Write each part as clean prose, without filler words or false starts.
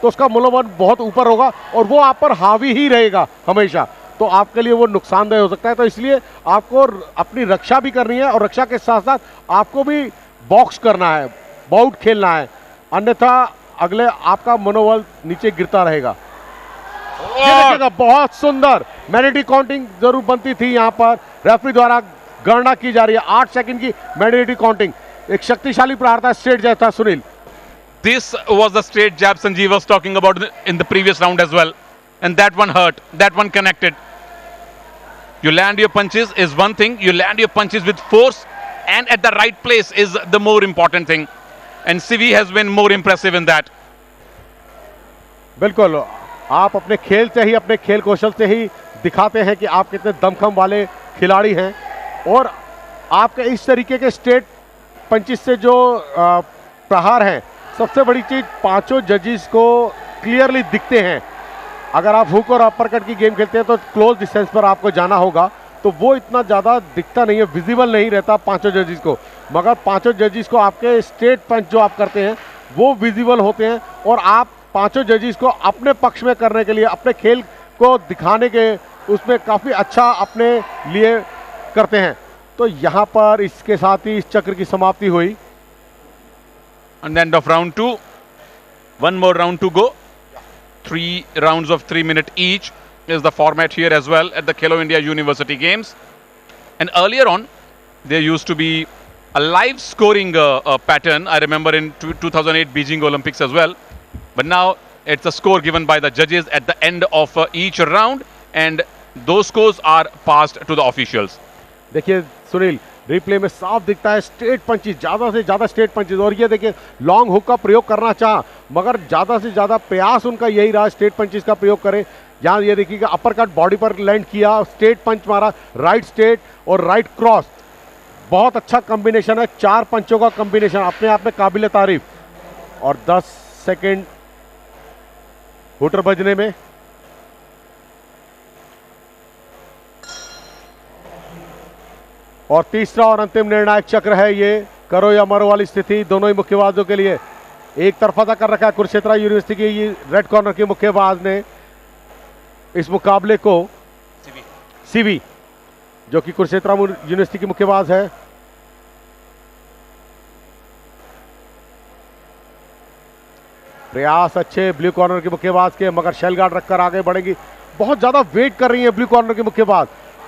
तो उसका मनोबल बहुत ऊपर होगा और वो आप पर हावी ही रहेगा हमेशा, तो आपके लिए वो नुकसानदेह हो सकता है। तो इसलिए आपको अपनी रक्षा भी करनी है और रक्षा के साथ साथ आपको भी बॉक्स करना है, बाउट खेलना है, अन्यथा अगले आपका मनोबल नीचे गिरता रहेगा। ये देखिएगा, बहुत सुंदर मैंडेटरी काउंटिंग जरूर बनती थी, यहाँ पर रेफरी द्वारा गणना की जा रही है। 8 सेकंड की मैंडेटरी काउंटिंग, एक शक्तिशाली प्रहार था, स्ट्रेट जैब था Sunil. This was the straight jab Sanjeev was talking about in the previous round as well. And that one hurt. That one connected. You land your punches is one thing. You land your punches with force and at the right place is the more important thing. And Civi has been more impressive in that. बिल्कुल, आप अपने खेल से ही, अपने खेल कौशल से ही दिखाते हैं कि आप कितने दमखम वाले खिलाड़ी हैं। और आपके इस तरीके के स्ट्रेट पंचिस से जो प्रहार हैं, सबसे बड़ी चीज पांचों जजेस को क्लियरली दिखते हैं। अगर आप हुक और अपरकट की गेम खेलते हैं तो क्लोज डिस्टेंस पर आपको जाना होगा, तो वो इतना ज़्यादा दिखता नहीं है, विजिबल नहीं रहता पांचों जजेस को। मगर पांचों जजेस को आपके स्ट्रेट पंच जो आप करते हैं वो विजिबल होते हैं और आप पांचों जजेस को अपने पक्ष में करने के लिए, अपने खेल को दिखाने के उसमें काफ़ी अच्छा अपने लिए करते हैं। तो यहाँ पर इसके साथ ही इस चक्र की समाप्ति हुई। And end of round 2. One more round to go. 3 rounds of 3 minutes each is the format here as well at the Khelo India University Games. And earlier on, there used to be a live scoring pattern. I remember in 2008 Beijing Olympics as well. But now it's a score given by the judges at the end of each round, and those scores are passed to the officials. देखिए Sunil, replay में साफ दिखता है straight punches, ज़्यादा से ज़्यादा straight punches. और ये देखिए, लॉन्ग हुक का प्रयोग करना चाहा मगर ज़्यादा से ज़्यादा प्रयास उनका यही रहा स्ट्रेट पंचेस का प्रयोग करें। यहाँ ये देखिएगा, अपर कट बॉडी पर लैंड किया, स्ट्रेट पंच मारा, राइट स्ट्रेट और राइट क्रॉस। बहुत अच्छा कॉम्बिनेशन है, 4 पंचों का कॉम्बिनेशन अपने आप में काबिल तारीफ। और 10 सेकेंड हुटर बजने में। और तीसरा और अंतिम निर्णायक चक्र है ये, करो या मरो वाली स्थिति दोनों ही मुक्केबाजों के लिए। एक तरफा कर रखा है कुरुक्षेत्र यूनिवर्सिटी की रेड कॉर्नर के मुक्केबाज ने इस मुकाबले को। सीवी जो कि कुरुक्षेत्र यूनिवर्सिटी की मुक्केबाज है। प्रयास अच्छे ब्लू कॉर्नर के मुक्केबाज के, मगर शेल गार्ड रखकर आगे बढ़ेगी। बहुत ज्यादा वेट कर रही है ब्लू कॉर्नर के मुक्केबाज,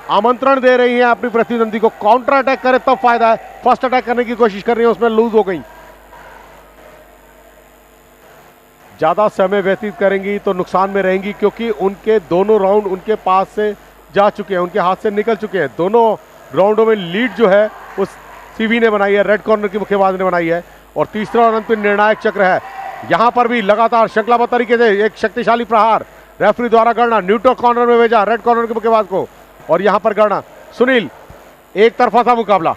आमंत्रण दे रही हैं अपनी प्रतिद्वंदी को काउंटर अटैक करे तब फायदा है। फर्स्ट अटैक करने की कोशिश कर रही है, उसमें लूज हो गई। ज्यादा समय व्यतीत करेंगी तो नुकसान में रहेंगी, क्योंकि उनके दोनों राउंड उनके पास से जा चुके हैं, उनके हाथ से निकल चुके हैं। दोनों राउंडों में लीड जो है उस सीवी ने बनाई है, रेड कॉर्नर की मुक्केबाज ने बनाई है। और तीसरा और अंतिम निर्णायक चक्र है, यहां पर भी लगातार श्रृंखलाबद्ध तरीके से एक शक्तिशाली प्रहार रेफरी द्वारा गणना, न्यूट्रल कॉर्नर में भेजा रेड कॉर्नर के मुक्केबाज को और यहां पर गणना। सुनील, एक तरफा था मुकाबला।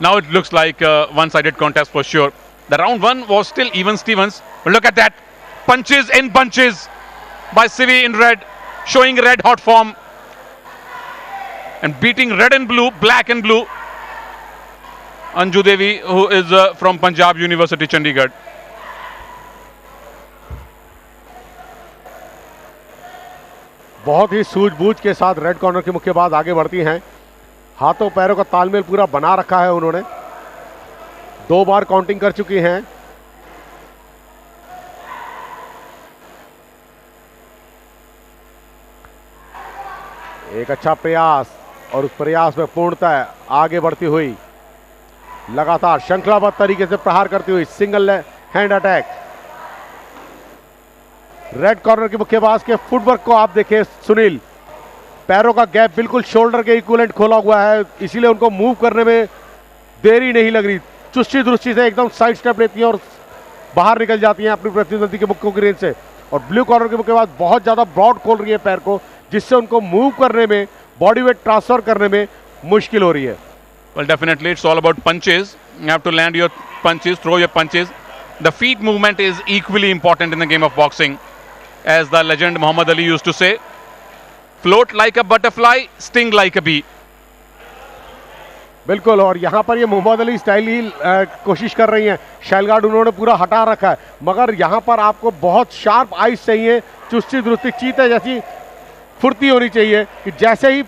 Now it looks like a one-sided contest for sure. The round 1 was still even Stevens. But look at that, punches in bunches by Civi in red, showing red hot form and beating red and blue, black and blue. Anju Devi, who is from Punjab University, Chandigarh. बहुत ही सूझबूझ के साथ red corner की मुक्केबाज आगे बढ़ती हैं। हाथों पैरों का तालमेल पूरा बना रखा है उन्होंने। 2 बार काउंटिंग कर चुकी हैं। एक अच्छा प्रयास और उस प्रयास में पूर्णतः आगे बढ़ती हुई, लगातार श्रृंखलाबद्ध तरीके से प्रहार करती हुई single hand attack. Red corner के मुक्केबाज के फुटवर्क को आप देखें सुनील, पैरों का गैप बिल्कुल शोल्डर के इक्विवेलेंट खोला हुआ है, इसीलिए उनको मूव करने में देरी नहीं लग रही। चुस्ती दुरुस्ती से एकदम साइड स्टेप लेती हैं और बाहर निकल जाती हैं अपनी प्रतिद्वंदी के मुक्कों की रेंज से। और ब्लू कॉर्नर के मुक्केबाज बहुत ज़्यादा ब्रॉड खोल रही है पैर को, जिससे उनको मूव करने में, बॉडी वेट ट्रांसफर करने में मुश्किल हो रही है। Well, definitely it's all about punches. You have to land your punches, throw your punches. The feet movement is equally important in the game of boxing. As the legend Muhammad Ali used to say, float like a butterfly, sting like a bee. बिल्कुल, और यहाँ पर ये Mohammad Ali style ही कोशिश कर रही हैं। Shell guard उन्होंने पूरा हटा रखा है, मगर यहाँ पर आपको बहुत शार्प आइज चाहिए, चुस्ती दुरुस्ती, चीते जैसी फुर्ती होनी चाहिए कि जैसे ही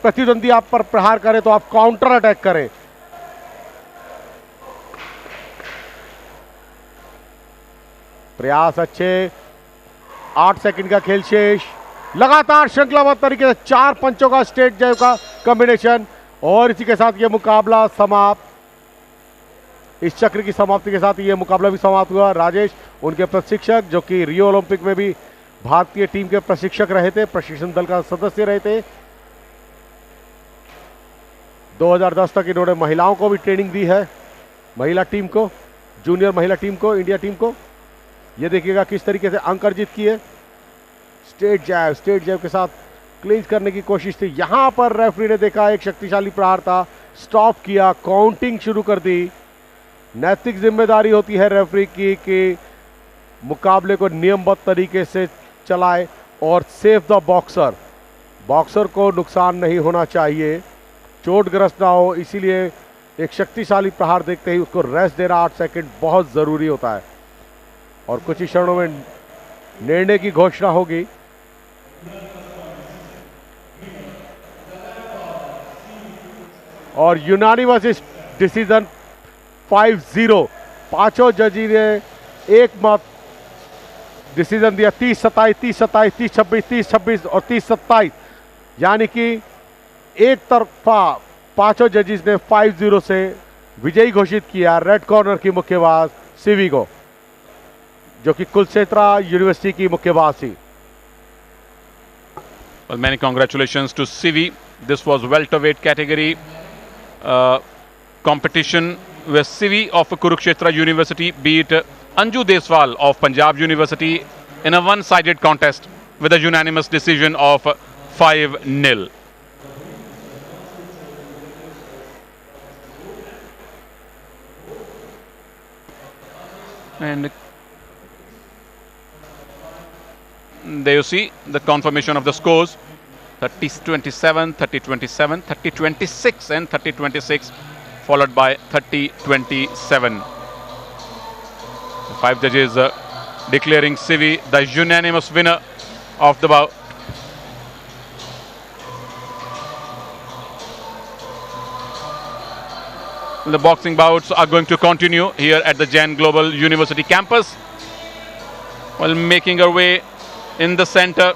प्रतिद्वंदी आप पर प्रहार करे तो आप काउंटर अटैक करें। प्रयास अच्छे, 8 सेकंड का खेल शेष। लगातार श्रृंखलाबद्ध तरीके से 4 पंचों का स्टेट जय का कॉम्बिनेशन, और इसी के साथ यह मुकाबला समाप्त। इस चक्र की समाप्ति के साथ यह मुकाबला भी समाप्त हुआ। राजेश, उनके प्रशिक्षक जो कि रियो ओलंपिक में भी भारतीय टीम के प्रशिक्षक रहे थे, प्रशिक्षण दल का सदस्य रहे थे। 2010 तक इन्होंने महिलाओं को भी ट्रेनिंग दी है, महिला टीम को, जूनियर महिला टीम को, इंडिया टीम को। ये देखिएगा किस तरीके से अंक अर्जित किए। स्टेट जैब के साथ क्लिंच करने की कोशिश थी। यहां पर रेफरी ने देखा एक शक्तिशाली प्रहार था, स्टॉप किया, काउंटिंग शुरू कर दी। नैतिक जिम्मेदारी होती है रेफरी की कि मुकाबले को नियमबद्ध तरीके से चलाए और सेव द बॉक्सर, बॉक्सर को नुकसान नहीं होना चाहिए, चोटग्रस्त ना हो, इसीलिए एक शक्तिशाली प्रहार देखते ही उसको रेस्ट देना 8 सेकंड बहुत ज़रूरी होता है। और कुछ ही क्षणों में निर्णय की घोषणा होगी। और यूनानिमस डिसीजन 5-0, पांचों जजी ने एक मत डिसीजन दिया। 30-27, 30-27, 30-26, 30-26 और 30-27, यानी कि एक तरफा पांचों जजेस ने 5-0 से विजयी घोषित किया रेड कॉर्नर की मुक्केबाज सीवी को, जो कि कुलक्षेत्रा यूनिवर्सिटी की मुक्केबाज थी। Well, many congratulations to Civi. This was welterweight category competition where Civi of Kurukshetra University beat Anju Deswal of Punjab University in a one-sided contest with a unanimous decision of 5-0. And there you see the confirmation of the scores: 30-27, 30-27, 30-26 and 30-26, followed by 30-27. The 5 judges declaring Civi the unanimous winner of the bout. The boxing bouts are going to continue here at the Jain Global University campus. While making her way in the center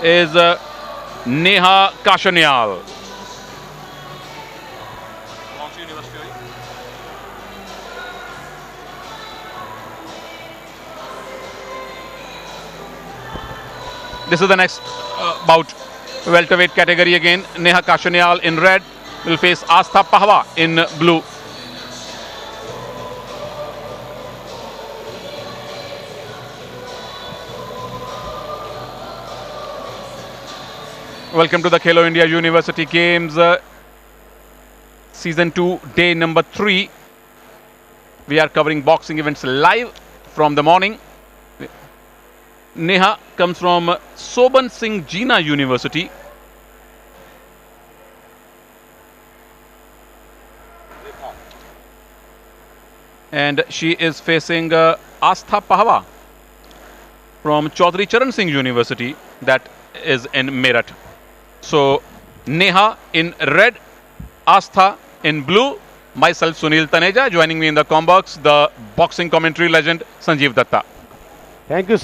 is Neha Kashanyal. This is the next bout, welterweight category again. Neha Kashanyal in red will face Astha Pahwa in blue. Welcome to the Khelo India University Games, Season 2, Day number 3. We are covering boxing events live from the morning. Neha comes from Soban Singh Jeena University. And she is facing Astha Pahwa from Chaudhary Charan Singh University, that is in Meerut. So Neha in red, Astha in blue. Myself Sunil Taneja, joining me in the combox, the boxing commentary legend Sanjeev Datta. Thank you.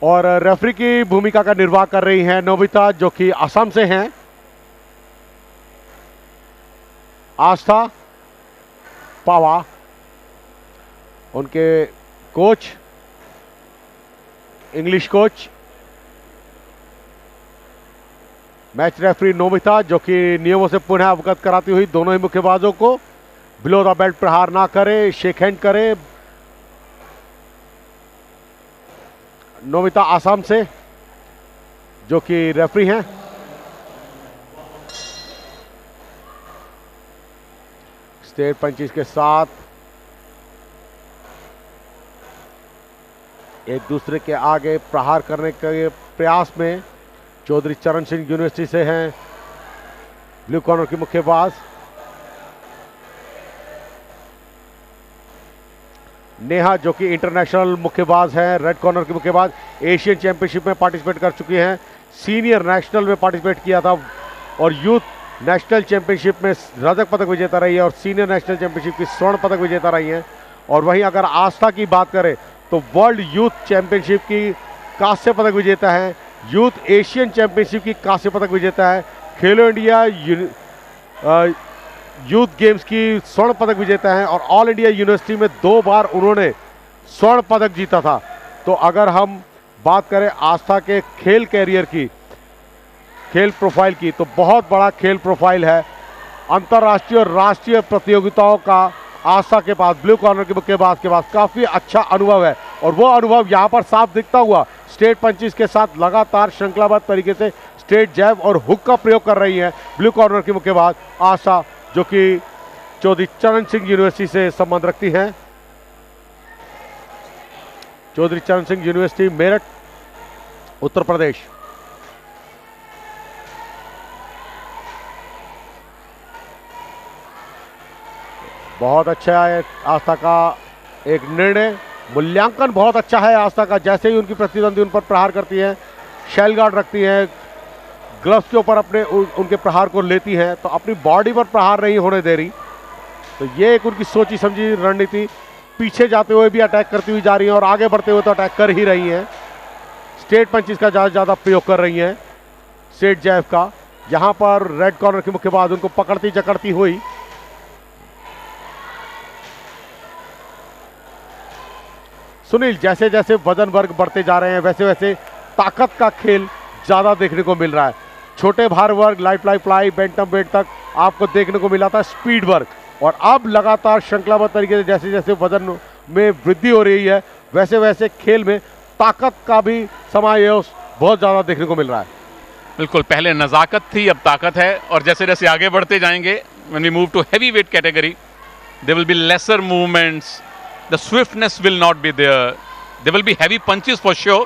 और referee की भूमिका का निर्वाह कर रही हैं Nobita, जो कि असम से हैं। आस्था पावा उनके coach, English coach. Match referee Nobita, जो कि नियमों से पुनः अवगत कराती हुई दोनों ही मुक्केबाजों को बिलो द बेल्ट प्रहार ना करे, शेक हैंड करे। नोबिता आसाम से, जो कि रेफरी हैं। स्टेट पंचिस के साथ एक दूसरे के आगे प्रहार करने के प्रयास में चौधरी चरण सिंह यूनिवर्सिटी से हैं ब्लू कॉर्नर की मुक्केबाज। नेहा जो कि इंटरनेशनल मुक्केबाज हैं, रेड कॉर्नर की मुक्केबाज, एशियन चैंपियनशिप में पार्टिसिपेट कर चुकी हैं, सीनियर नेशनल में पार्टिसिपेट किया था और यूथ नेशनल चैंपियनशिप में रजत पदक विजेता रही है और सीनियर नेशनल चैंपियनशिप की स्वर्ण पदक विजेता रही हैं। और वहीं अगर आस्था की बात करें तो वर्ल्ड यूथ चैंपियनशिप की कांस्य पदक विजेता है, यूथ एशियन चैंपियनशिप की कांस्य पदक विजेता है, खेलो इंडिया यूथ गेम्स की स्वर्ण पदक विजेता है और ऑल इंडिया यूनिवर्सिटी में 2 बार उन्होंने स्वर्ण पदक जीता था। तो अगर हम बात करें आस्था के खेल कैरियर की, खेल प्रोफाइल की, तो बहुत बड़ा खेल प्रोफाइल है। अंतर्राष्ट्रीय और राष्ट्रीय प्रतियोगिताओं का आस्था के पास, ब्लू कॉर्नर के मुक्केबाज के पास काफ़ी अच्छा अनुभव है और वो अनुभव यहाँ पर साफ दिखता हुआ स्ट्रेट पंचिस के साथ लगातार श्रृंखलाबद्ध तरीके से स्ट्रेट जैब और हुक का प्रयोग कर रही हैं ब्लू कॉर्नर की मुक्केबाज आस्था, जो कि चौधरी चरण सिंह यूनिवर्सिटी से संबंध रखती हैं। चौधरी चरण सिंह यूनिवर्सिटी, मेरठ, उत्तर प्रदेश। बहुत अच्छा है आस्था का एक निर्णय, मूल्यांकन बहुत अच्छा है आस्था का। जैसे ही उनकी प्रतिद्वंदी उन पर प्रहार करती है, शेल गार्ड रखती हैं, ग्लव्स के ऊपर अपने उनके प्रहार को लेती हैं, तो अपनी बॉडी पर प्रहार नहीं होने दे रही। तो ये एक उनकी सोची समझी रणनीति, पीछे जाते हुए भी अटैक करती हुई जा रही हैं और आगे बढ़ते हुए तो अटैक कर ही रही हैं। स्ट्रेट पंचिस का ज़्यादा से ज़्यादा प्रयोग कर रही हैं, स्ट्रेट जैब का। यहाँ पर रेड कॉर्नर की मुक्केबाज उनको पकड़ती जकड़ती हुई सुनील, जैसे जैसे वजन वर्ग बढ़ते जा रहे हैं वैसे वैसे ताकत का खेल ज़्यादा देखने को मिल रहा है। छोटे भार वर्ग, लाइट फ्लाई, बैंटम वेट तक आपको देखने को मिला था स्पीड वर्ग, और अब लगातार श्रृंखलाबद्ध तरीके से जैसे जैसे वजन में वृद्धि हो रही है वैसे वैसे खेल में ताकत का भी समावेश बहुत ज़्यादा देखने को मिल रहा है। बिल्कुल, पहले नज़ाकत थी, अब ताकत है, और जैसे जैसे आगे बढ़ते जाएंगे, when we move to heavyweight category, there will be lesser movements, the swiftness will not be there, there will be heavy punches for sure,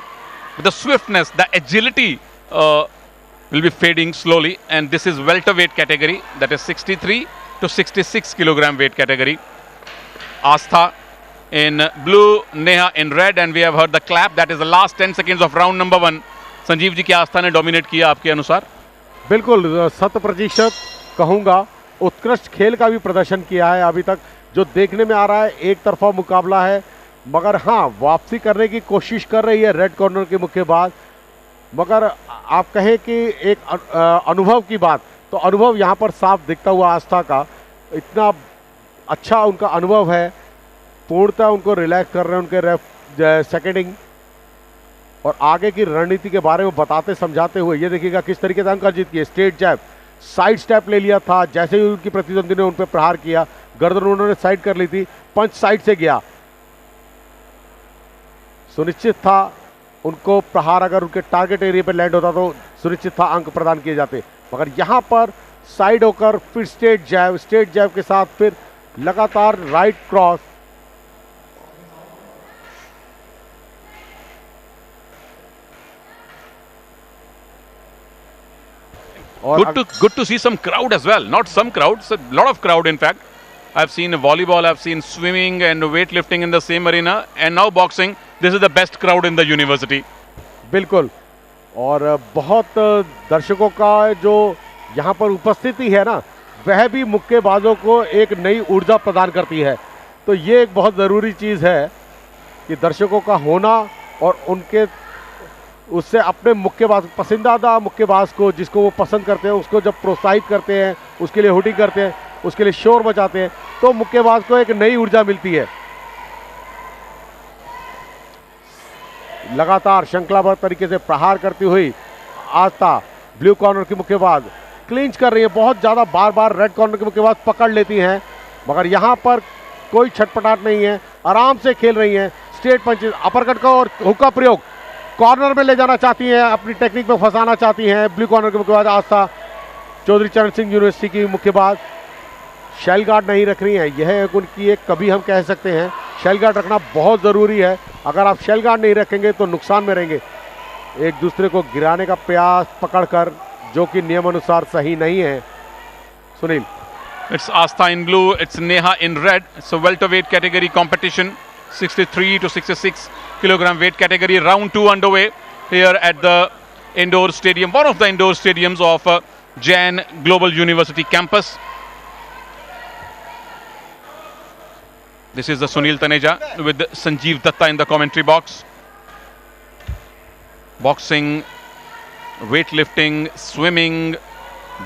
but the swiftness, the agility will be fading slowly, and this is welterweight category, that is 63 to 66 kilogram weight category. Astha in blue, Neha in red, and we have heard the clap. That is the last 10 seconds of round number 1. Sanjeev ji, क्या आस्था ने dominate किया आपके अनुसार? बिल्कुल 100% कहूँगा, उत्कृष्ट खेल का भी प्रदर्शन किया है अभी तक। जो देखने में आ रहा है एक तरफा मुकाबला है, मगर हाँ वापसी करने की कोशिश कर रही है रेड कॉर्नर के मुक्केबाज। मगर आप कहें कि एक अनुभव की बात, तो अनुभव यहाँ पर साफ दिखता हुआ आस्था का, इतना अच्छा उनका अनुभव है, पूर्णतः उनको रिलैक्स कर रहे हैं उनके सेकेंडिंग और आगे की रणनीति के बारे में बताते समझाते हुए। ये देखिएगा किस तरीके से अंक जीत किए, स्ट्रेट जैब, साइड स्टेप ले लिया था, जैसे ही उनकी प्रतिद्वंदी ने उन पर प्रहार किया, गर्दन उन्होंने साइड कर ली थी, पंच साइड से गया, सुनिश्चित था उनको प्रहार अगर उनके टारगेट एरिया पर लैंड होता तो सुनिश्चित था अंक प्रदान किए जाते। मगर यहाँ पर साइड होकर फिर स्ट्रेट जैब के साथ फिर लगातार right cross, Good to see some crowd as well. Not some crowd, a lot of crowd in fact. I've seen volleyball, I've seen swimming and weightlifting in the same arena, and now boxing. This is the best crowd in the university. बिल्कुल, और बहुत दर्शकों का जो यहाँ पर उपस्थिति है ना, वह भी मुक्केबाजों को एक नई ऊर्जा प्रदान करती है। तो ये एक बहुत ज़रूरी चीज़ है कि दर्शकों का होना और उनके उससे अपने मुक्केबाज, पसंदीदा मुक्केबाज को, जिसको वो पसंद करते हैं, उसको जब प्रोत्साहित करते हैं, उसके लिए हुटिंग करते हैं, उसके लिए शोर मचाते हैं, तो मुक्केबाज को एक नई ऊर्जा मिलती है। लगातार श्रृंखलाबद्ध तरीके से प्रहार करती हुई आस्था, ब्लू कॉर्नर की मुक्केबाज क्लिंच कर रही है, बहुत ज़्यादा बार बार रेड कॉर्नर की मुक्केबाज पकड़ लेती हैं, मगर यहाँ पर कोई छटपटाट नहीं है, आराम से खेल रही हैं। स्ट्रेट पंचेस, अपरकट का और हुक का प्रयोग, कॉर्नर में ले जाना चाहती हैं, अपनी टेक्निक में फंसाना चाहती हैं ब्लू कॉर्नर के मुक्केबाज आस्था। चौधरी चरण सिंह यूनिवर्सिटी की मुक्केबाज शेल गार्ड नहीं रख रही हैं, यह उनकी एक कभी हम कह सकते हैं। शेल गार्ड रखना बहुत ज़रूरी है, अगर आप शेल गार्ड नहीं रखेंगे तो नुकसान में रहेंगे। एक दूसरे को गिराने का प्रयास पकड़कर, जो कि नियम अनुसार सही नहीं है। Sunil, It's Astha in blue, it's Neha in red. It's a welterweight category competition. 63 to 66 kilogram weight category. Round 2 underway here at the indoor stadium, one of the indoor stadiums of Jain Global University campus. This is the Sunil Taneja with Sanjeev Datta in the commentary box. Boxing, weightlifting, swimming,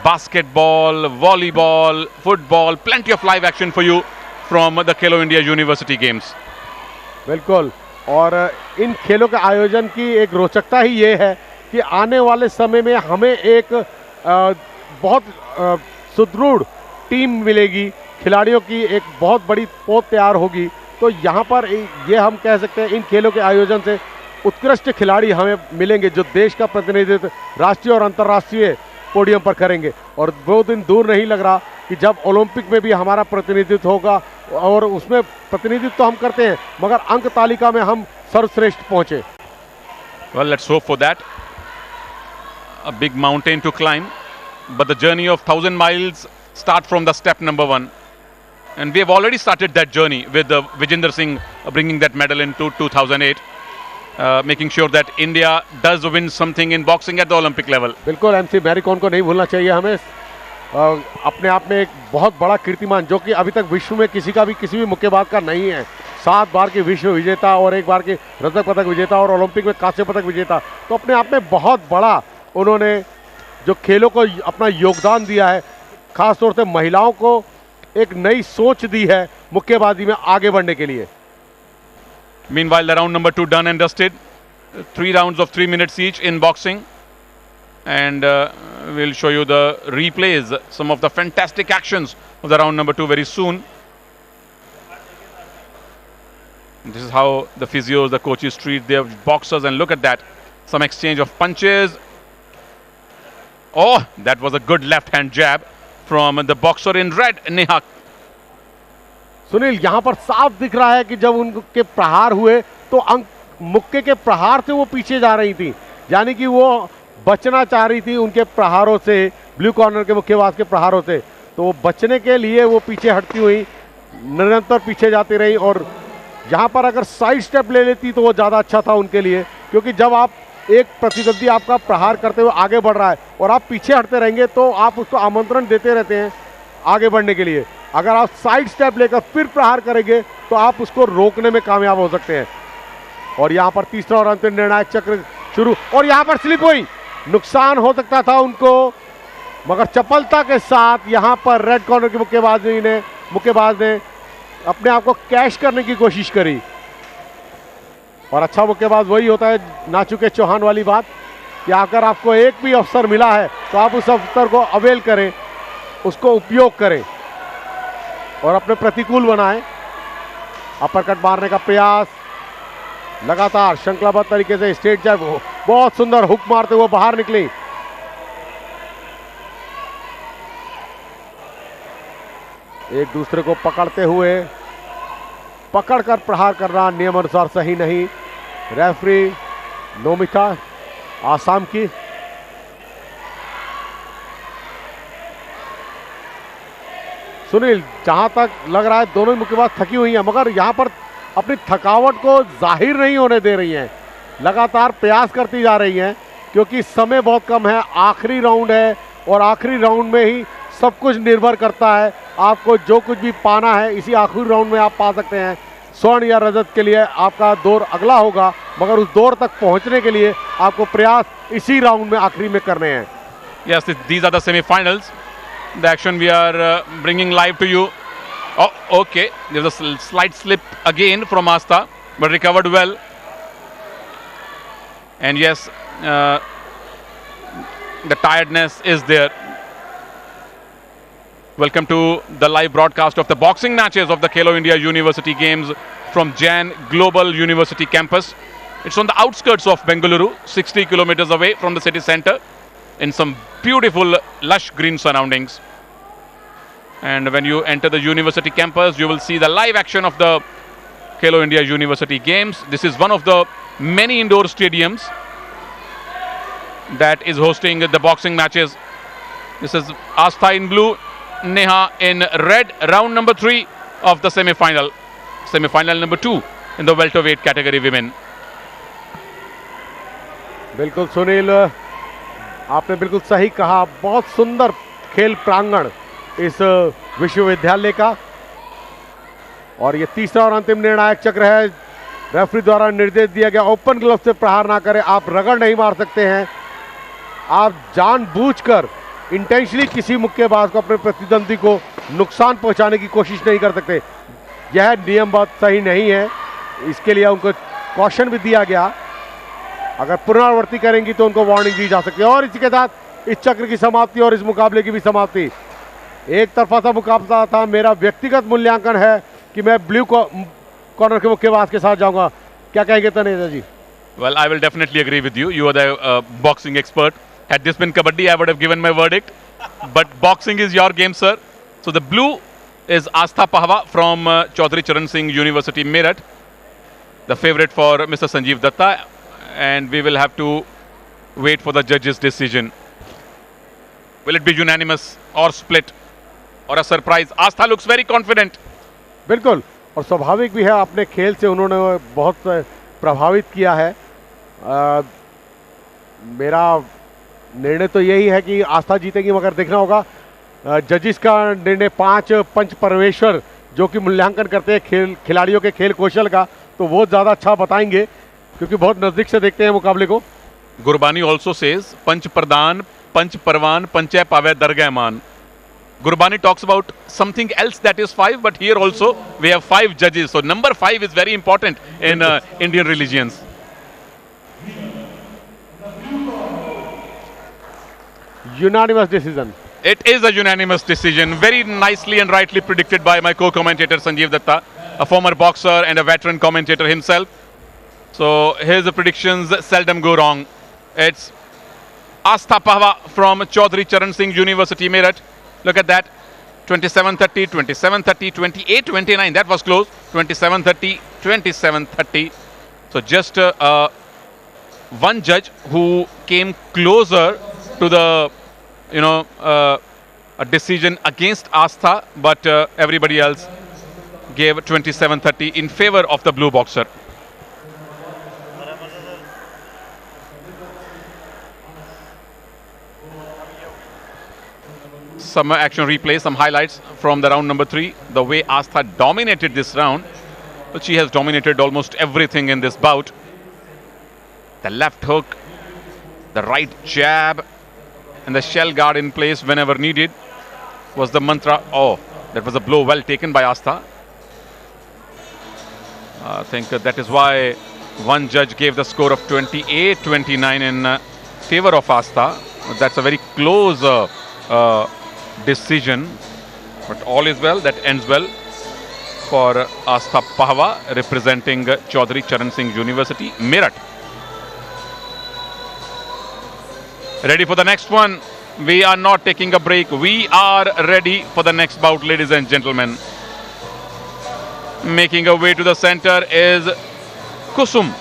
basketball, volleyball, football, plenty of live action for you from the Khelo India University Games. बिल्कुल, और इन खेलों के आयोजन की एक रोचकता ही ये है कि आने वाले समय में हमें एक बहुत सुदृढ़ टीम मिलेगी, खिलाड़ियों की एक बहुत बड़ी पोत तैयार होगी। तो यहाँ पर ये हम कह सकते हैं इन खेलों के आयोजन से उत्कृष्ट खिलाड़ी हमें मिलेंगे जो देश का प्रतिनिधित्व राष्ट्रीय और अंतर्राष्ट्रीय पोडियम पर करेंगे। और वो दिन दूर नहीं लग रहा कि जब ओलंपिक में भी हमारा प्रतिनिधित्व होगा, और उसमें प्रतिनिधित्व तो हम करते हैं मगर अंक तालिका में हम सर्वश्रेष्ठ पहुंचे। Well, let's hope for that. A big mountain to climb, but the journey of 1,000 miles start from the step number 1. And we have already started that journey with Vijender Singh bringing that medal in 2008. Making sure that India does win something in boxing at the Olympic level. बिल्कुल, MC Mary com को नहीं भूलना चाहिए हमें। अपने आप में एक बहुत बड़ा कीर्तिमान जो कि अभी तक विश्व में किसी भी मुक्केबाज का नहीं है। 7 बार के विश्व विजेता और 1 बार के रजत पदक विजेता और ओलंपिक में कांस्य पदक विजेता। तो अपने आप में बहुत बड़ा उन्होंने जो खेलों को अपना योगदान दिया है, खास तौर से महिलाओं को एक नई सोच दी है मुक्केबाजी में आगे बढ़ने के लिए। Meanwhile, the round number 2 done and dusted. 3 rounds of 3 minutes each in boxing. And we'll show you the replays, some of the fantastic actions of the round number 2 very soon. This is how the physios, the coaches treat their boxers, and look at that. Some exchange of punches. Oh, that was a good left hand jab from the boxer in red, Neha. Sunil, यहाँ पर साफ दिख रहा है कि जब उनके प्रहार हुए तो अंक मुक्के के प्रहार से वो पीछे जा रही थी, यानी कि वो बचना चाह रही थी उनके प्रहारों से, ब्लू कॉर्नर के मुक्केबाज के प्रहारों से। तो वो बचने के लिए वो पीछे हटती हुई निरंतर पीछे जाती रही। और यहाँ पर अगर साइड स्टेप ले लेती तो वो ज़्यादा अच्छा था उनके लिए, क्योंकि जब आप एक प्रतिद्वंदी आपका प्रहार करते हुए आगे बढ़ रहा है और आप पीछे हटते रहेंगे तो आप उसको आमंत्रण देते रहते हैं आगे बढ़ने के लिए। अगर आप साइड स्टेप लेकर फिर प्रहार करेंगे तो आप उसको रोकने में कामयाब हो सकते हैं। और यहाँ पर तीसरा और अंतिम निर्णायक चक्र शुरू, और यहाँ पर स्लिप हुई, नुकसान हो सकता था उनको, मगर चपलता के साथ यहाँ पर रेड कॉर्नर के मुक्केबाज ने अपने आप को कैश करने की कोशिश करी। और अच्छा मुक्केबाज वही होता है, नाचुके चौहान वाली बात, कि अगर आपको एक भी अवसर मिला है तो आप उस अवसर को अवेल करें, उसको उपयोग करें और अपने प्रतिकूल बनाएं। अपरकट मारने का प्रयास, लगातार श्रृंखलाबद्ध तरीके से स्ट्रेट जैब, बहुत सुंदर हुक मारते हुए बाहर निकली। एक दूसरे को पकड़ते हुए, पकड़कर प्रहार करना नियम अनुसार सही नहीं। रेफरी नोमिका आसाम की। सुनील, जहां तक लग रहा है दोनों ही मुक्केबाज थकी हुई हैं, मगर यहां पर अपनी थकावट को जाहिर नहीं होने दे रही हैं, लगातार प्रयास करती जा रही हैं, क्योंकि समय बहुत कम है, आखिरी राउंड है और आखिरी राउंड में ही सब कुछ निर्भर करता है। आपको जो कुछ भी पाना है इसी आखिरी राउंड में आप पा सकते हैं। स्वर्ण या रजत के लिए आपका दौर अगला होगा, मगर उस दौर तक पहुंचने के लिए आपको प्रयास इसी राउंड में आखिरी में करने हैं। Yes, these are the semi-finals. The action we are bringing live to you. Oh, okay. There's a slight slip again from Asta, but recovered well. And yes, the tiredness is there. Welcome to the live broadcast of the boxing matches of the Khelo India University Games from Jain Global University campus. It's on the outskirts of Bengaluru, 60 kilometers away from the city center, in some beautiful lush green surroundings. And when you enter the university campus, you will see the live action of the Khelo India University Games. This is one of the many indoor stadiums that is hosting the boxing matches. This is Astha in blue, Neha in red. Round number 3 of the semi-final. Semi-final number 2 in the welterweight category women. बिल्कुल सुनील, आपने बिल्कुल सही कहा। बहुत सुंदर खेल प्रांगण इस विश्वविद्यालय का। और ये तीसरा और अंतिम निर्णायक चक्र है। रेफरी द्वारा निर्देश दिया गया ओपन ग्लव से प्रहार ना करें। आप रगड़ नहीं मार सकते हैं। आप जानबूझकर इंटेंशनली किसी मुक्केबाज को, अपने प्रतिद्वंदी को नुकसान पहुंचाने की कोशिश नहीं कर सकते। यह नियम बहुत सही नहीं है। इसके लिए उनको कॉशन भी दिया गया। अगर पुनरावृत्ति करेंगी तो उनको वार्निंग दी जा सकती है। और इसी के साथ इस चक्र की समाप्ति और इस मुकाबले की भी समाप्ति। एक तरफा सा मुकाबला था। मेरा व्यक्तिगत मूल्यांकन है कि मैं ब्लू कॉर्नर के मुक्केबाज के साथ जाऊंगा। क्या कहेंगे तनेजा जी? Well, I will definitely agree with you. You are the boxing expert. Had this been kabaddi, I would have given my verdict. But boxing is your game, sir. So the blue is Astha Pahwa from Chaudhary Charan Singh University, Meerut, the favorite for Mr. Sanjeev Datta, and we will have to wait for the judge's decision. Will it be unanimous or split or a surprise? Astha looks very confident. बिल्कुल, और स्वाभाविक भी है। अपने खेल से उन्होंने बहुत प्रभावित किया है। मेरा निर्णय तो यही है कि आस्था जीतेगी, मगर देखना होगा जजिस का निर्णय। 5 पंच परमेश्वर जो कि मूल्यांकन करते हैं खिलाड़ियों के खेल कौशल का, तो वो ज़्यादा अच्छा बताएंगे क्योंकि बहुत नज़दीक से देखते हैं मुकाबले को। Gurbani also says, Panch Pradhan, Panch Parvan, Panchai Pave Dargah Man. Gurbani talks about something else that is 5, but here also we have 5 judges. So number 5 is very important in Indian religions. Unanimous decision. It is a unanimous decision, very nicely and rightly predicted by my co-commentator Sanjeev Datta, a former boxer and a veteran commentator himself. So his predictions seldom go wrong. It's Astha Pahwa from Chaudhary Charan Singh University, Meerut. Look at that. 27-30, 27-30, 28-29. That was close. 27-30, 27-30. So just one judge who came closer to the, a decision against Astha, but everybody else gave 27-30 in favor of the blue boxer. Some action replay, some highlights from the round number 3. The way Astha dominated this round, but she has dominated almost everything in this bout. The left hook, the right jab, and the shell guard in place whenever needed was the mantra. Oh, that was a blow well taken by Astha. I think that is why one judge gave the score of 28-29 in favor of Astha. That's a very close decision, but all is well that ends well for Astha Pahwa representing Chaudhary Charan Singh University, Meerut. Ready for the next one? We are not taking a break. We are ready for the next bout, ladies and gentlemen. Making her way to the center is Kusum.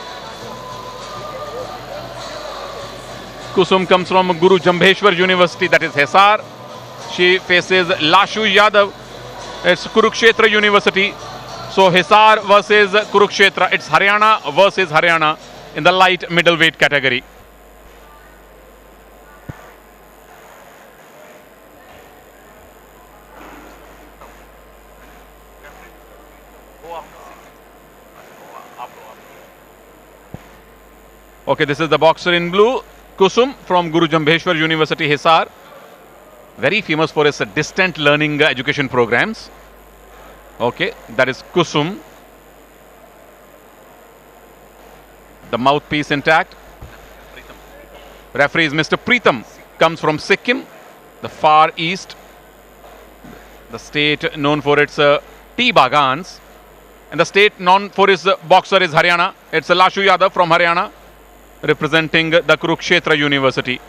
Kusum comes from Guru Jambheshwar University, that is Hisar. She faces Lashu Yadav. It's Kurukshetra University. So Hisar versus Kurukshetra. It's Haryana versus Haryana in the light middleweight category. Okay, this is the boxer in blue, Kusum from Guru Jambheshwar University, Hisar. Very famous for its distant learning education programs. Okay, that is Kusum. The mouthpiece intact. Referee is Mr. Preetham. Comes from Sikkim, the far east. The state known for its tea bagans. And the state known for its boxer is Haryana. It's Lashu Yadav from Haryana, representing the Kurukshetra University.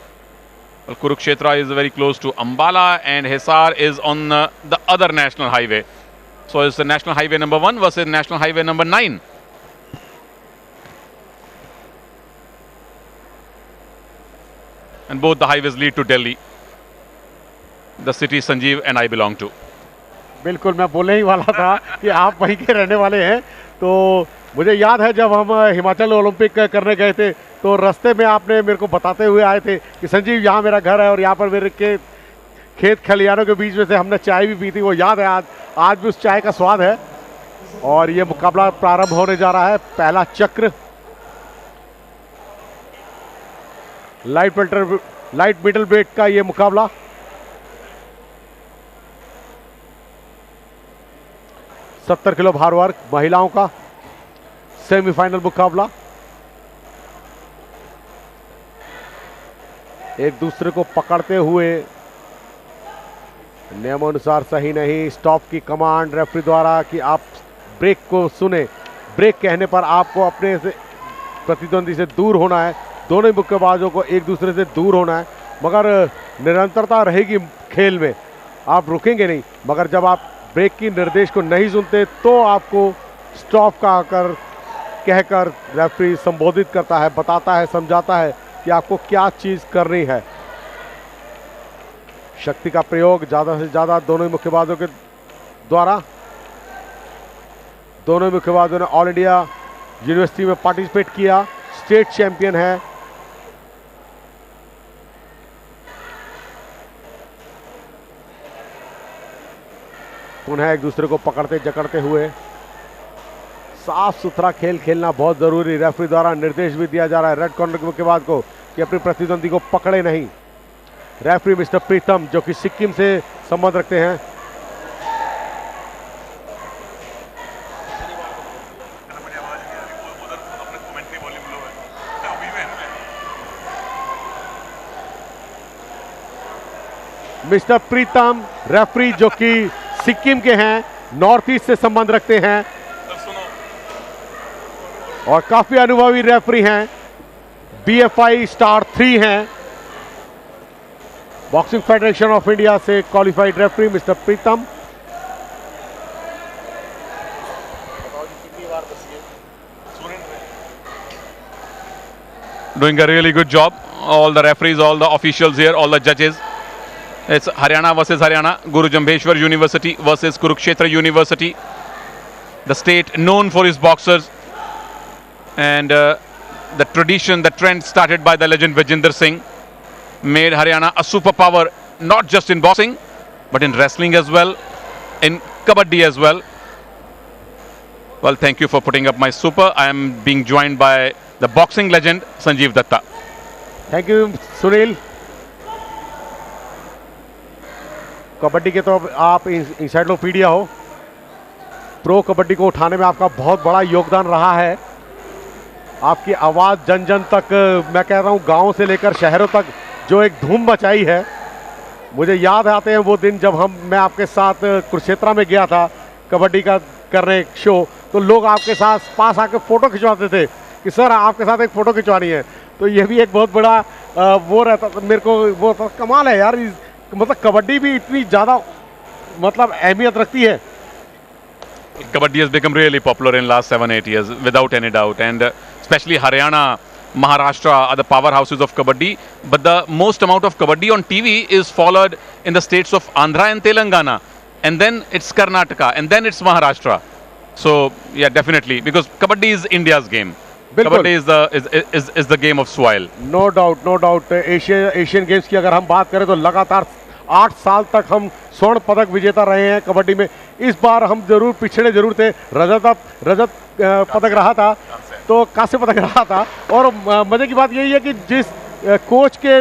Well, Kurukshetra is very close to Ambala and Hisar is on the other national highway. So it's the national highway number 1 versus national highway number 9. And both the highways lead to Delhi, the city Sanjeev and I belong to. बिल्कुल, मैं बोलने ही वाला था कि आप वहीं के रहने वाले हैं, तो मुझे याद है जब हम हिमाचल ओलंपिक करने गए थे तो रास्ते में आपने मेरे को बताते हुए आए थे कि संजीव यहाँ मेरा घर है और यहाँ पर मेरे के खेत खलियानों के बीच में से हमने चाय भी पी थी। वो याद है, आज भी उस चाय का स्वाद है। और ये मुकाबला प्रारंभ होने जा रहा है। पहला चक्र लाइट मिडल वेट का ये मुकाबला। सत्तर किलो भार वर्ग महिलाओं का सेमीफाइनल मुकाबला। एक दूसरे को पकड़ते हुए, नियमानुसार सही नहीं, स्टॉप की कमांड रेफरी द्वारा कि आप ब्रेक को सुने। ब्रेक कहने पर आपको अपने से प्रतिद्वंदी से दूर होना है। दोनों ही मुक्केबाजों को एक दूसरे से दूर होना है, मगर निरंतरता रहेगी खेल में, आप रुकेंगे नहीं। मगर जब आप ब्रेक की निर्देश को नहीं सुनते तो आपको स्टॉप का कहकर रेफरी संबोधित करता है, बताता है, समझाता है कि आपको क्या चीज करनी है। शक्ति का प्रयोग ज्यादा से ज्यादा दोनों ही मुक्केबाजों के द्वारा। दोनों ही मुक्केबाजों ने ऑल इंडिया यूनिवर्सिटी में पार्टिसिपेट किया, स्टेट चैंपियन है। पुनः एक दूसरे को पकड़ते जकड़ते हुए। साफ सुथरा खेल खेलना बहुत जरूरी। रेफरी द्वारा निर्देश भी दिया जा रहा है रेड कॉर्नर के मुक्केबाज को कि अपने प्रतिद्वंदी को पकड़े नहीं। रेफरी मिस्टर प्रीतम जो कि सिक्किम से संबंध रखते हैं। मिस्टर प्रीतम रेफरी जो कि सिक्किम के हैं, नॉर्थ ईस्ट से संबंध रखते हैं और काफी अनुभवी रेफरी हैं। BFI स्टार 3 हैं। बॉक्सिंग फेडरेशन ऑफ इंडिया से qualified referee mister Pritam. Doing a really good job. All the referees, all the officials here, all the judges. It's Haryana versus Haryana. Guru Jambheshwar University versus Kurukshetra University. The state known for its boxers. And the tradition, the trend started by the legend Vijinder Singh made Haryana a superpower, not just in boxing, but in wrestling as well, in kabaddi as well. Well, thank you for putting up my super. I am being joined by the boxing legend Sanjeev Datta. Thank you, Sunil. Kabaddi के तो आप encyclopedia हो। Pro kabaddi को उठाने में आपका बहुत बड़ा योगदान रहा है। आपकी आवाज़ जन जन तक, मैं कह रहा हूँ गाँव से लेकर शहरों तक जो एक धूम मचाई है। मुझे याद आते हैं वो दिन जब मैं आपके साथ कुरुक्षेत्र में गया था कबड्डी का करने एक शो, तो लोग आपके साथ पास आकर फ़ोटो खिंचवाते थे कि सर आपके साथ एक फ़ोटो खिंचवानी है। तो ये भी एक बहुत बड़ा वो रहता था मेरे को। वो तो कमाल है यार, मतलब कबड्डी भी इतनी ज़्यादा मतलब अहमियत रखती है। Kabaddi has become really popular in last 7-8 years, without any doubt, and especially Haryana, Maharashtra are the powerhouses of Kabaddi. But the most amount of Kabaddi on TV is followed in the states of Andhra and Telangana, and then it's Karnataka, and then it's Maharashtra. So yeah, definitely, because Kabaddi is India's game. Kabaddi is the game of soil. No doubt. Asian games की अगर हम बात करें तो लगातार 8 साल तक हम स्वर्ण पदक विजेता रहे हैं कबड्डी में। इस बार हम जरूर पिछड़े जरूर थे। रजत पदक रहा था, तो कांस्य पदक रहा था। और मजे की बात यही है कि जिस कोच के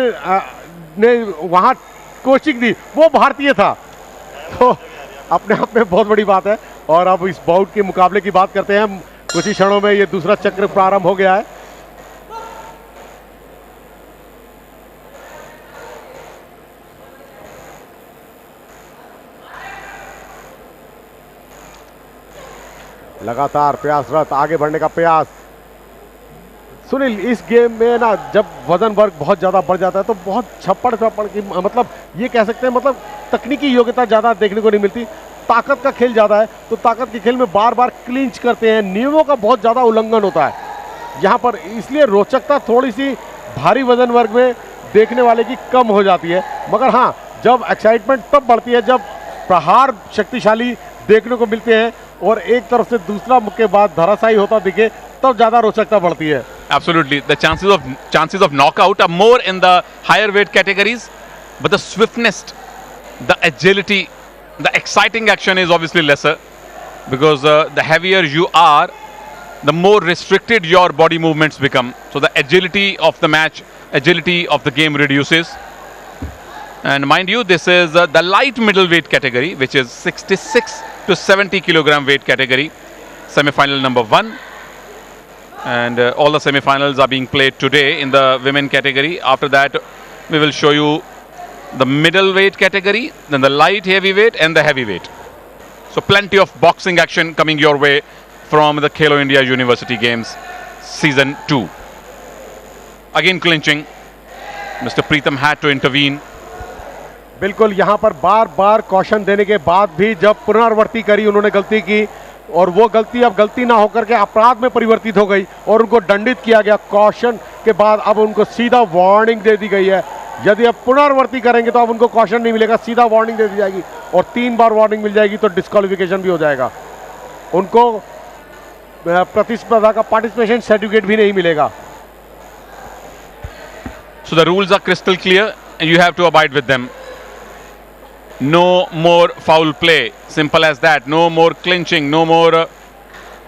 ने वहाँ कोचिंग दी वो भारतीय था, तो अपने आप में बहुत बड़ी बात है। और अब इस बाउट के मुकाबले की बात करते हैं। कुछ ही क्षणों में ये दूसरा चक्र प्रारंभ हो गया है। लगातार प्रयासरत, आगे बढ़ने का प्रयास। सुनील, इस गेम में ना जब वजन वर्ग बहुत ज़्यादा बढ़ जाता है तो बहुत छप्पड़ की, मतलब ये कह सकते हैं, मतलब तकनीकी योग्यता ज़्यादा देखने को नहीं मिलती। ताकत का खेल ज़्यादा है, तो ताकत के खेल में बार बार क्लिंच करते हैं, नियमों का बहुत ज़्यादा उल्लंघन होता है यहाँ पर। इसलिए रोचकता थोड़ी सी भारी वजन वर्ग में देखने वाले की कम हो जाती है। मगर हाँ, जब एक्साइटमेंट तब बढ़ती है जब प्रहार शक्तिशाली देखने को मिलते हैं और एक तरफ से दूसरा मुक्केबाज धराशायी होता दिखे तब ज्यादा रोचकता बढ़ती है. Absolutely, the chances of knockout are more in the higher weight categories, but the swiftness, the agility, the exciting action is obviously lesser, because the heavier you are, the more restricted your body movements become. So the agility of the match, agility of the game reduces. And mind you, this is the light middleweight category, which is 66 to 70 kilogram weight category, semi-final number 1. And all the semi-finals are being played today in the women category. After that, we will show you the middleweight category, then the light heavyweight and the heavyweight. So plenty of boxing action coming your way from the Khelo India University Games Season 2. Again clinching. Mr. Preetham had to intervene. बिल्कुल, यहाँ पर बार बार caution देने के बाद भी जब पुनरावृत्ति करी उन्होंने गलती की, और वो गलती अब गलती ना होकर के अपराध में परिवर्तित हो गई और उनको दंडित किया गया. कॉशन के बाद अब उनको सीधा वार्निंग दे दी गई है. यदि अब पुनरावृत्ति करेंगे तो अब उनको कॉशन नहीं मिलेगा, सीधा वार्निंग दे दी जाएगी, और 3 बार वार्निंग मिल जाएगी तो डिस्क्वालिफिकेशन भी हो जाएगा. उनको प्रतिस्पर्धा का पार्टिसिपेशन सर्टिफिकेट भी नहीं मिलेगा. So the rules are crystal clear and you have to abide with them. No more foul play, simple as that. No more clinching, no more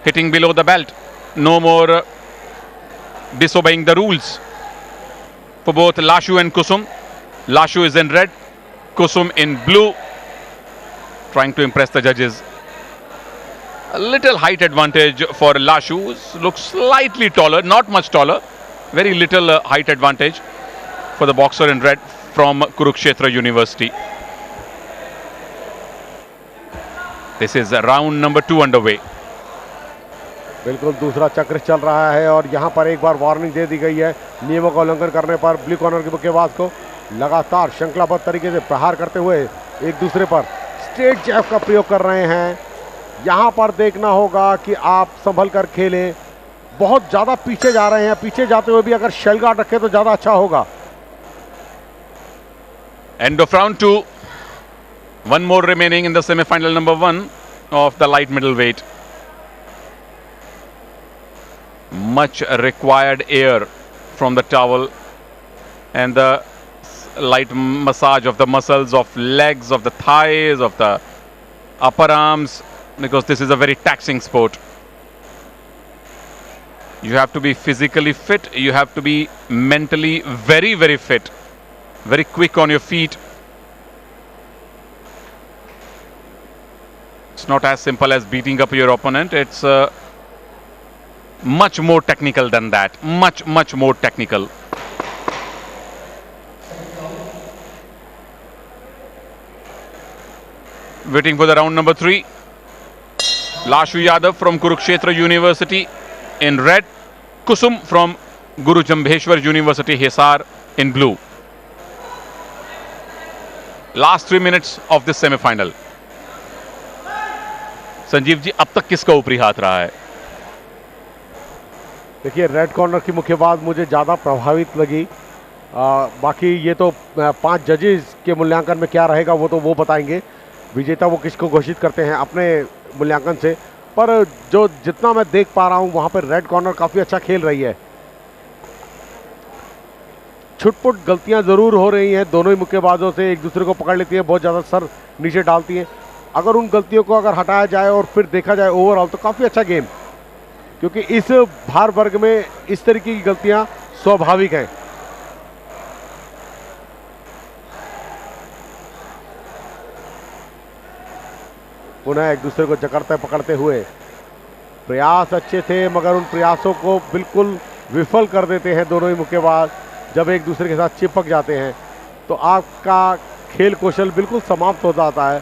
hitting below the belt, no more disobeying the rules. For both Lashu and Kusum, Lashu is in red, Kusum in blue, trying to impress the judges. A little height advantage for Lashu, looks slightly taller, not much taller, very little height advantage for the boxer in red from Kurukshetra University. This is round number 2 underway. बिल्कुल दूसरा चक्र चल रहा है और यहाँ पर एक बार वार्निंग दे दी गई है नियमों का उल्लंघन करने पर. ब्लू कॉर्नर के मुक्केबाज को लगातार श्रृंखलाबद्ध तरीके से प्रहार करते हुए एक दूसरे पर स्ट्रेट जैब का प्रयोग कर रहे हैं. यहाँ पर देखना होगा कि आप संभल कर खेलें. बहुत ज़्यादा पीछे जा रहे हैं, पीछे जाते हुए भी अगर शेल गार्ड रखें तो ज़्यादा अच्छा होगा. End of round 2. One more remaining in the semi-final number 1 of the light middleweight. Much required air from the towel and the light massage of the muscles of legs, of the thighs, of the upper arms, because this is a very taxing sport. You have to be physically fit, you have to be mentally very, very fit, very quick on your feet. It's not as simple as beating up your opponent. It's much more technical than that. Much, much more technical. Waiting for the round number 3. Lashu Yadav from Kurukshetra University in red. Kusum from Guru Jambheshwar University, Hisar in blue. Last 3 minutes of this semi-final. Sanjeev ji, अब तक किसका ऊपरी हाथ रहा है? देखिए, red corner की मुक्केबाज मुझे ज़्यादा प्रभावित लगी. बाकी ये तो 5 जजेस के मूल्यांकन में क्या रहेगा वो तो बताएंगे. विजेता वो किसको घोषित करते हैं अपने मूल्यांकन से. पर जो जितना मैं देख पा रहा हूँ वहाँ पर रेड कॉर्नर काफ़ी अच्छा खेल रही है. छुटपुट गलतियाँ ज़रूर हो रही हैं दोनों ही मुक्केबाजों से. एक दूसरे को पकड़ लेती हैं, बहुत ज़्यादा सर नीचे डालती हैं. अगर उन गलतियों को अगर हटाया जाए और फिर देखा जाए ओवरऑल तो काफ़ी अच्छा गेम, क्योंकि इस भार वर्ग में इस तरीके की गलतियां स्वाभाविक हैं. पुनः एक दूसरे को जकड़ते पकड़ते हुए. प्रयास अच्छे थे मगर उन प्रयासों को बिल्कुल विफल कर देते हैं दोनों ही मुक्केबाज. जब एक दूसरे के साथ चिपक जाते हैं तो आपका खेल कौशल बिल्कुल समाप्त हो जाता है.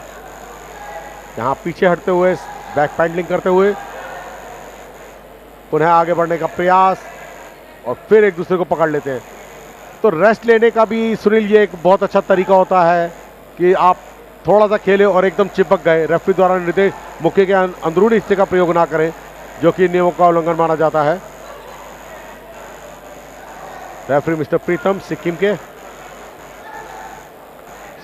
यहाँ पीछे हटते हुए, बैक पैडलिंग करते हुए पुनः आगे बढ़ने का प्रयास और फिर एक दूसरे को पकड़ लेते हैं. तो रेस्ट लेने का भी सुनील ये एक बहुत अच्छा तरीका होता है कि आप थोड़ा सा खेलें और एकदम चिपक गए. रेफरी द्वारा निर्देश मुक्के के अंदरूनी हिस्से का प्रयोग ना करें, जो कि नियमों का उल्लंघन माना जाता है. रेफरी मिस्टर प्रीतम सिक्किम के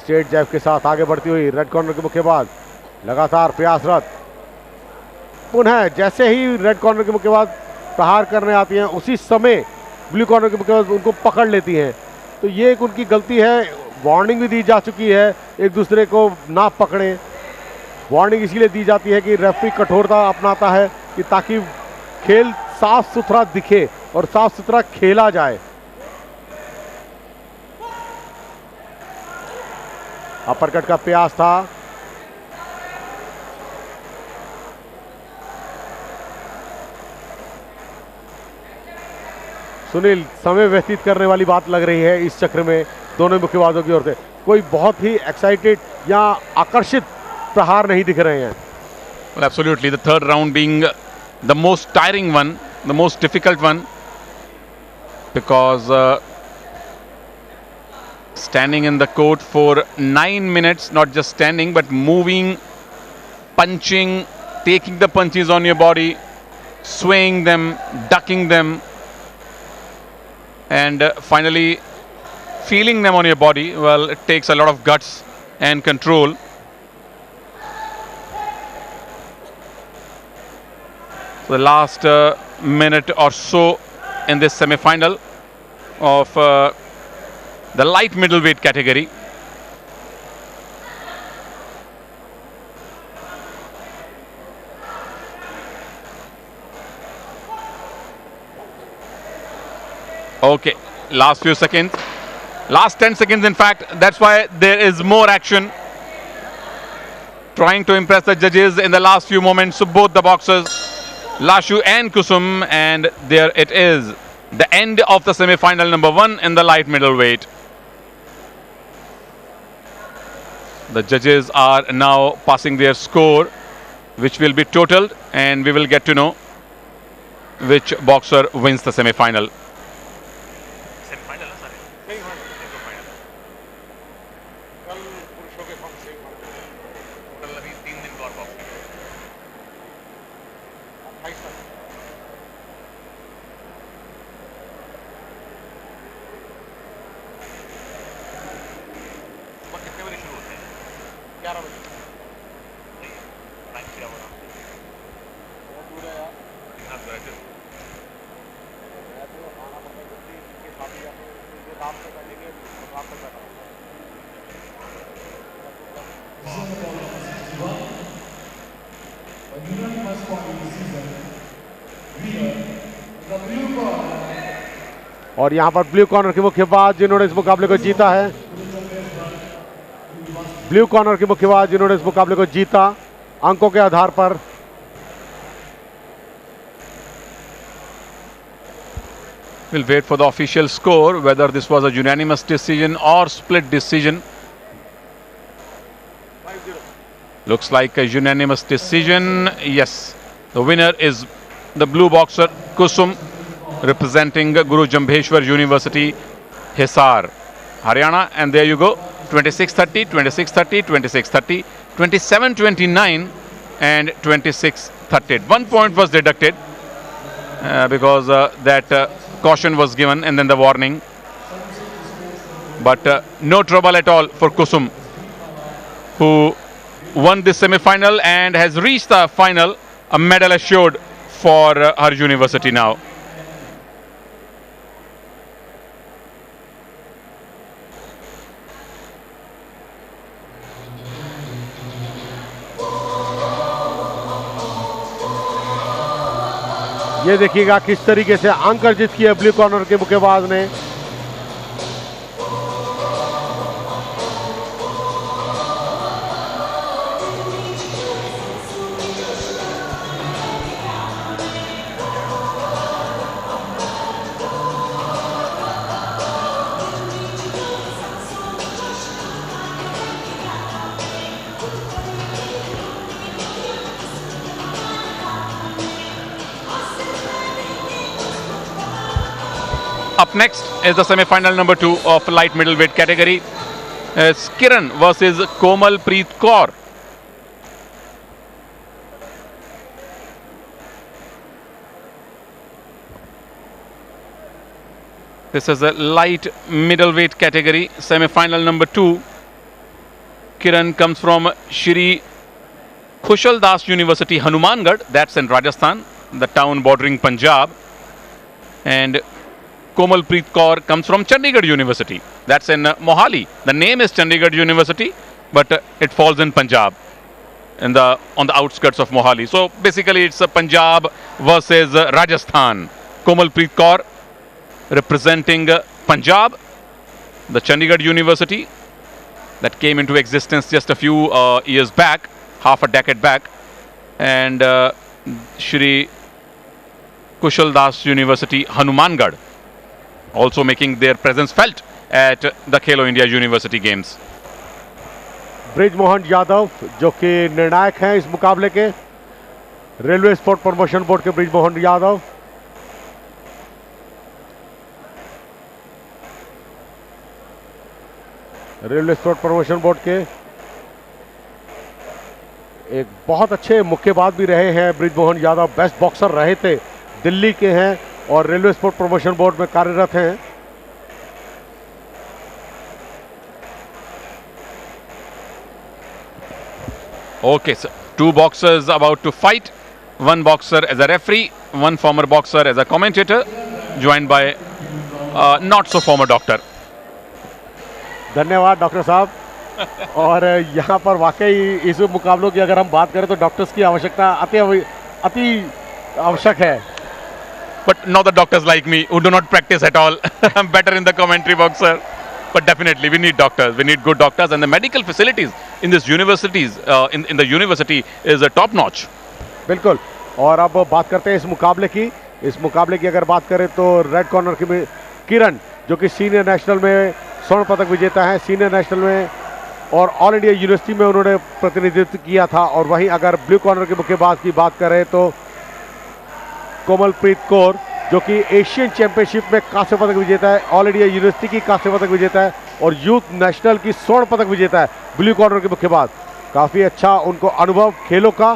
स्ट्रेट जैब के साथ आगे बढ़ती हुई रेड कॉर्नर के मुक्केबाज लगातार प्रयासरत. पुनः जैसे ही रेड कॉर्नर के मुक्केबाज प्रहार करने आती हैं उसी समय ब्लू कॉर्नर के मुक्केबाज उनको पकड़ लेती हैं। तो ये एक उनकी गलती है। वार्निंग भी दी जा चुकी है एक दूसरे को ना पकड़ें। वार्निंग इसीलिए दी जाती है कि रेफरी कठोरता अपनाता है कि ताकि खेल साफ सुथरा दिखे और साफ सुथरा खेला जाए। अपरकट का प्रयास था। सुनील, समय व्यतीत करने वाली बात लग रही है इस चक्र में दोनों मुक्केबाजों की ओर से। कोई बहुत ही एक्साइटेड या आकर्षित प्रहार नहीं दिख रहे हैं। Well, absolutely. The third round being the most tiring one, the most difficult one, because standing in the court for 9 minutes, not just standing, but moving, punching, taking the punches on your body, swaying them, ducking them, and finally feeling them on your body. Well, it takes a lot of guts and control. So the last minute or so in this semi-final of the light middleweight category. Okay, last few seconds, last 10 seconds in fact, that's why there is more action. Trying to impress the judges in the last few moments, so both the boxers, Lashu and Kusum, and there it is, the end of the semi-final number 1 in the light middleweight. The judges are now passing their score, which will be totaled, and we will get to know which boxer wins the semi-final. और यहां पर blue corner के मुक्केबाज जिन्होंने इस मुकाबले को जीता है, ब्लू कॉर्नर के मुक्केबाज जिन्होंने इस मुकाबले को जीता अंकों के आधार पर। We'll wait for the official score, whether this was a unanimous decision or split decision. Looks like a unanimous decision. Yes, the winner is the blue boxer Kusum, representing Guru Jambheshwar University, Hisar, Haryana. And there you go, 26-30, 26-30, 26-30, 27-29 and 26-30. 1 point was deducted because that caution was given and then the warning. But no trouble at all for Kusum, who won this semi-final and has reached the final, a medal assured for her university now. ये देखिएगा किस तरीके से अंक अर्जित किया blue corner के मुक्केबाज ने। Up next is the semi-final number 2 of light middleweight category. It's Kiran versus Komal Preet Kaur. This is a light middleweight category, semi-final number 2. Kiran comes from Shri Kushal Das University, Hanumangarh, that's in Rajasthan, the town bordering Punjab. And Komal Preet Kaur comes from Chandigarh University, that's in Mohali. The name is Chandigarh University, but it falls in Punjab, on the outskirts of Mohali. So basically it's Punjab versus Rajasthan. Komal Preet Kaur representing Punjab, the Chandigarh University that came into existence just a few years back, half a decade back, and Shri Kushal Das University, Hanumangarh, also making their presence felt at the Khelo India University Games. Bridge Mohan Yadav जो कि निर्णायक हैं इस मुकाबले के, railway sport promotion board के bridge Mohan Yadav. Railway sport promotion board के एक बहुत अच्छे मुक्केबाज भी रहे हैं bridge Mohan Yadav, best boxer रहे थे, दिल्ली के हैं और रेलवे स्पोर्ट प्रमोशन बोर्ड में कार्यरत हैं। Okay, so two boxers about to fight. One boxer as a referee, one former boxer as a commentator, joined by not so former doctor. धन्यवाद doctor साहब। और यहाँ पर वाकई इस मुकाबलों की अगर हम बात करें तो डॉक्टर्स की आवश्यकता अति आवश्यक है। But not the doctors like me who do not practice at all. I'm better in the commentary box, sir. But definitely we need doctors. We need good doctors, and the medical facilities in this universities, in the university is top notch. बिल्कुल। और अब बात करते हैं इस मुकाबले की। इस मुकाबले की अगर बात करें तो रेड कॉर्नर की किरण जो कि सीनियर नेशनल में स्वर्ण पदक विजेता है, सीनियर नेशनल में और ऑल इंडिया यूनिवर्सिटी में उन्होंने प्रतिनिधित्व किया था। और वहीं अगर ब्लू कॉर्नर के मुक्केबाज की बात करें तो कोमल प्रीत कौर जो कि एशियन चैंपियनशिप में कांस्य पदक विजेता है, ऑल इंडिया यूनिवर्सिटी की कांस्य पदक विजेता है और यूथ नेशनल की स्वर्ण पदक विजेता है। ब्लू कॉर्नर के मुक्केबाज काफी अच्छा उनको अनुभव खेलों का,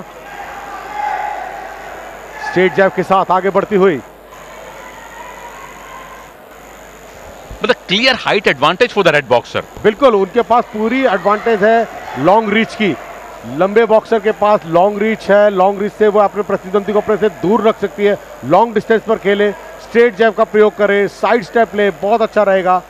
स्ट्रेट जैब के साथ आगे बढ़ती हुई। But the clear height advantage for the red boxer. बिल्कुल उनके पास पूरी एडवांटेज है लॉन्ग रीच की। लंबे बॉक्सर के पास लॉन्ग रीच है, लॉन्ग रीच से वो अपने प्रतिद्वंदी को अपने से दूर रख सकती है। लॉन्ग डिस्टेंस पर खेले, स्ट्रेट जैब का प्रयोग करे, साइड स्टेप ले, बहुत अच्छा रहेगा।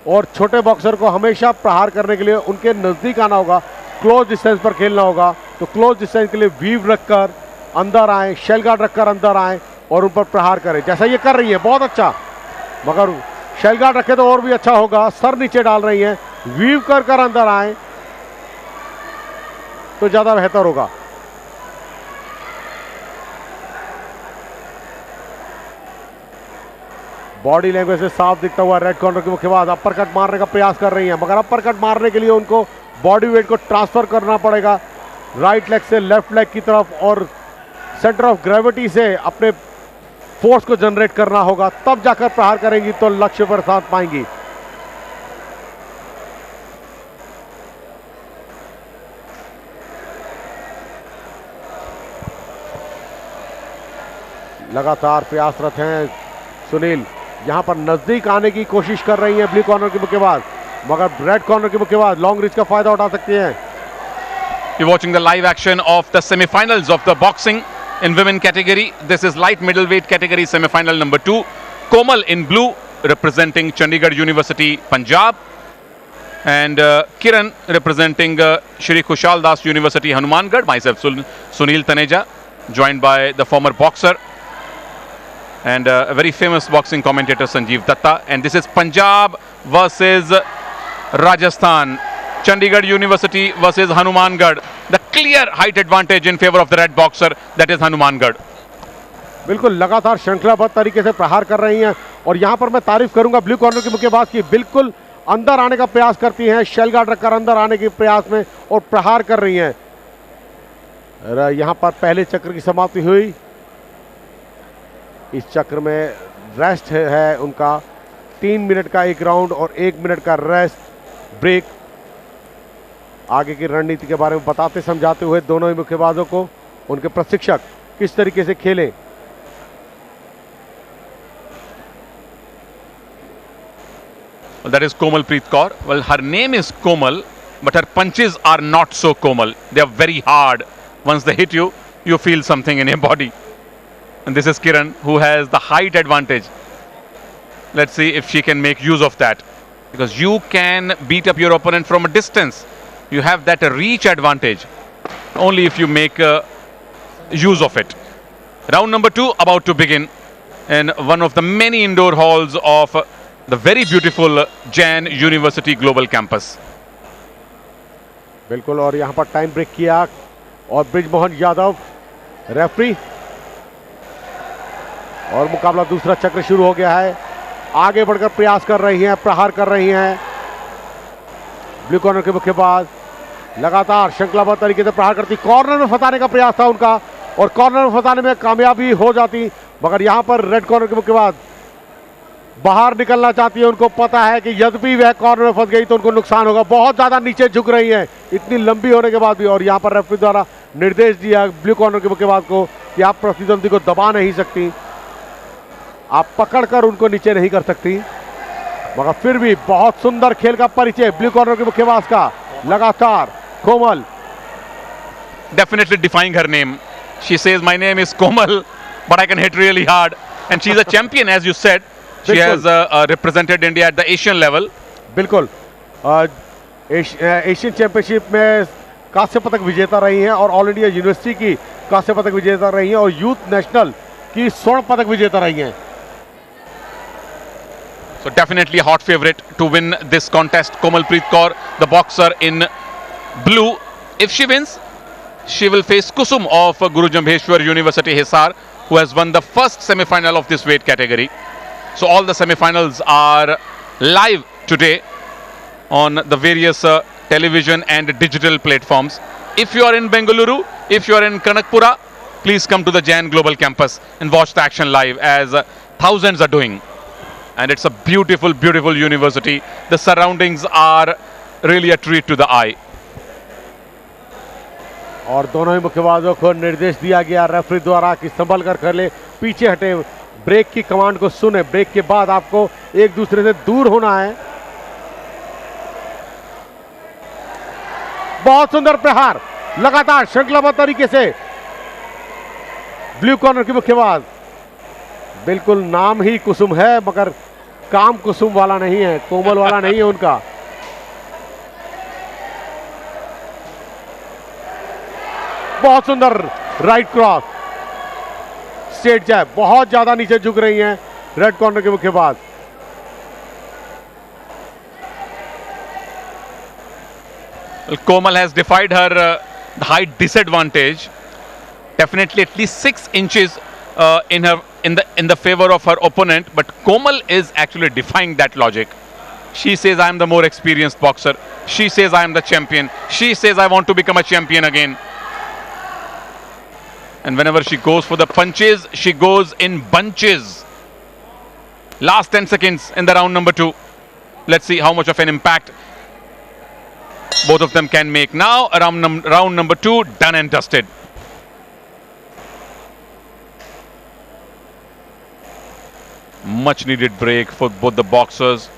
और छोटे बॉक्सर को हमेशा प्रहार करने के लिए उनके नज़दीक आना होगा, क्लोज डिस्टेंस पर खेलना होगा। तो क्लोज डिस्टेंस के लिए वीव रखकर अंदर आए, शेल गार्ड रखकर अंदर आए और उन पर प्रहार करें, जैसा ये कर रही है, बहुत अच्छा। मगर शेल गार्ड रखे तो और भी अच्छा होगा, सर नीचे डाल रही हैं, वीव कर कर अंदर आए तो ज्यादा बेहतर होगा। बॉडी लैंग्वेज से साफ दिखता हुआ रेड कॉर्नर के मुक्केबाज अपर कट मारने का प्रयास कर रही हैं, मगर अपर कट मारने के लिए उनको बॉडी वेट को ट्रांसफर करना पड़ेगा राइट लेग से लेफ्ट लेग की तरफ और सेंटर ऑफ ग्रेविटी से अपने फोर्स को जनरेट करना होगा, तब जाकर प्रहार करेंगी तो लक्ष्य पर साथ पाएंगी। लगातार प्रयासरत हैं सुनील, यहां पर नजदीक आने की कोशिश कर रही हैं ब्लू कॉर्नर के मुक्केबाज, मगर रेड कॉर्नर के मुक्केबाज लॉन्ग रीच का फायदा उठा सकते हैं। You're watching the live action of the semi-finals of the boxing in women category. This is light middleweight category semi-final number 2. Komal in blue representing Chandigarh University, Punjab, and Kiran representing Shri Kushal Das University, Hanumangarh. Myself Sunil Taneja, joined by the former boxer and a very famous boxing commentator Sanjeev Datta. And this is Punjab versus Rajasthan. Chandigarh University versus Hanumangarh. The clear height advantage in favor of the red boxer, that is Hanumangarh. बिल्कुल लगातार श्रृंखलाबद्ध तरीके से प्रहार कर रही हैं और यहां पर मैं तारीफ करूंगा ब्लू कॉर्नर के मुक्केबाज की, बिल्कुल अंदर आने का प्रयास करती हैं, शेल गार्ड रखकर अंदर आने के प्रयास में और प्रहार कर रही हैं। यहां पर पहले चक्र की समाप्ति हुई, इस चक्र में रेस्ट है उनका 3 मिनट का एक राउंड और 1 मिनट का रेस्ट ब्रेक। आगे की रणनीति के बारे में बताते समझाते हुए दोनों ही मुक्केबाजों को उनके प्रशिक्षक किस तरीके से खेलें। Well, that is Komal Preet Kaur. Well, her name is Komal, but her punches are not so Komal. They are very hard, Once they hit you, you feel something in your body. And this is Kiran, who has the height advantage. Let's see if she can make use of that. Because you can beat up your opponent from a distance. You have that reach advantage. Only if you make use of it. Round number 2 about to begin in one of the many indoor halls of the very beautiful Jain University Global Campus. बिल्कुल, और यहाँ पर time break किया और Brijmohan Yadav referee, और मुकाबला दूसरा चक्र शुरू हो गया है। आगे बढ़कर प्रयास कर रही हैं, प्रहार कर रही हैं। ब्लू कॉर्नर के मुक्केबाज लगातार श्रृंखलाबद्ध तरीके से प्रहार करती। कॉर्नर में फंसाने का प्रयास था उनका और कॉर्नर में फंसाने में कामयाबी हो जाती, मगर यहां पर रेड कॉर्नर के मुक्केबाज बाहर निकलना चाहती है। उनको पता है कि यद्यपि वह कॉर्नर में फंस गई तो उनको नुकसान होगा। बहुत ज्यादा नीचे झुक रही हैं इतनी लंबी होने के बाद भी, और यहां पर रेफरी द्वारा निर्देश दिया ब्लू कॉर्नर के मुक्केबाज को कि आप प्रतिद्वंदी को दबा नहीं सकती, आप पकड़कर उनको नीचे नहीं कर सकती। मगर फिर भी बहुत सुंदर खेल का परिचय ब्लू कॉर्नर के मुक्केबाज का। लगातार कोमल, definitely defying her name. She says, my name is Komal, but I can hit really hard. And she's a champion, as you said. She has represented India at the Asian level. बिल्कुल, Asian championship में कांस्य पदक विजेता रही हैं और all India university की कांस्य पदक विजेता रही हैं और यूथ नेशनल की स्वर्ण पदक विजेता रही हैं। So definitely a hot favorite to win this contest. Komalpreet Kaur, the boxer in blue. If she wins, she will face Kusum of Guru Jambheshwar University Hisar, who has won the first semi-final of this weight category. So all the semi-finals are live today on the various television and digital platforms. If you are in Bengaluru, if you are in Kanakpura, please come to the Jain Global Campus and watch the action live, as thousands are doing. And it's a beautiful, beautiful university. The surroundings are really a treat to the eye. और दोनों ही मुक्केबाजों को निर्देश दिया गया referee द्वारा कि संभल कर खेले, पीछे हटे, ब्रेक की कमांड को सुने। ब्रेक के बाद आपको एक दूसरे से दूर होना है। बहुत सुंदर प्रहार, लगातार श्रृंखलाबद्ध तरीके से ब्लू कॉर्नर की मुक्केबाज। बिल्कुल नाम ही कुसुम है, मगर काम कुसुम वाला नहीं है, कोमल वाला नहीं है उनका। बहुत सुंदर राइट क्रॉस, स्ट्रेट जैब, बहुत ज्यादा नीचे झुक रही हैं रेड कॉर्नर के मुक्केबाज। Komal has defied her height disadvantage. Definitely at least 6 inches in the favor of her opponent, but Komal is actually defying that logic. She says, I am the more experienced boxer. She says, I am the champion. She says, I want to become a champion again. And whenever she goes for the punches, she goes in bunches. Last 10 seconds in the round number 2. Let's see how much of an impact both of them can make. Now, round number 2, done and dusted. Much needed break for both the boxers.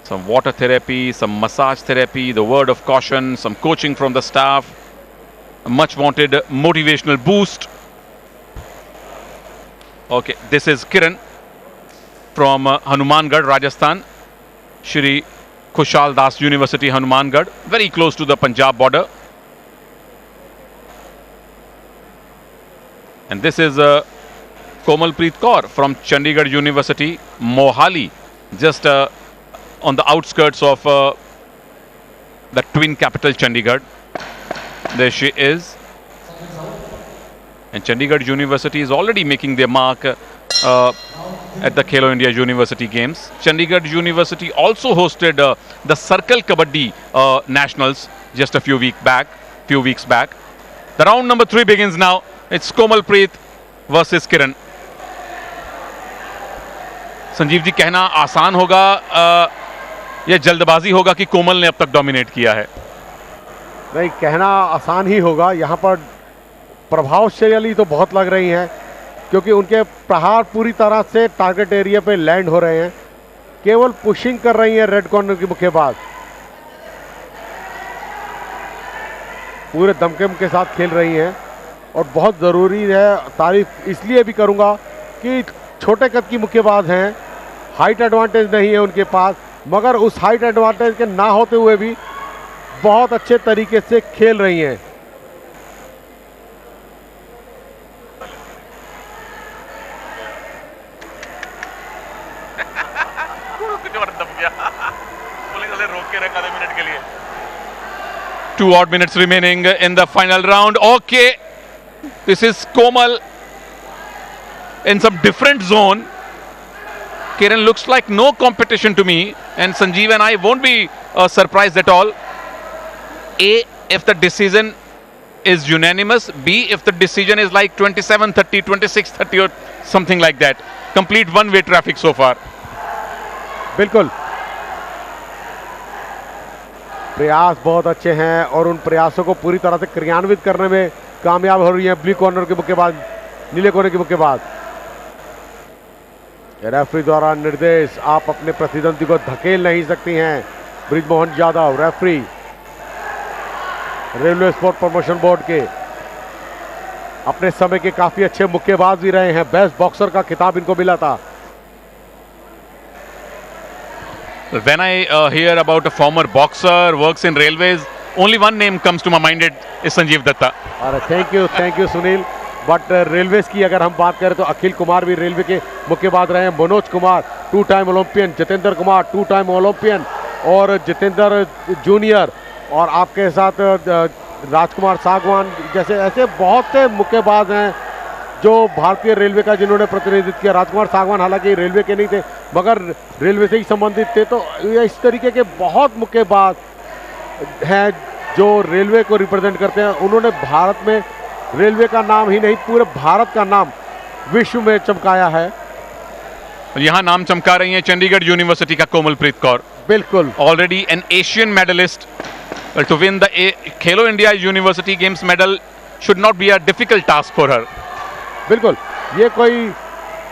Some water therapy, some massage therapy, the word of caution, some coaching from the staff. A much wanted motivational boost. Okay, this is Kiran from Hanumangarh, Rajasthan. Shri Kushal Das University, Hanumangarh, very close to the Punjab border. And this is Komalpreet Kaur from Chandigarh University, Mohali, just on the outskirts of the twin capital Chandigarh. There she is. And Chandigarh University is already making their mark at the Khelo India University Games. Chandigarh University also hosted the Circle Kabaddi Nationals just a few weeks back. The round number 3 begins now. It's Komalpreet versus Kiran. Sanjeev ji, कहना आसान होगा या जल्दबाजी होगा कि कोमल ने अब तक डोमिनेट किया है? नहीं, कहना आसान ही होगा। यहाँ पर प्रभावशाली तो बहुत लग रही हैं, क्योंकि उनके प्रहार पूरी तरह से टारगेट एरिया पे लैंड हो रहे हैं। केवल पुशिंग कर रही हैं रेड कॉर्नर की मुक्केबाज। पूरे दमखम के साथ खेल रही हैं और बहुत ज़रूरी है। तारीफ इसलिए भी करूंगा कि छोटे कद की मुक्केबाज हैं, हाइट एडवांटेज नहीं है उनके पास, मगर उस हाइट एडवांटेज के ना होते हुए भी बहुत अच्छे तरीके से खेल रही हैं। रोक के रखा 2 मिनट के लिए। 2 odd minutes remaining in the final round. Okay, this is Komal in some different zone. Kiran looks like no competition to me, and Sanjeev and I won't be surprised at all. A, if the decision is unanimous. B, if the decision is like 27-30, 26-30 or something like that. Complete one-way traffic so far. बिल्कुल, प्रयास बहुत अच्छे हैं और उन प्रयासों को पूरी तरह से क्रियान्वित करने में कामयाब हो रही है ब्लू कॉर्नर के मुक्केबाज, नीले कोने के मुक्केबाज। रेफरी द्वारा निर्देश, आप अपने प्रतिद्वंदी को धकेल नहीं सकती हैं। Brijmohan Yadav, referee, railway sport promotion board के, अपने समय के काफी अच्छे मुक्केबाज भी रहे हैं। बेस्ट बॉक्सर का खिताब इनको मिला था। When I hear about a former boxer works in railways, only one name comes to my mind, it is Sanjeev Datta. अरे thank you Sunil. But railways की अगर हम बात करें तो अखिल कुमार भी रेलवे के मुक्केबाज रहे हैं। Manoj Kumar 2 time Olympian, Jitendra Kumar 2 time Olympian और जितेंद्र जूनियर, और आपके साथ राजकुमार सागवान जैसे ऐसे बहुत से मुक्केबाज हैं जो भारतीय रेलवे का जिन्होंने प्रतिनिधित्व किया। राजकुमार सागवान हालांकि रेलवे के नहीं थे मगर रेलवे से ही संबंधित थे। तो इस तरीके के बहुत मुक्केबाज हैं जो रेलवे को रिप्रेजेंट करते हैं। उन्होंने भारत में रेलवे का नाम ही नहीं पूरे भारत का नाम विश्व में चमकाया है। यहाँ नाम चमका रही हैं चंडीगढ़ यूनिवर्सिटी का कोमलप्रीत कौर। बिल्कुल, already an Asian medalist. To win the Khelo India university games medal should not be a difficult task for her. बिल्कुल, ये कोई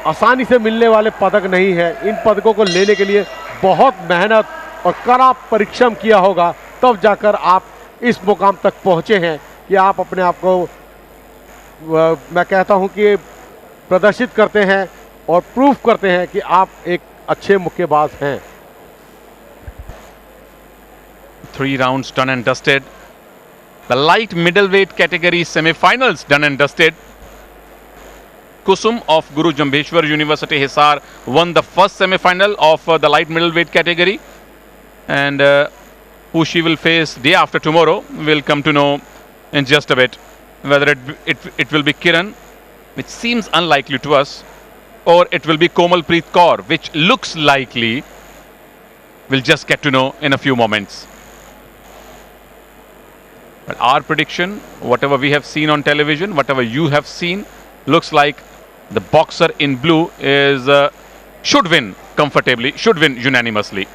आसानी से मिलने वाले पदक नहीं है। इन पदकों को लेने के लिए बहुत मेहनत और कड़ा परिश्रम किया होगा, तब जाकर आप इस मुकाम तक पहुंचे हैं कि आप अपने आप को मैं कहता हूं कि प्रदर्शित करते हैं और प्रूफ करते हैं कि आप एक अच्छे मुक्केबाज हैं। 3 rounds done and dusted. The light middleweight category semi-finals done and dusted. Kusum of Guru Jambheshwar University Hisar won the first semi-final of the light middleweight category, and who she will face day after tomorrow will come to know in just a bit. Whether it will be Kiran, which seems unlikely to us, or it will be Komalpreet Kaur, which looks likely. We'll just get to know in a few moments. But our prediction, whatever we have seen on television, whatever you have seen, looks like the boxer in blue is should win comfortably, should win unanimously.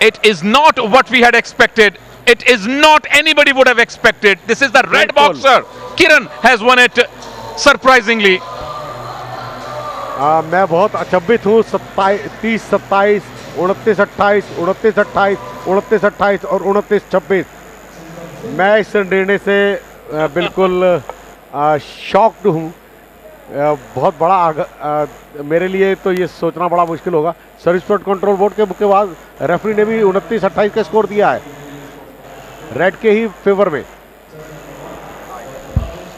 It is not what we had expected. It is not anybody would have expected. This is the red boxer. Kiran has won it surprisingly. मैं बहुत अचंभित हूँ। 30-27, 29-28, 29-28, 29-28 और 29-26। मैं इस निर्णय से बिल्कुल शॉक्ड हूँ। बहुत बड़ा मेरे लिए तो ये सोचना बड़ा मुश्किल होगा। सर्विस स्पोर्ट कंट्रोल बोर्ड के मुक्केबाज रेफरी ने भी 29-28 का स्कोर दिया है रेड के ही फेवर में।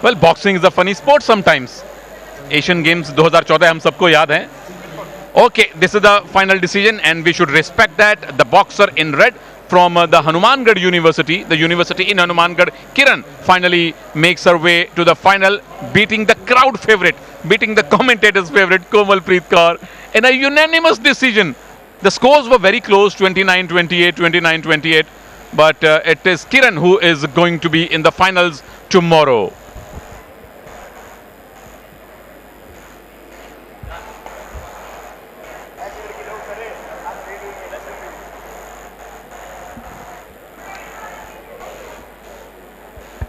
Well, boxing is a funny sport sometimes. Asian games 2014 हम सबको याद हैं। Okay, this is the final decision and we should respect that. The boxer in red from the Hanumangarh University, the university in Hanumangarh, Kiran, finally makes her way to the final, beating the crowd favorite, beating the commentators favorite, Komalpreet Kaur, in a unanimous decision. The scores were very close, 29-28, 29-28, but it is Kiran who is going to be in the finals tomorrow.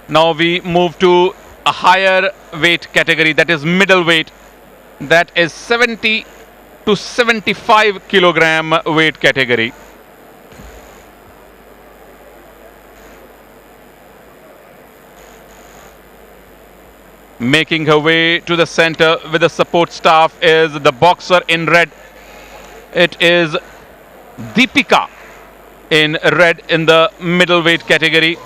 Now we move to a higher weight category, that is middleweight. that is 70 to 75 kilogram weight category. Making her way to the center with the support staff is the boxer in red. It is Deepika in red in the middleweight category.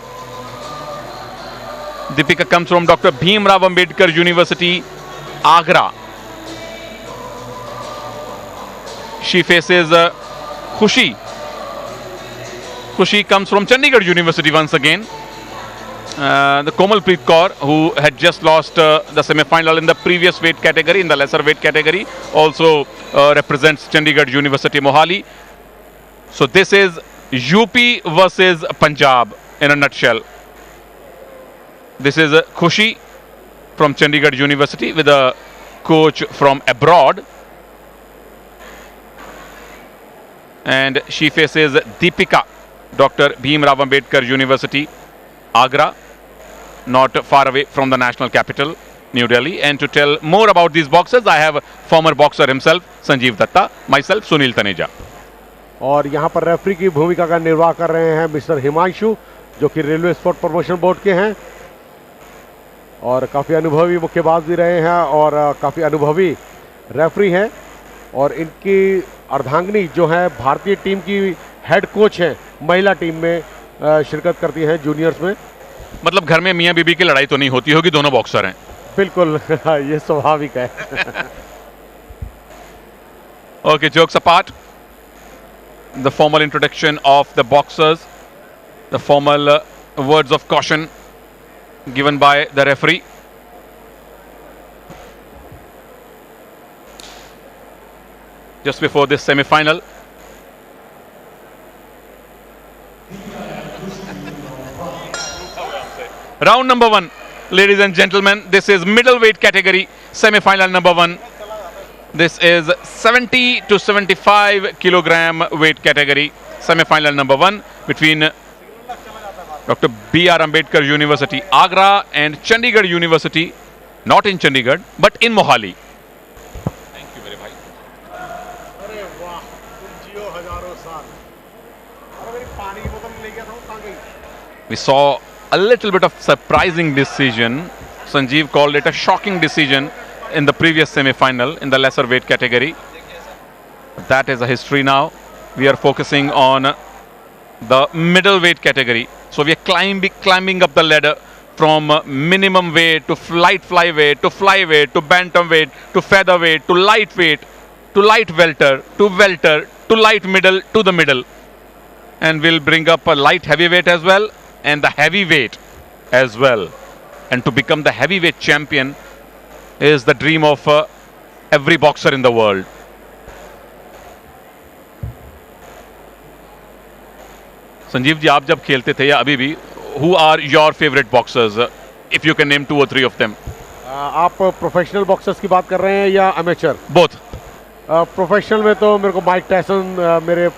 Deepika comes from Dr. Bhimrao Ambedkar University, Agra. She faces Khushi. Khushi comes from Chandigarh University once again. The Komal who had just lost the semi-final in the previous weight category, in the lesser weight category, also represents Chandigarh University, Mohali. So this is UP versus Punjab in a nutshell. This is Khushi from Chandigarh University with a coach from abroad. And she faces Deepika, Dr. Bhimrao Ambedkar University, Agra, not far away from the national capital, New Delhi. And to tell more about these boxers, I have former boxer himself, Sanjeev Datta, myself, Sunil Taneja. और यहाँ पर referee की भूमिका का निर्वाह कर रहे हैं मिस्टर हिमांशु, जो कि रेलवे स्पोर्ट प्रमोशन बोर्ड के हैं और काफ़ी अनुभवी मुक्केबाज भी रहे हैं और काफ़ी अनुभवी रेफरी हैं। और इनकी अर्धांगिनी जो है भारतीय टीम की हेड कोच हैं, महिला टीम में शिरकत करती हैं जूनियर्स में। मतलब घर में मियाँ बीबी की लड़ाई तो नहीं होती होगी, दोनों बॉक्सर हैं। बिल्कुल ये स्वाभाविक है। Okay, jokes apart, the formal introduction of the boxers, the formal words of caution given by the referee. Just before this semi-final. Round number 1, ladies and gentlemen, this is middleweight category, semi-final number 1. This is 70 to 75 kilogram weight category, semi-final number 1 between Dr. B.R. Ambedkar University, Agra and Chandigarh University, not in Chandigarh, but in Mohali. Thank you very much. We saw a little bit of surprising decision. Sanjeev called it a shocking decision in the previous semi-final in the lesser weight category. That is a history now. We are focusing on the middleweight category. So we are climbing up the ladder from minimum weight to light flyweight to flyweight to bantamweight to featherweight to lightweight to light welter to light middle to the middle. And we'll bring up a light heavyweight as well and the heavyweight as well. And to become the heavyweight champion is the dream of every boxer in the world. Sanjeev ji, आप जब खेलते थे या अभी भी, who are your favorite boxers? If you can name 2 or 3 of them. आप professional boxers की बात कर रहे हैं या अमेचर? Both. प्रोफेशनल में तो मेरे को माइक टायसन मेरे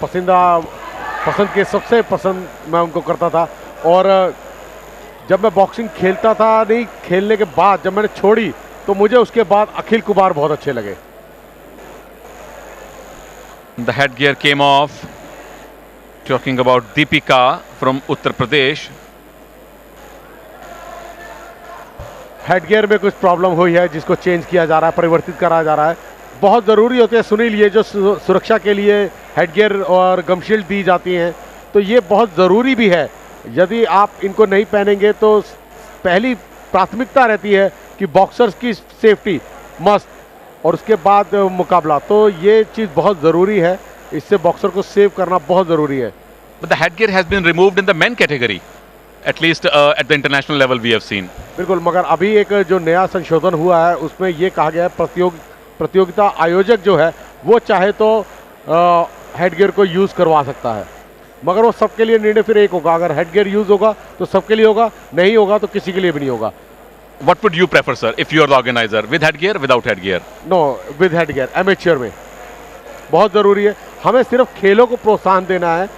पसंद के सबसे पसंद मैं उनको करता था। और जब मैं बॉक्सिंग खेलता था, नहीं खेलने के बाद जब मैंने छोड़ी तो मुझे उसके बाद अखिल कुमार बहुत अच्छे लगे। The headgear came off. Talking about Deepika from Uttar Pradesh. Headgear में कुछ प्रॉब्लम हुई है जिसको चेंज किया जा रहा है, परिवर्तित करा जा रहा है। बहुत ज़रूरी होते हैं सुनील, ये जो सुरक्षा के लिए हेडगियर और गमशील्ड दी जाती हैं, तो ये बहुत ज़रूरी भी है। यदि आप इनको नहीं पहनेंगे तो पहली प्राथमिकता रहती है कि बॉक्सर्स की सेफ्टी मस्ट, और उसके बाद मुकाबला। तो ये चीज़ बहुत ज़रूरी है, इससे बॉक्सर को सेव करना बहुत ज़रूरी है। But the headgear has been removed in the men category, at least at the international level we have seen. बिल्कुल, मगर अभी एक जो नया संशोधन हुआ है उसमें ये कहा गया है प्रतियोगिता आयोजक जो है वो चाहे तो हेडगियर को यूज़ करवा सकता है, मगर वो सबके लिए निर्णय फिर एक होगा। अगर हेडगियर यूज़ होगा तो सबके लिए होगा, नहीं होगा तो किसी के लिए भी नहीं होगा। What would you prefer, sir, if you are the organizer? With headgear, without headgear? No, with headgear, amateur में बहुत ज़रूरी है। हमें सिर्फ खेलों को प्रोत्साहन देना है।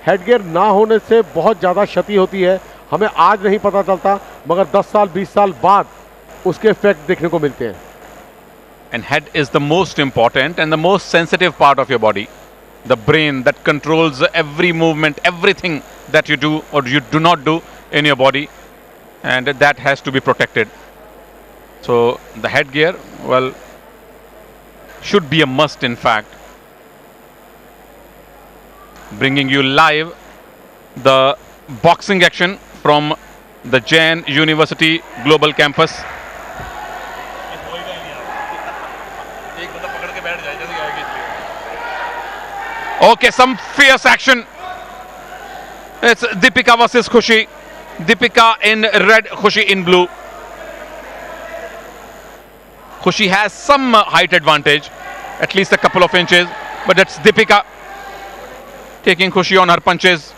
हेडगियर ना होने से बहुत ज़्यादा क्षति होती है, हमें आज नहीं पता चलता, मगर 10 साल 20 साल बाद उसके इफेक्ट देखने को मिलते हैं। And head is the most important and the most sensitive part of your body. The brain that controls every movement, everything that you do or you do not do in your body. And that has to be protected. So the headgear, well, should be a must in fact. Bringing you live the boxing action from the Jain University Global Campus. Okay, some fierce action. It's Deepika versus Khushi. Deepika in red, Khushi in blue. Khushi has some height advantage, at least a couple of inches, but that's Deepika taking Khushi on her punches.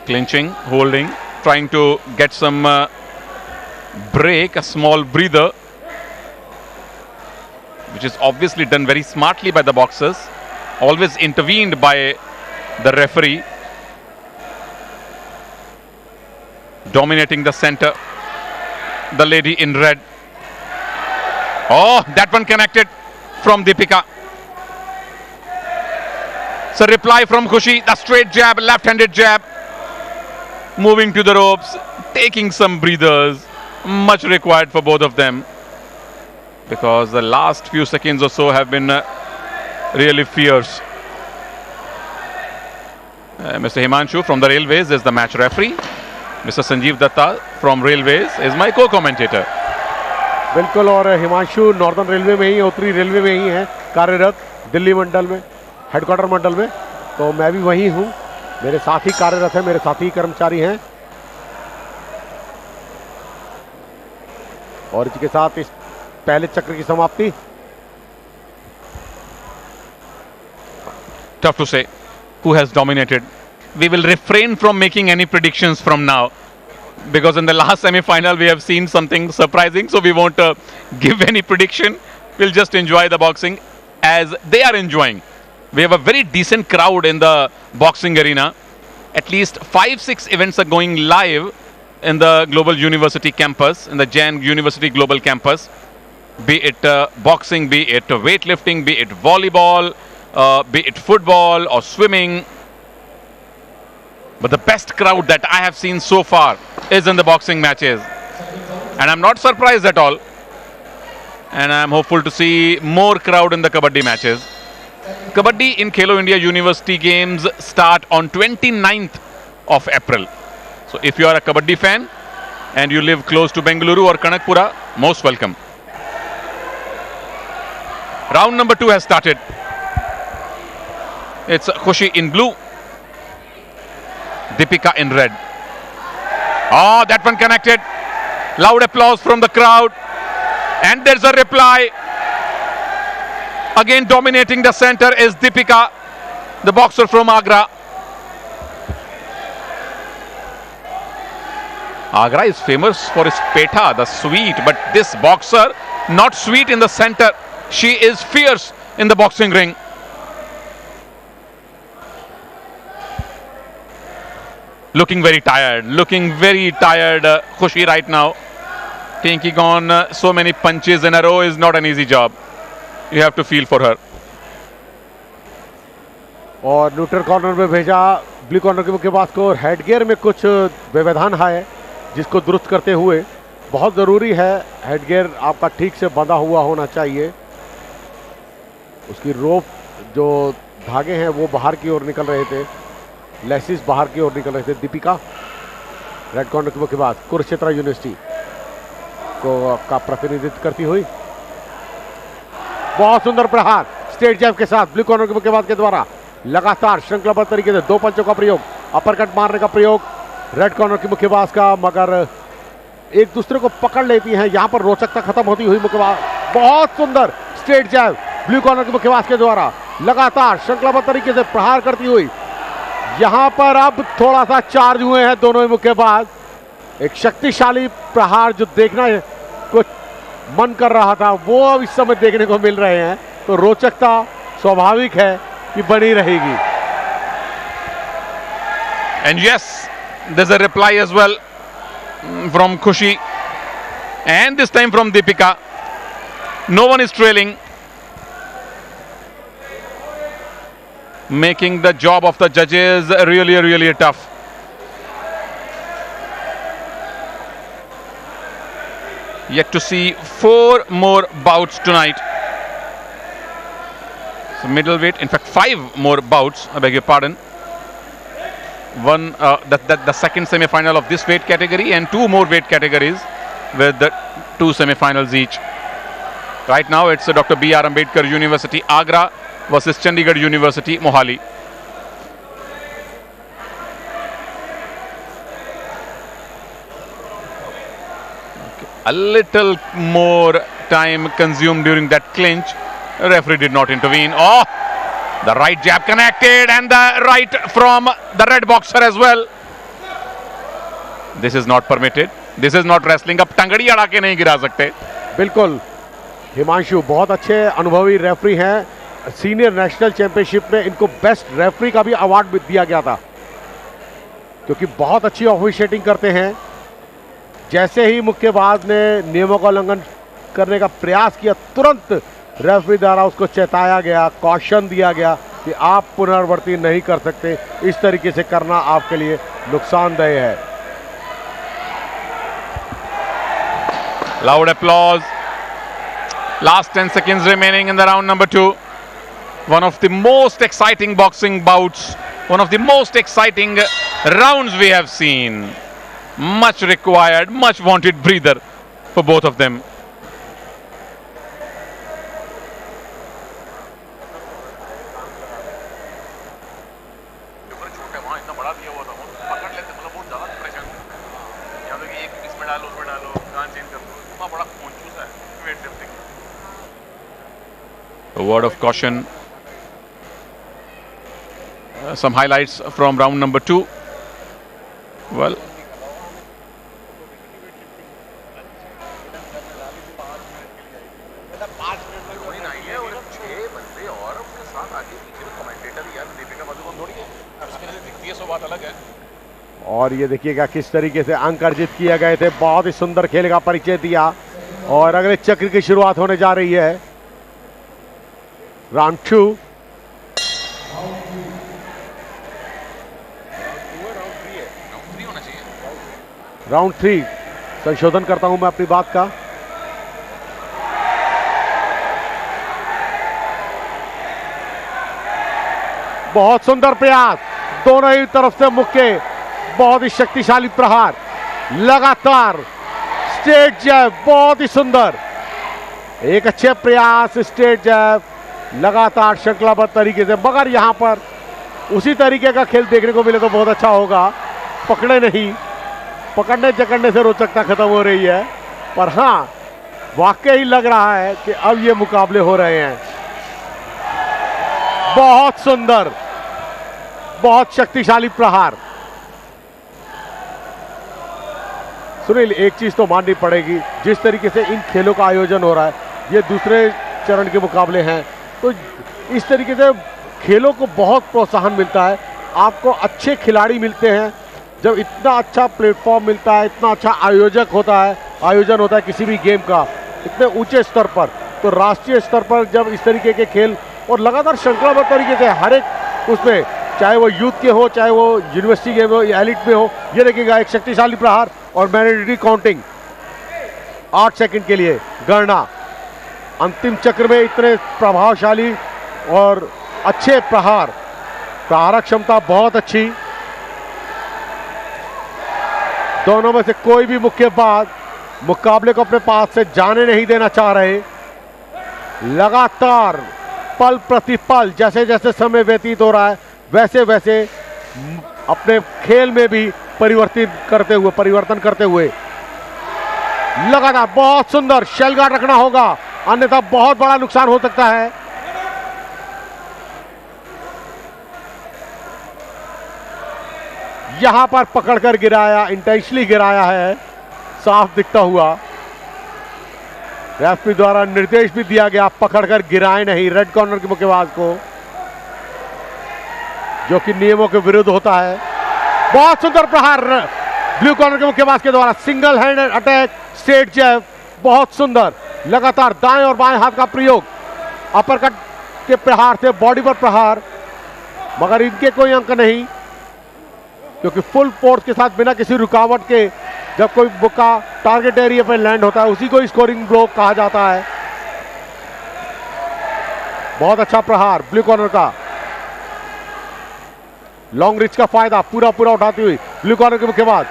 Clinching, holding, trying to get some break, a small breather, which is obviously done very smartly by the boxers, always intervened by the referee. Dominating the center, the lady in red. Oh, that one connected from Deepika. So reply from Khushi, the straight jab, left-handed jab. Moving to the ropes, taking some breathers, much required for both of them, because the last few seconds or so have been really fierce. Mr. Himanshu from the Railways is the match referee. Mr. Sanjeev Datta from Railways is my co-commentator. बिल्कुल, और Himanshu northern railway में ही, उत्तरी railway में ही है कार्यरत, दिल्ली मंडल में, headquarter मंडल में, तो मैं भी वही हूँ, मेरे साथ ही कार्यरत है, मेरे साथ ही कर्मचारी हैं, और इसके साथ इस पहले चक्र की समाप्ति. Tough to say who has dominated. We will refrain from making any predictions from now, because in the last semi-final we have seen something surprising, so we won't give any prediction. We'll just enjoy the boxing as they are enjoying. We have a very decent crowd in the boxing arena. At least 5-6 events are going live in the Global University campus, in the Jain University Global Campus. Be it boxing, be it weightlifting, be it volleyball, be it football or swimming. But the best crowd that I have seen so far is in the boxing matches. And I'm not surprised at all. And I'm hopeful to see more crowd in the Kabaddi matches. Kabaddi in Khelo India University Games start on 29th of April. So if you are a Kabaddi fan and you live close to Bengaluru or Kanakpura, most welcome. Round number 2 has started. It's Khushi in blue, Deepika in red. Oh, that one connected. Loud applause from the crowd. And there's a reply. Again dominating the center is Deepika, the boxer from Agra. Agra is famous for its petha, the sweet, but this boxer, not sweet in the center. She is fierce in the boxing ring. Looking very tired, Khushi right now. Taking on so many punches in a row is not an easy job. You have to feel for her. और neutral corner में भेजा blue corner के मुक्केबाज को, और headgear में कुछ व्यवधान है जिसको दुरुस्त करते हुए, बहुत ज़रूरी है हेडगियर आपका ठीक से बंधा हुआ होना चाहिए. उसकी रोप जो धागे हैं वो बाहर की ओर निकल रहे थे, लेसिस बाहर की ओर निकल रहे थे. दीपिका रेड कॉर्नर के मुक्केबाज कुरुक्षेत्र यूनिवर्सिटी को का प्रतिनिधित्व करती हुई. बहुत सुंदर प्रहार स्ट्रेट जैब के साथ ब्लू कॉर्नर के मुक्केबाज के द्वारा. लगातार श्रृंखलाबद्ध तरीके से 2 पंचों का प्रयोग, अपरकट मारने का प्रयोग रेड कॉर्नर की मुक्केबाज का, मगर एक दूसरे को पकड़ लेती हैं. यहां पर रोचकता खत्म होती हुई मुक्केबाज. बहुत सुंदर स्ट्रेट जैब ब्लू कॉर्नर के मुक्केबाज के द्वारा लगातार श्रृंखलाबद्ध तरीके से प्रहार करती हुई. यहां पर अब थोड़ा सा चार्ज हुए हैं दोनों ही मुक्केबाज. एक शक्तिशाली प्रहार जो देखना को मन कर रहा था वो अब इस समय देखने को मिल रहे हैं, तो रोचकता स्वाभाविक है कि बनी रहेगी. And yes, there's a reply as well from Khushi. And this time from Deepika. No one is trailing. Making the job of the judges really, really tough. Yet to see 4 more bouts tonight. So middleweight, in fact 5 more bouts, I beg your pardon. One, the second semi-final of this weight category, and 2 more weight categories with the 2 semi-finals each. Right now it's Dr. B.R. Ambedkar University, Agra versus Chandigarh University, Mohali. A little more time consumed during that clinch. Referee did not intervene. Oh, the right jab connected, and the right from the red boxer as well. This is not permitted. This is not wrestling. अब टंगड़ी अड़ा के नहीं गिरा सकते. बिल्कुल. हिमांशु बहुत अच्छे अनुभवी रेफरी हैं. सीनियर नेशनल चैंपियनशिप में इनको बेस्ट रेफरी का भी अवार्ड भी दिया गया था, क्योंकि बहुत अच्छी ऑफिशिएटिंग करते हैं. जैसे ही मुक्केबाज ने नियमों का उल्लंघन करने का प्रयास किया, तुरंत रेफरी द्वारा उसको चेताया गया, कॉशन दिया गया कि आप पुनरावृत्ति नहीं कर सकते. इस तरीके से करना आपके लिए नुकसानदेह है. Loud applause. Last 10 seconds remaining in the round number 2. One of the most exciting boxing bouts. One of the most exciting rounds we have seen. Much required, much wanted breather for both of them. A word of caution. Some highlights from round number 2. Well, और ये देखिएगा किस तरीके से अंक अर्जित किए गए थे. बहुत ही सुंदर खेल का परिचय दिया, और अगले चक्र की शुरुआत होने जा रही है. राउंड 2. राउंड 3. संशोधन करता हूं मैं अपनी बात का. बहुत सुंदर प्रयास, दोनों ही तरफ से मुक्के, बहुत ही शक्तिशाली प्रहार, लगातार स्ट्रेट जैब, बहुत ही सुंदर, एक अच्छे प्रयास, स्ट्रेट जैब लगातार श्रृंखलाबद्ध तरीके से. मगर यहां पर उसी तरीके का खेल देखने को मिले तो बहुत अच्छा होगा. पकड़े नहीं, पकड़ने जकड़ने से रोचकता खत्म हो रही है, पर हां वाकई लग रहा है कि अब ये मुकाबले हो रहे हैं. बहुत सुंदर, बहुत शक्तिशाली प्रहार. सुनील, एक चीज तो माननी पड़ेगी, जिस तरीके से इन खेलों का आयोजन हो रहा है, ये दूसरे चरण के मुकाबले हैं, तो इस तरीके से खेलों को बहुत प्रोत्साहन मिलता है. आपको अच्छे खिलाड़ी मिलते हैं जब इतना अच्छा प्लेटफॉर्म मिलता है, इतना अच्छा आयोजन होता है किसी भी गेम का इतने ऊंचे स्तर पर. तो राष्ट्रीय स्तर पर जब इस तरीके के खेल और लगातार श्रृंखलाबद्ध तरीके से हर एक उसमें, चाहे वो यूथ के हो, चाहे वो यूनिवर्सिटी गेम हो या एलिट में हो, ये देखिएगा एक शक्तिशाली प्रहार और मैंडेटरी काउंटिंग 8 सेकंड के लिए गणना. अंतिम चक्र में इतने प्रभावशाली और अच्छे प्रहार, प्रहारक क्षमता बहुत अच्छी. दोनों में से कोई भी मुक्केबाज मुकाबले को अपने पास से जाने नहीं देना चाह रहे. लगातार पल प्रति पल, जैसे जैसे समय व्यतीत हो रहा है, वैसे वैसे अपने खेल में भी परिवर्तन करते हुए लगातार. बहुत सुंदर शेल गार्ड रखना होगा, अन्यथा बहुत बड़ा नुकसान हो सकता है. यहां पर पकड़कर गिराया, इंटेंशनली गिराया है, साफ दिखता हुआ. रेफरी द्वारा निर्देश भी दिया गया, पकड़कर गिराए नहीं रेड कॉर्नर के मुक्केबाज को, जो कि नियमों के विरुद्ध होता है. बहुत सुंदर प्रहार ब्लू कॉर्नर के मुक्केबाज के द्वारा. सिंगल हैंड अटैक, स्ट्रेट जैब, बहुत सुंदर, लगातार दाएं और बाएं हाथ का प्रयोग, अपरकट के प्रहार थे, बॉडी पर प्रहार, मगर इनके कोई अंक नहीं, क्योंकि फुल फोर्स के साथ बिना किसी रुकावट के जब कोई बुक्का टारगेट एरिया पर लैंड होता है उसी को स्कोरिंग ब्लो कहा जाता है। बहुत अच्छा प्रहार ब्लू कॉर्नर का, लॉन्ग रिच का फायदा पूरा पूरा उठाती हुई ब्लू कॉर्नर के मुक्केबाज।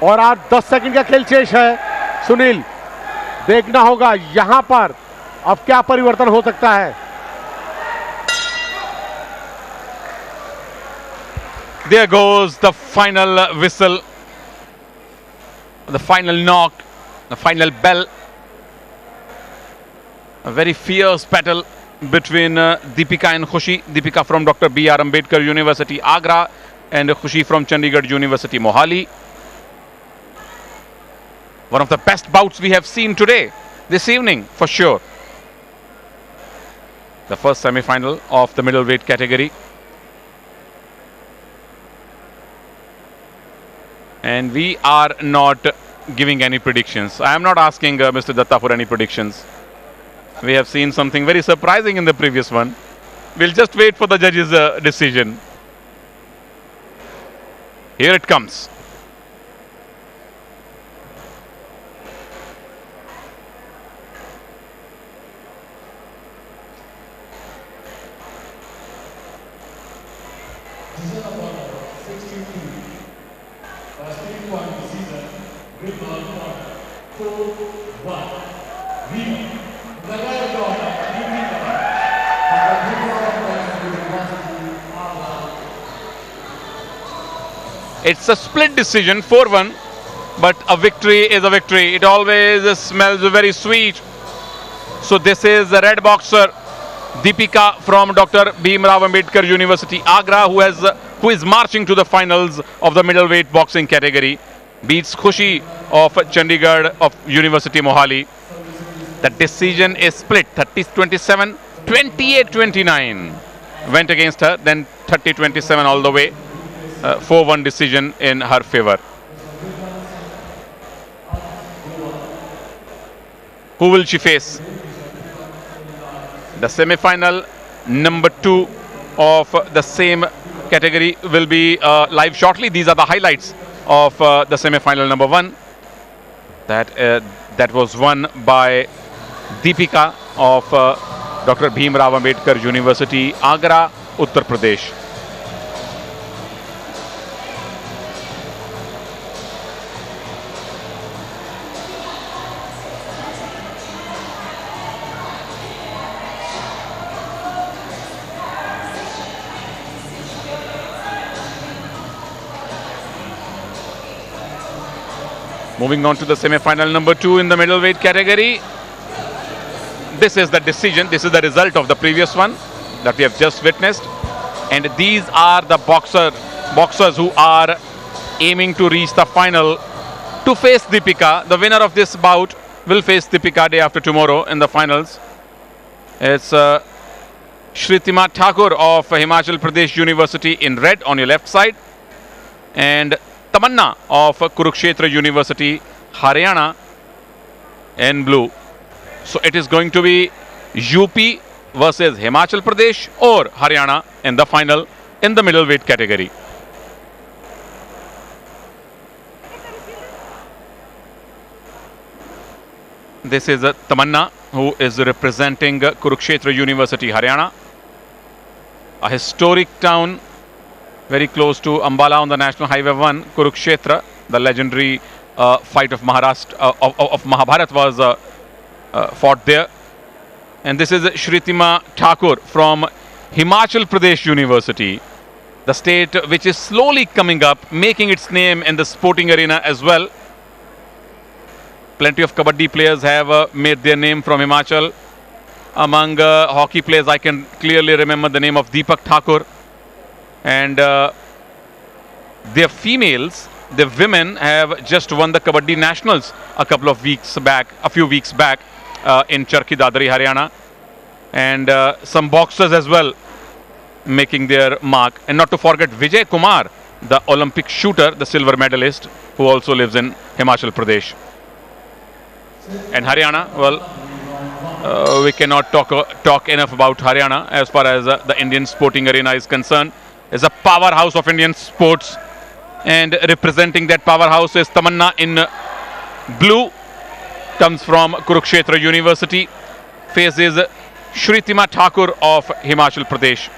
और आज 10 सेकंड का खेल शेष है। सुनील, देखना होगा यहां पर अब क्या परिवर्तन हो सकता है। There goes the final whistle, the final knock, the final bell. A very fierce battle between Deepika and Khushi. Deepika from Dr. B.R. Ambedkar University, Agra, and Khushi from Chandigarh University, Mohali. One of the best bouts we have seen today, this evening, for sure. The first semi-final of the middleweight category. And we are not giving any predictions. I am not asking Mr. Datta for any predictions. We have seen something very surprising in the previous one. We'll just wait for the judge's decision. Here it comes. It's a split decision, 4-1, but a victory is a victory. It always smells very sweet. So this is the red boxer Deepika from Dr. Bhimrao Ambedkar University, Agra, who is marching to the finals of the middleweight boxing category. Beats Khushi of Chandigarh of University Mohali. The decision is split, 30-27, 28-29. Went against her, then 30-27 all the way. 4-1 decision in her favor. Who will she face? The semi-final number 2 of the same category will be live shortly. These are the highlights of the semi-final number 1. That was won by Deepika of Dr. Bhimrao Ambedkar University, Agra, Uttar Pradesh. Moving on to the semi-final number 2 in the middleweight category. This is the decision. This is the result of the previous one that we have just witnessed. And these are the boxers who are aiming to reach the final to face Deepika. The winner of this bout will face Deepika day after tomorrow in the finals. It's Shritima Thakur of Himachal Pradesh University in red on your left side, and Tamanna of Kurukshetra University, Haryana, in blue. So it is going to be UP versus Himachal Pradesh or Haryana in the final in the middleweight category. This is Tamanna, who is representing Kurukshetra University, Haryana, a historic town very close to Ambala on the National Highway 1. Kurukshetra, the legendary fight of of Mahabharat was fought there. And this is Shritima Thakur from Himachal Pradesh University, the state which is slowly coming up, making its name in the sporting arena as well. Plenty of kabaddi players have made their name from Himachal. Among hockey players, I can clearly remember the name of Deepak Thakur. And their females, their women have just won the kabaddi nationals a few weeks back in Charkhi Dadri, Haryana. And some boxers as well making their mark. And not to forget Vijay Kumar, the Olympic shooter, the silver medalist, who also lives in Himachal Pradesh. And Haryana, well, we cannot talk enough about Haryana as far as the Indian sporting arena is concerned. It's a powerhouse of Indian sports, and representing that powerhouse is Tamanna in blue, comes from Kurukshetra University, faces Shritima Thakur of Himachal Pradesh.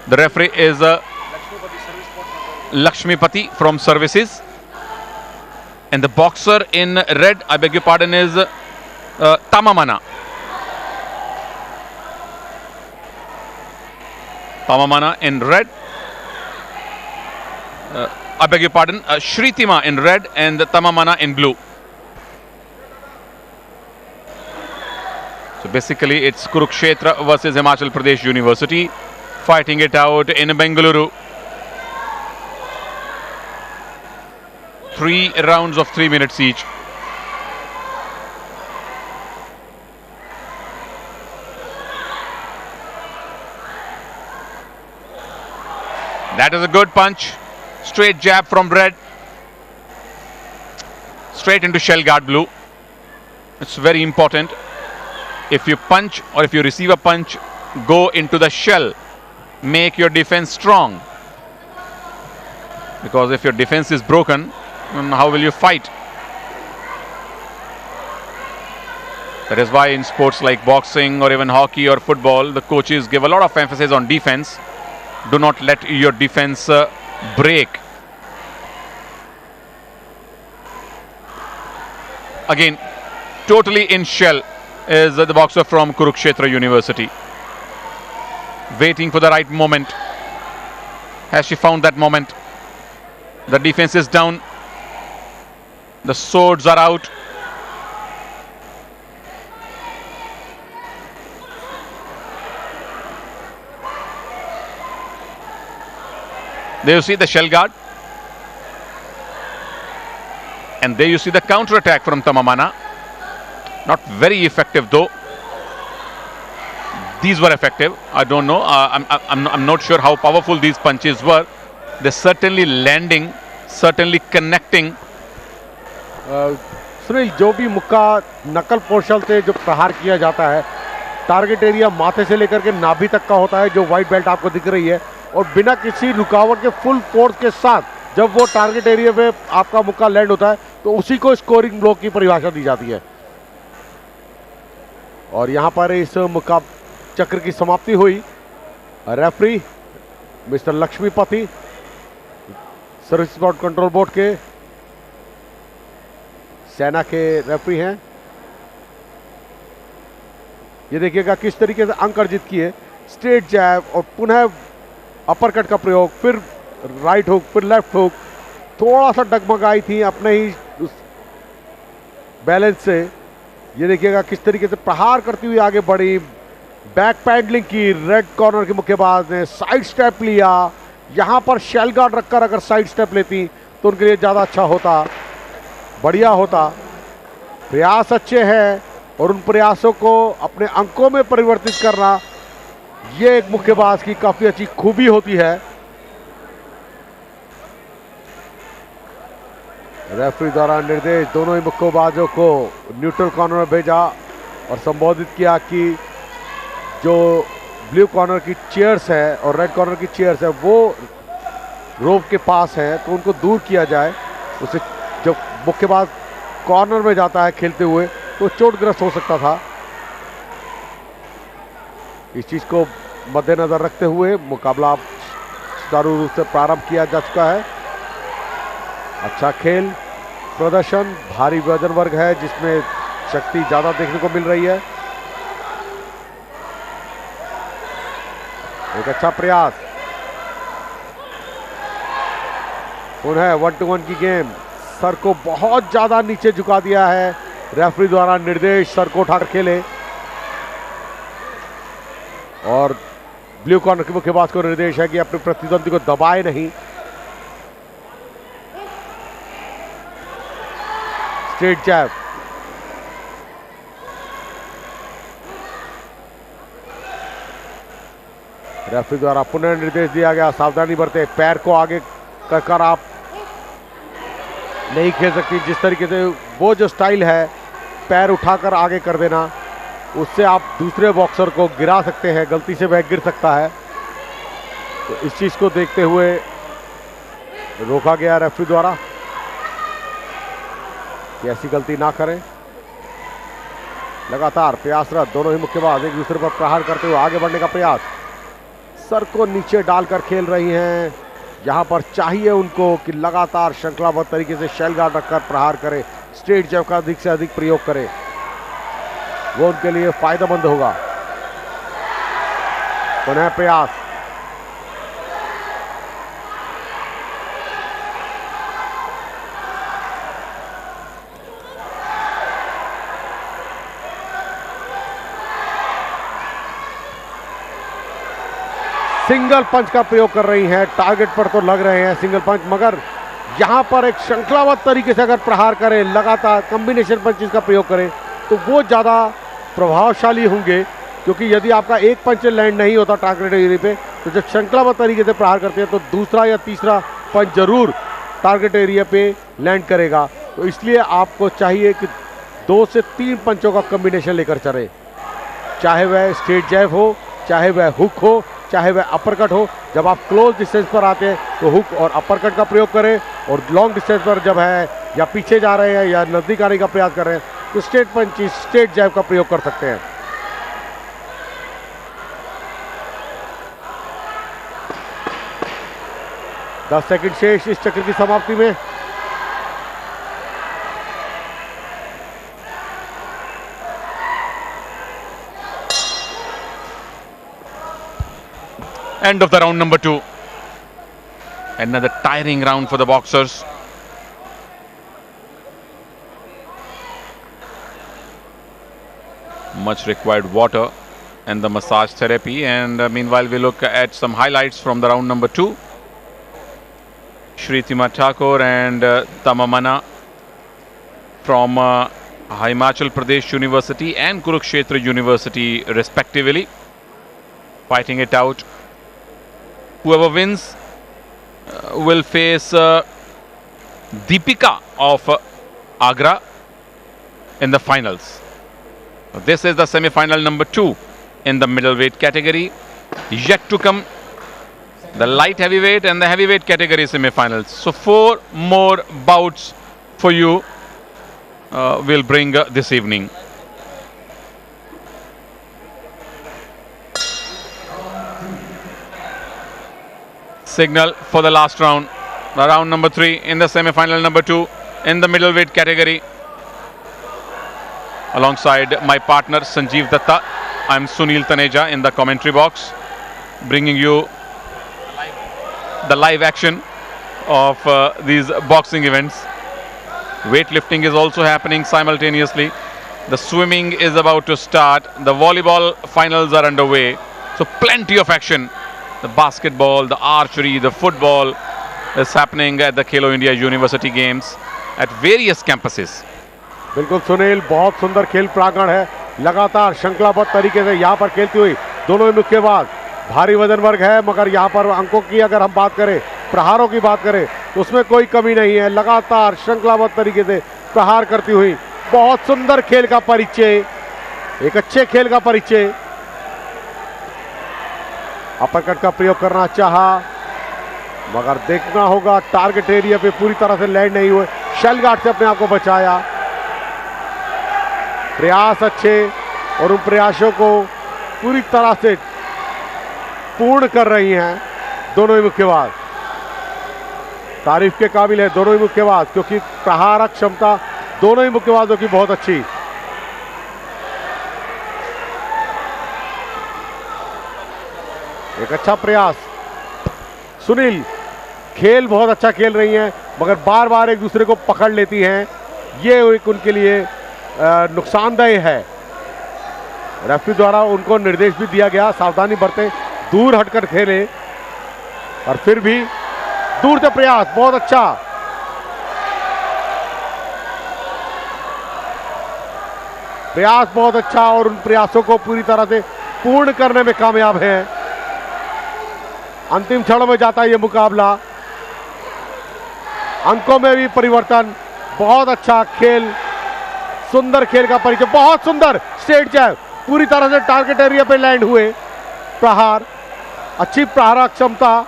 The referee is Lakshmipati from services, and the boxer in red, I beg your pardon, is Tamamana. Tamamana in red. I beg your pardon, Shritima in red and Tamamana in blue. So basically it's Kurukshetra versus Himachal Pradesh University, fighting it out in Bengaluru. 3 rounds of 3 minutes each. That is a good punch. Straight jab from red. Straight into shell guard blue. It's very important. If you punch or if you receive a punch, go into the shell. Make your defense strong. Because if your defense is broken, how will you fight? That is why in sports like boxing or even hockey or football, the coaches give a lot of emphasis on defense. Do not let your defense break. Again, totally in shell is the boxer from Kurukshetra University. Waiting for the right moment. Has she found that moment? The defense is down. The swords are out. There you see the shell guard. And there you see the counter attack from Tamamana. Not very effective though. These were effective. I don't know. I'm not sure how powerful these punches were. They're certainly landing, certainly connecting. Sunil, जो भी मुक्का नकल portion से जो प्रहार किया जाता है, टारगेट एरिया माथे से लेकर के नाभि तक का होता है, जो व्हाइट बेल्ट आपको दिख रही है, और बिना किसी रुकावट के फुल फोर्स के साथ जब वो टारगेट एरिया पे आपका मुक्का लैंड होता है तो उसी को स्कोरिंग ब्लॉक की परिभाषा दी जाती है। और यहाँ पर इस मुक्का चक्र की समाप्ति हुई। Referee mister Lakshmipati, service sport control board के सेना के रेफरी हैं। ये देखिएगा किस तरीके से अंक अर्जित किए। स्ट्रेट जैब और पुनः अपर कट का प्रयोग, फिर राइट हुक, फिर लेफ्ट हुक। थोड़ा सा डगमगाई थी अपने ही उस बैलेंस से। ये देखिएगा किस तरीके से प्रहार करती हुई आगे बढ़ी। बैक पैडलिंग की रेड कॉर्नर के मुक्केबाज ने, साइड स्टेप लिया। यहाँ पर शेल गार्ड रखकर अगर साइड स्टेप लेती तो उनके लिए ज़्यादा अच्छा होता, बढ़िया होता। प्रयास अच्छे हैं और उन प्रयासों को अपने अंकों में परिवर्तित करना, ये एक मुक्केबाज की काफ़ी अच्छी खूबी होती है। रेफरी द्वारा निर्देश दोनों ही मुक्केबाजों को न्यूट्रल कॉर्नर में भेजा और संबोधित किया कि जो ब्लू कॉर्नर की चेयर्स है और रेड कॉर्नर की चेयर्स है वो रोप के पास है तो उनको दूर किया जाए। उसे जब मुक्केबाज कॉर्नर में जाता है खेलते हुए तो चोटग्रस्त हो सकता था। इस चीज़ को मद्देनजर रखते हुए मुकाबला सुचारू रूप से प्रारंभ किया जा चुका है। अच्छा खेल प्रदर्शन, भारी वजन वर्ग है जिसमें शक्ति ज़्यादा देखने को मिल रही है। एक अच्छा प्रयास, पुनः 1-to-1 की गेम। सर को बहुत ज़्यादा नीचे झुका दिया है रेफरी द्वारा निर्देश, सर को उठाकर खेले। और ब्लू कॉर्नर के मुक्केबाज को निर्देश है कि अपने प्रतिद्वंदी को दबाए नहीं, स्ट्रेट जैब। रेफरी द्वारा पुनः निर्देश दिया गया, सावधानी बरते, पैर को आगे कर आप नहीं खेल सकती। जिस तरीके से वो जो स्टाइल है पैर उठाकर आगे कर देना, उससे आप दूसरे बॉक्सर को गिरा सकते हैं, गलती से वह गिर सकता है। तो इस चीज को देखते हुए रोका गया रेफरी द्वारा कि ऐसी गलती ना करें। लगातार प्रयासरत दोनों ही मुक्केबाज एक दूसरे पर प्रहार करते हुए आगे बढ़ने का प्रयास, सर को नीचे डालकर खेल रही हैं। यहां पर चाहिए उनको कि लगातार श्रृंखलाबद्ध तरीके से शेल गार्ड रखकर प्रहार करें, स्ट्रेट जैब का अधिक से अधिक प्रयोग करें, वो उनके लिए फायदेमंद होगा। पुनः प्रयास, सिंगल पंच का प्रयोग कर रही हैं, टारगेट पर तो लग रहे हैं सिंगल पंच, मगर यहां पर एक श्रृंखलाबद्ध तरीके से अगर प्रहार करें, लगातार कॉम्बिनेशन पंचेस का प्रयोग करें तो वो ज़्यादा प्रभावशाली होंगे। क्योंकि यदि आपका एक पंच लैंड नहीं होता टारगेट एरिया पे, तो जब श्रृंखलाबद्ध तरीके से प्रहार करते हैं तो दूसरा या तीसरा पंच जरूर टारगेट एरिया पे लैंड करेगा। तो इसलिए आपको चाहिए कि 2 से 3 पंचों का कॉम्बिनेशन लेकर चले, चाहे वह स्ट्रेट जैब हो, चाहे वह हुक हो, चाहे वह अपरकट हो। जब आप क्लोज डिस्टेंस पर आते हैं तो हुक और अपरकट का प्रयोग करें, और लॉन्ग डिस्टेंस पर जब है या पीछे जा रहे हैं या नजदीक आने का प्रयास कर रहे हैं तो स्ट्रेट पंच, स्ट्रेट जैब का प्रयोग कर सकते हैं। दस सेकंड शेष इस चक्र की समाप्ति में। End of the round number 2. Another tiring round for the boxers. Much required water and the massage therapy. And meanwhile, we look at some highlights from the round number 2. Shritima Thakur and Tamamana from Himachal Pradesh University and Kurukshetra University respectively, fighting it out. Whoever wins will face Deepika of Agra in the finals. This is the semi-final number 2 in the middleweight category. Yet to come the light heavyweight and the heavyweight category semi-finals. So 4 more bouts for you will bring this evening. Signal for the last round, the round number 3 in the semi-final number 2 in the middleweight category. Alongside my partner Sanjeev Datta, I'm Sunil Taneja in the commentary box, bringing you the live action of these boxing events. Weightlifting is also happening simultaneously. The swimming is about to start. The volleyball finals are underway. So plenty of action. The basketball, the archery, the football is happening at the Khelo India University Games at various campuses. बिल्कुल सुनील, बहुत सुंदर खेल प्रांगण है। लगातार श्रृंखलाबद्ध तरीके से यहाँ पर खेलती हुई दोनों ही मुक्केबाज, भारी वजन वर्ग है, मगर यहाँ पर अंकों की अगर हम बात करें, प्रहारों की बात करें तो उसमें कोई कमी नहीं है। लगातार श्रृंखलाबद्ध तरीके से प्रहार करती हुई बहुत सुंदर खेल का परिचय, एक अच्छे खेल का परिचय। अपरकट का प्रयोग करना चाहा, मगर देखना होगा टारगेट एरिया पे पूरी तरह से लैंड नहीं हुए, शेल गार्ड से अपने आप को बचाया। प्रयास अच्छे, और उन प्रयासों को पूरी तरह से पूर्ण कर रही हैं दोनों ही मुक्केबाज। तारीफ के काबिल है दोनों ही मुक्केबाज, क्योंकि प्रहारक क्षमता दोनों ही मुक्केबाजों की बहुत अच्छी। एक अच्छा प्रयास। सुनील, खेल बहुत अच्छा खेल रही हैं, मगर बार बार एक दूसरे को पकड़ लेती हैं, ये एक उनके लिए नुकसानदेह है। रेफरी द्वारा उनको निर्देश भी दिया गया, सावधानी बरतें, दूर हटकर खेलें, और फिर भी दूर से प्रयास बहुत अच्छा। प्रयास बहुत अच्छा और उन प्रयासों को पूरी तरह से पूर्ण करने में कामयाब हैं। अंतिम क्षणों में जाता है ये मुकाबला। अंकों में भी परिवर्तन। बहुत अच्छा खेल, सुंदर खेल का परिचय, बहुत सुंदर स्ट्रेट जैब, पूरी तरह से टारगेट एरिया पे लैंड हुए प्रहार, अच्छी प्रहार क्षमता।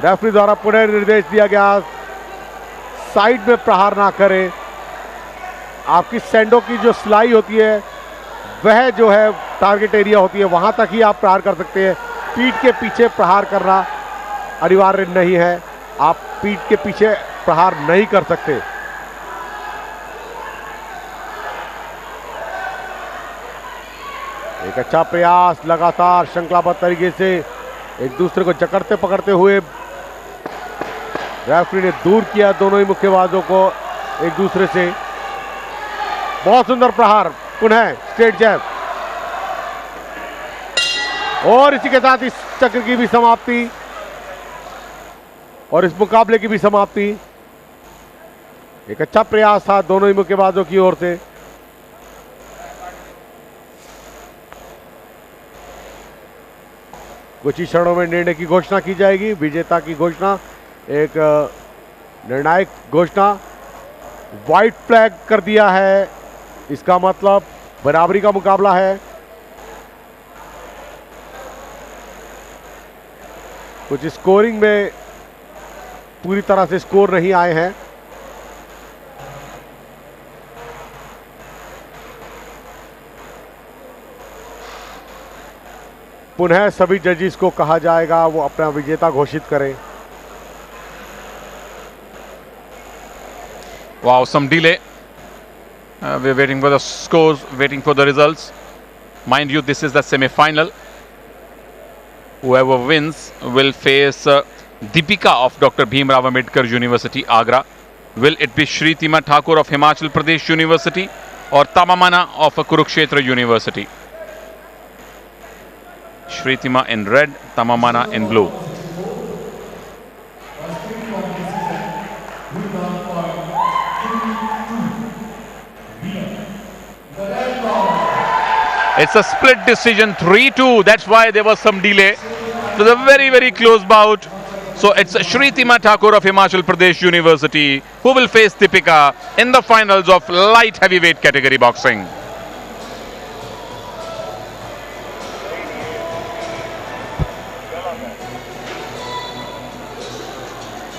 रेफरी द्वारा पुनः निर्देश दिया गया साइड में प्रहार ना करें। आपकी सैंडो की जो सिलाई होती है वह जो है टारगेट एरिया होती है, वहां तक ही आप प्रहार कर सकते हैं। पीठ के पीछे प्रहार करना अनिवार्य नहीं है, आप पीठ के पीछे प्रहार नहीं कर सकते। एक अच्छा प्रयास, लगातार श्रृंखलाबद्ध तरीके से एक दूसरे को जकड़ते पकड़ते हुए रेफरी ने दूर किया दोनों ही मुक्केबाजों को एक दूसरे से। बहुत सुंदर प्रहार, पुनः स्ट्रेट जैब, और इसी के साथ इस चक्र की भी समाप्ति और इस मुकाबले की भी समाप्ति। एक अच्छा प्रयास था दोनों ही मुक्केबाजों की ओर से। कुछ ही क्षणों में निर्णय की घोषणा की जाएगी, विजेता की घोषणा, एक निर्णायक घोषणा। व्हाइट फ्लैग कर दिया है, इसका मतलब बराबरी का मुकाबला है। कुछ स्कोरिंग में पूरी तरह से स्कोर नहीं आए हैं। पुनः सभी जजेस को कहा जाएगा वो अपना विजेता घोषित करें। Wow, some delay. We're waiting for the scores, waiting for the results. Mind you, this is the semi-final. Whoever wins will face Deepika of Dr. Bhimrao Ambedkar University, Agra. Will it be Shritima Thakur of Himachal Pradesh University or Tamamana of Kurukshetra University? Shritima in red, Tamamana in blue. It's a split decision, 3-2. That's why there was some delay. So the very, very close bout. So it's Shritima Thakur of Himachal Pradesh University who will face Deepika in the finals of light heavyweight category boxing.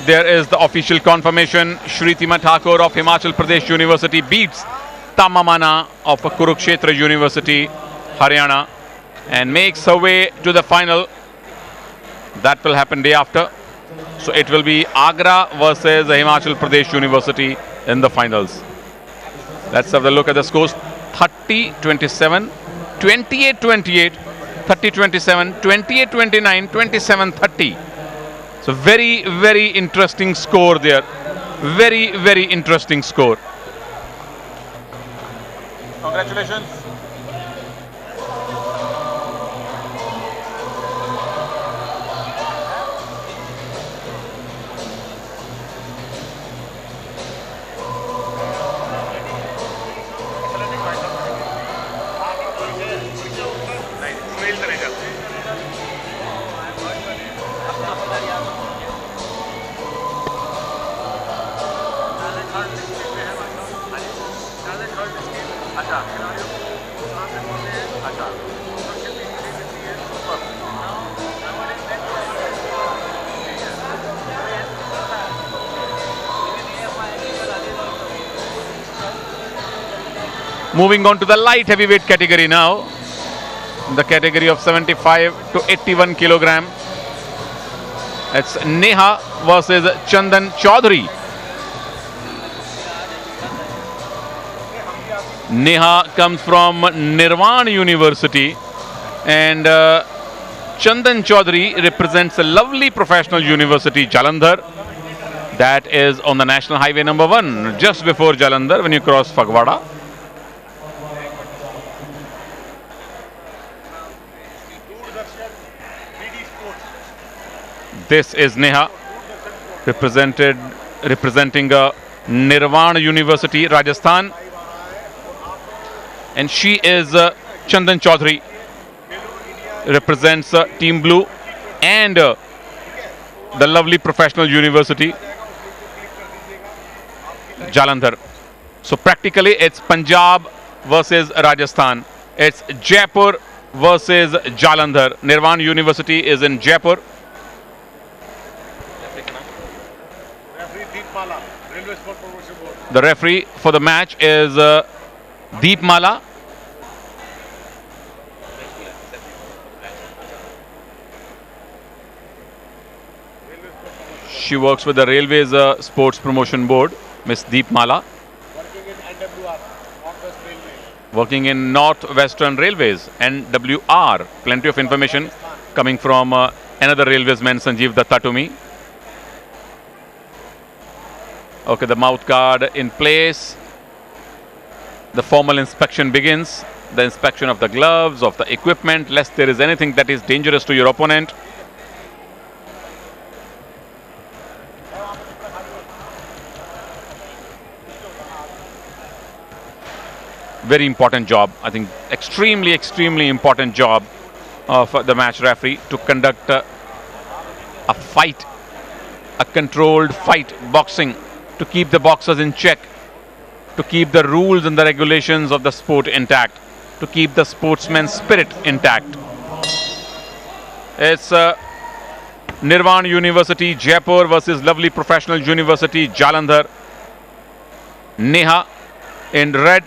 There is the official confirmation. Shritima Thakur of Himachal Pradesh University beats Tamamana of Kurukshetra University, Haryana, and makes her way to the final. That will happen day after. So it will be Agra versus Himachal Pradesh University in the finals. Let's have a look at the scores. 30-27, 28-28, 30-27, 28-29, 27-30. So very, very interesting score there. Very, very interesting score. Congratulations. Moving on to the light heavyweight category now, the category of 75 to 81 kilogram. It's Neha versus Chandan Chaudhary. Neha comes from Nirvan University and Chandan Chaudhary represents a lovely professional university, Jalandhar. That is on the National Highway number 1, just before Jalandhar when you cross Fagwada. This is Neha, representing Nirvan University, Rajasthan. and she is Chandan Chaudhary, represents Team Blue and the lovely professional university Jalandhar. So practically it's Punjab versus Rajasthan. It's Jaipur versus Jalandhar. Nirvan University is in Jaipur. The referee for the match is Deep Mala. She works with the Railways Sports Promotion Board, Miss Deep Mala. Working in North-Western Railways, NWR. Plenty of information coming from another Railways man, Sanjeev Datta, to me. Okay, the mouth guard in place. The formal inspection begins. The inspection of the gloves, of the equipment, lest there is anything that is dangerous to your opponent. Very important job. I think extremely, extremely important job of the match referee to conduct a fight, a controlled fight, boxing, to keep the boxers in check, to keep the rules and the regulations of the sport intact, to keep the sportsman's spirit intact. It's Nirvan University, Jaipur versus lovely professional university, Jalandhar. Neha in red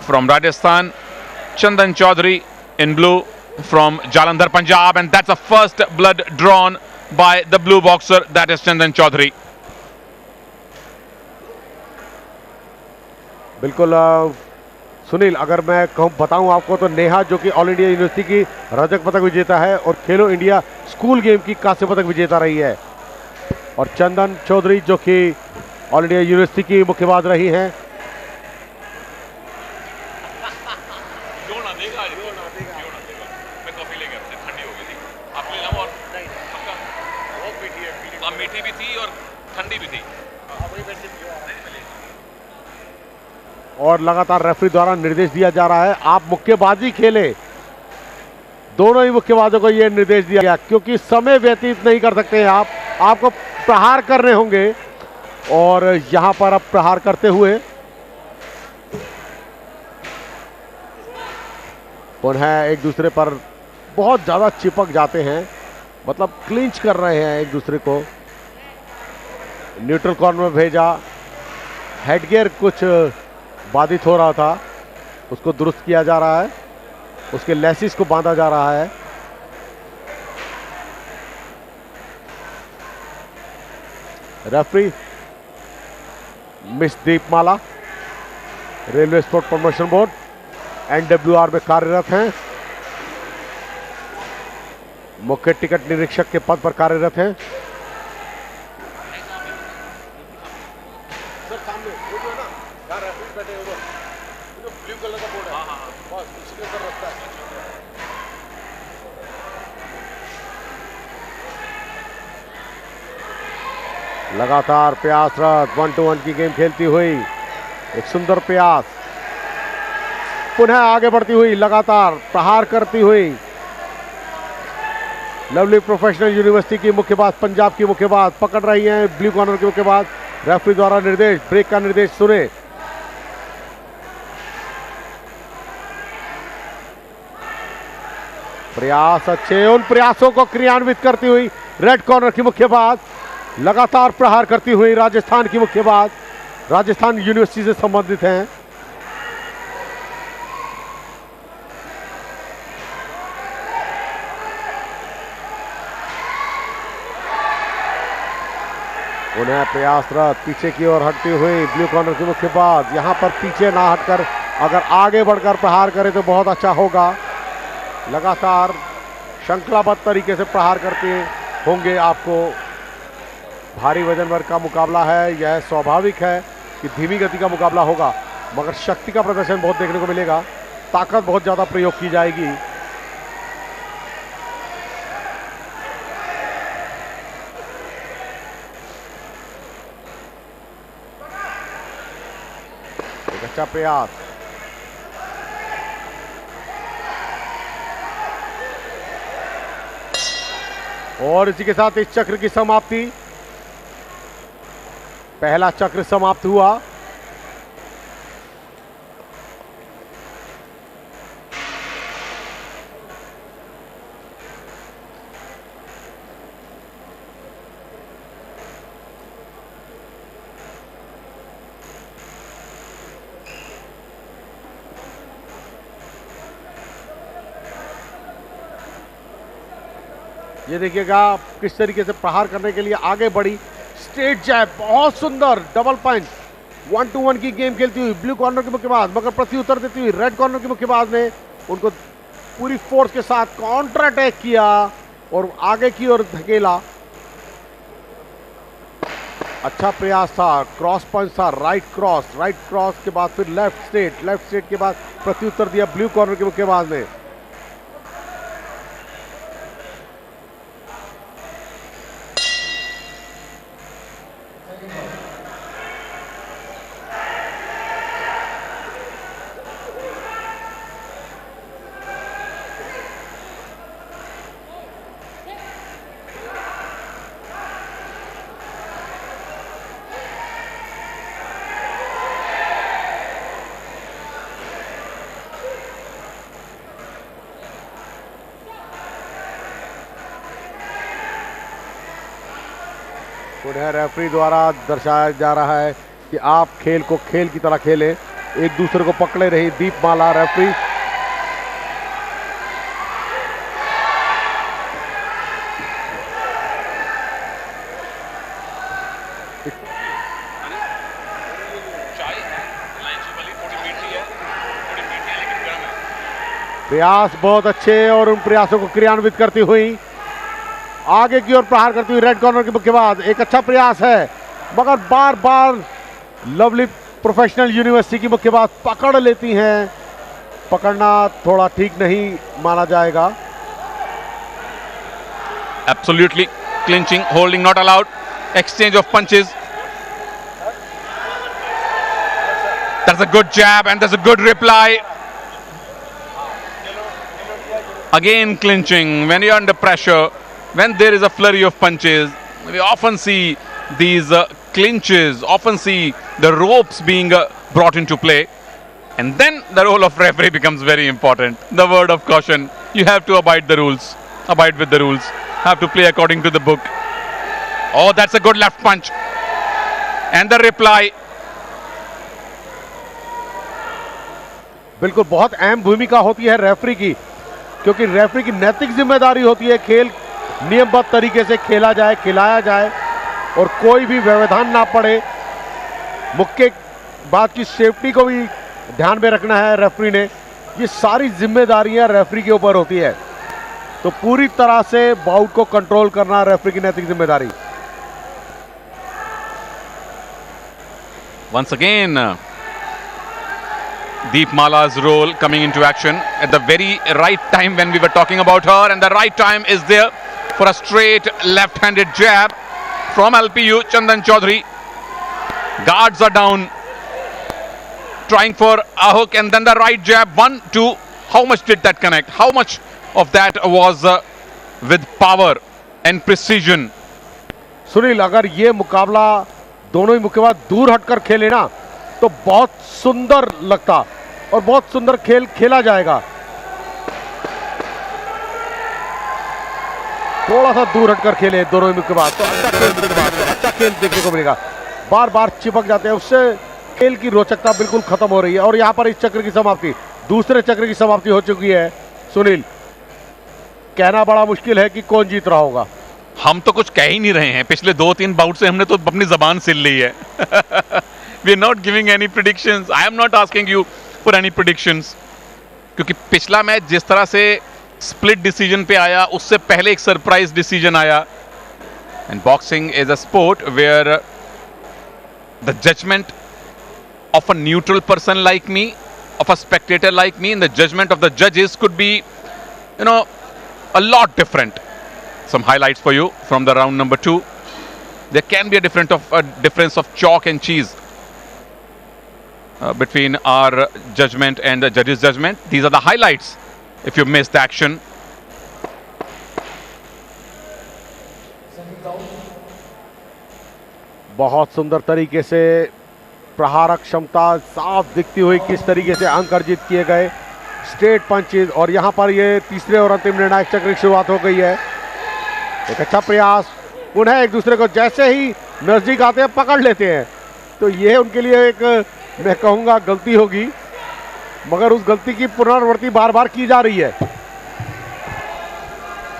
from Rajasthan, Chandan Chaudhary in blue from Jalandhar, Punjab, and that's the first blood drawn by the blue boxer, that is Chandan Chaudhary. बिल्कुल सुनील, अगर मैं कहूँ बताऊं आपको तो नेहा जो कि all India university की रजत पदक विजेता है और खेलो इंडिया स्कूल गेम की कांस्य पदक विजेता रही है, और चंदन चौधरी जो कि ऑल इंडिया यूनिवर्सिटी की मुक्केबाज रही हैं। मीठी भी थी और ठंडी भी थी। और लगातार रेफरी द्वारा निर्देश दिया जा रहा है, आप मुक्केबाजी खेलें। दोनों ही मुक्केबाजों को यह निर्देश दिया गया, क्योंकि समय व्यतीत नहीं कर सकते हैं आपको प्रहार करने होंगे। और यहां पर अब प्रहार करते हुए पुनः एक दूसरे पर बहुत ज्यादा चिपक जाते हैं, मतलब क्लिंच कर रहे हैं एक दूसरे को। न्यूट्रल कॉर्नर में भेजा, हेडगियर कुछ बाधित हो रहा था, उसको दुरुस्त किया जा रहा है, उसके लेसिस को बांधा जा रहा है। Referee miss Deepmala, railway sport promotion board NWR में कार्यरत हैं, मुख्य टिकट निरीक्षक के पद पर कार्यरत हैं। लगातार प्रयासरत 1-2-1 की गेम खेलती हुई, एक सुंदर प्रयास, पुनः आगे बढ़ती हुई, लगातार प्रहार करती हुई लवली प्रोफेशनल यूनिवर्सिटी की मुक्केबाज, पंजाब की मुक्केबाज पकड़ रही हैं ब्लू कॉर्नर की मुक्केबाज। रेफरी द्वारा निर्देश, ब्रेक का निर्देश सुने। प्रयास अच्छे, उन प्रयासों को क्रियान्वित करती हुई रेड कॉर्नर की मुक्केबाज, लगातार प्रहार करती हुई राजस्थान की मुक्केबाज, राजस्थान यूनिवर्सिटी से संबंधित हैं। उन्हें प्रयासरत पीछे की ओर हटती हुई ब्लू कॉर्नर की मुक्केबाज, यहां पर पीछे ना हटकर अगर आगे बढ़कर प्रहार करे तो बहुत अच्छा होगा। लगातार श्रृंखलाबद्ध तरीके से प्रहार करते होंगे। आपको भारी वजन वर्ग का मुकाबला है, यह स्वाभाविक है कि धीमी गति का मुकाबला होगा, मगर शक्ति का प्रदर्शन बहुत देखने को मिलेगा, ताकत बहुत ज्यादा प्रयोग की जाएगी। एक अच्छा प्रयास, और इसी के साथ इस चक्र की समाप्ति, पहला चक्र समाप्त हुआ। ये देखिएगा किस तरीके से प्रहार करने के लिए आगे बढ़ी, स्ट्रेट जैब, बहुत सुंदर डबल पंच, 1-2-1 की गेम खेलती हुई ब्लू कॉर्नर के मुक्केबाज, मगर प्रत्युत्तर देती हुई रेड कॉर्नर के मुक्केबाज ने उनको पूरी फोर्स के साथ काउंटर अटैक किया और आगे की ओर धकेला। अच्छा प्रयास था, क्रॉस पंच था, राइट क्रॉस के बाद फिर लेफ्ट स्ट्रेट के बाद प्रत्युत्तर दिया ब्लू कॉर्नर के मुक्केबाज ने। उन्हें रेफरी द्वारा दर्शाया जा रहा है कि आप खेल को खेल की तरह खेलें, एक दूसरे को पकड़े रही दीपमाला रेफरी। प्रयास बहुत अच्छे और उन प्रयासों को क्रियान्वित करती हुई आगे की ओर प्रहार करती हुई रेड कॉर्नर के मुक्केबाज, एक अच्छा प्रयास है मगर बार बार लवली प्रोफेशनल यूनिवर्सिटी की मुक्केबाज पकड़ लेती हैं, पकड़ना थोड़ा ठीक नहीं माना जाएगा। Absolutely clinching, holding not allowed, exchange of punches. That's a good jab and there's a good reply. Again clinching when you're under pressure. When there is a flurry of punches, we often see these clinches, often see the ropes being brought into play. And then the role of referee becomes very important. The word of caution, you have to abide the rules, abide with the rules, have to play according to the book. Oh, that's a good left punch. And the reply. बिल्कुल बहुत अहम भूमिका होती है referee की, क्योंकि referee की नैतिक जिम्मेदारी होती है खेल नियमबद्ध तरीके से खेला जाए, खिलाया जाए और कोई भी व्यवधान ना पड़े। मुक्केबाज की सेफ्टी को भी ध्यान में रखना है रेफरी ने। ये सारी जिम्मेदारियां रेफरी के ऊपर होती है, तो पूरी तरह से बाउट को कंट्रोल करना रेफरी की नैतिक जिम्मेदारी। Once again, Deepmala's role coming into action at the very right time when we were talking about her, and the right time is there for a straight left-handed jab from LPU Chandan Chaudhary. Guards are down, trying for a hook, and then the right jab, 1-2. How much did that connect? How much of that was with power and precision? Sunil, अगर ये मुकाबला दोनों ही मुक्केबाज दूर हटकर खेले ना तो बहुत सुंदर लगता और बहुत सुंदर खेल खेला जाएगा। थोड़ा सा दूर हटकर खेले दोनों ही मुक्केबाज तो अच्छा खेल देखने को मिलेगा। बार बार चिपक जाते हैं, उससे खेल की रोचकता बिल्कुल खत्म हो रही है। और यहाँ पर इस चक्र की समाप्ति, दूसरे चक्र की समाप्ति हो चुकी है। सुनील, कहना बड़ा मुश्किल है कि कौन जीत रहा होगा। हम तो कुछ कह ही नहीं रहे हैं, पिछले 2-3 बाउट से हमने तो अपनी जबान सिल ली है। We are not giving any predictions. I am not asking you for any predictions. क्योंकि पिछला मैच जिस तरह से स्प्लिट डिसीजन पे आया, उससे पहले एक सरप्राइज डिसीजन आया। And boxing is a sport where the judgment of a neutral person like me, of a spectator like me, and the judgment of the judges could be, a lot different. Some highlights for you from the round number 2. There can be a difference of chalk and cheese between our judgment and the judges' judgment. These are the highlights if you missed the action. बहुत सुंदर तरीके से प्रहारक क्षमता साफ दिखती हुई, किस तरीके से अंक अर्जित किए गए, स्ट्रेट पंचेज। और यहाँ पर ये तीसरे और अंतिम निर्णायक चक्र की शुरुआत हो गई है। एक अच्छा प्रयास, पुनः एक दूसरे को जैसे ही नजदीक आते हैं पकड़ लेते हैं, तो ये उनके लिए एक, मैं कहूँगा, गलती होगी, मगर उस गलती की पुनरावृत्ति बार बार की जा रही है।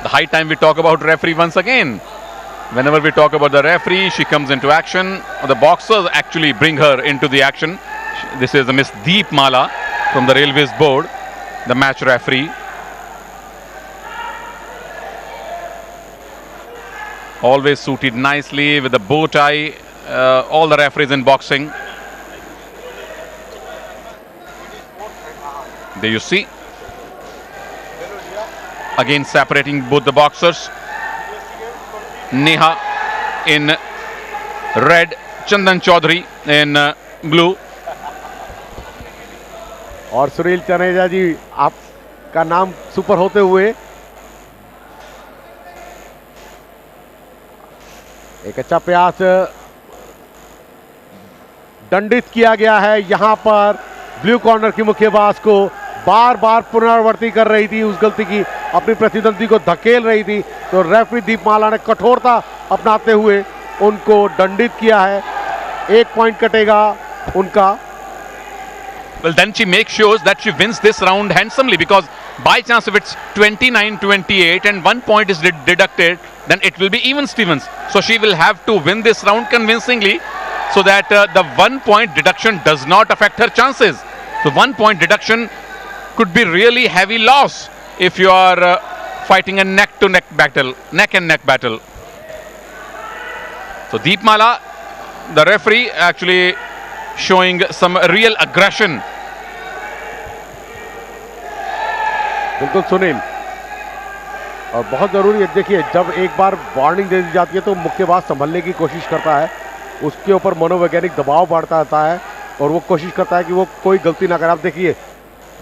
The high time we talk about referee once again. Whenever we talk about the referee, she comes into action. The boxers actually bring her into the action. This is the Miss Deep Mala from the Railways Board, the match referee. Always suited nicely with the bow tie. All the referees in boxing. There you see. Again separating both the boxers. Neha in red, Chandan Chaudhary in blue. और सुनील चनेजा जी, आपका नाम super होते हुए एक अच्छा प्रयास दंडित किया गया है। यहां पर ब्लू कॉर्नर की मुक्केबाज को बार बार पुनरावृत्ति कर रही थी, उस गलती की, अपनी प्रतिद्वंदी को धकेल रही थी, तो रेफरी दीपमाला ने कठोरता अपनाते हुए उनको दंडित किया है। 1 पॉइंट कटेगा उनका। Well, then she makes sure that she wins this round handsomely, because by chance if it's 29-28 and 1 point is deducted, then it will be even Stevens. So she will have to win this round convincingly, so that the 1 point deduction does not affect her chances. So 1 point deduction could be really heavy loss if you are fighting a neck and neck battle. So Deepmala, the referee, actually showing some real aggression. बिल्कुल सुनील, और बहुत जरूरी है, देखिए जब एक बार warning दे दी जाती है तो मुक्केबाज संभलने की कोशिश करता है, उसके ऊपर मनोवैज्ञानिक दबाव बढ़ता रहता है और वो कोशिश करता है कि वो कोई गलती ना करे। आप देखिए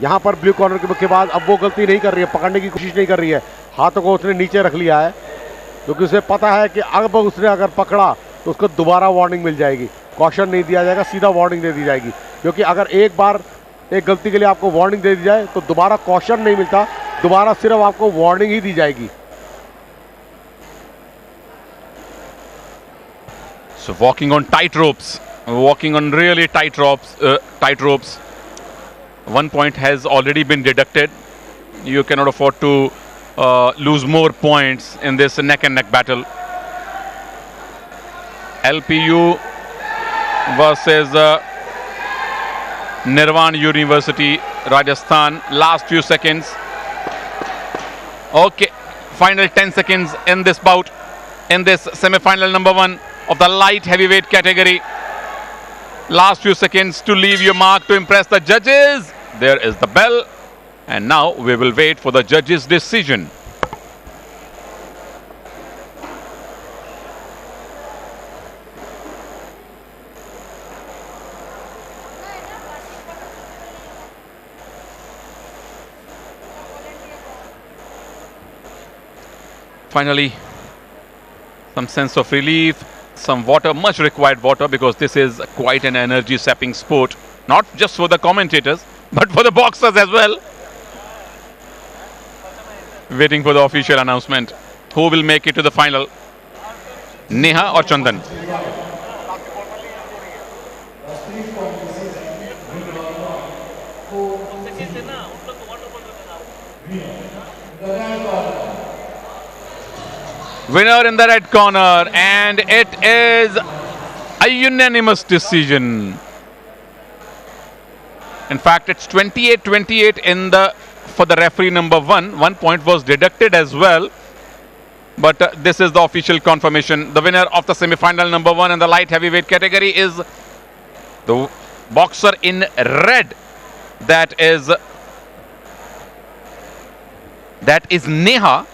यहाँ पर ब्लू कॉर्नर की मुक्केबाज अब वो गलती नहीं कर रही है, पकड़ने की कोशिश नहीं कर रही है, हाथों को उसने नीचे रख लिया है, क्योंकि उसे पता है कि अब उसने अगर पकड़ा तो उसको दोबारा वार्निंग मिल जाएगी, कॉशन नहीं दिया जाएगा, सीधा वार्निंग दे दी जाएगी। क्योंकि अगर एक बार एक गलती के लिए आपको वार्निंग दे दी जाए तो दोबारा कॉशन नहीं मिलता, दोबारा सिर्फ आपको वार्निंग ही दी जाएगी। So walking on tight ropes, walking on really tight ropes. 1 point has already been deducted. You cannot afford to lose more points in this neck and neck battle. LPU versus Nirvan University, Rajasthan. Last few seconds. Okay, final 10 seconds in this bout, in this semi-final number 1 of the light heavyweight category. Last few seconds to leave your mark, to impress the judges. There is the bell, and now we will wait for the judges' decision. Finally, some sense of relief, some water, much required water, because this is quite an energy sapping sport, not just for the commentators but for the boxers as well. Waiting for the official announcement. Who will make it to the final, Neha or Chandan? Winner in the red corner, and it is a unanimous decision. In fact, it's 28-28 in for the referee number 1. 1 point was deducted as well, but this is the official confirmation. The winner of the semi-final number 1 in the light heavyweight category is the boxer in red. That is Neha.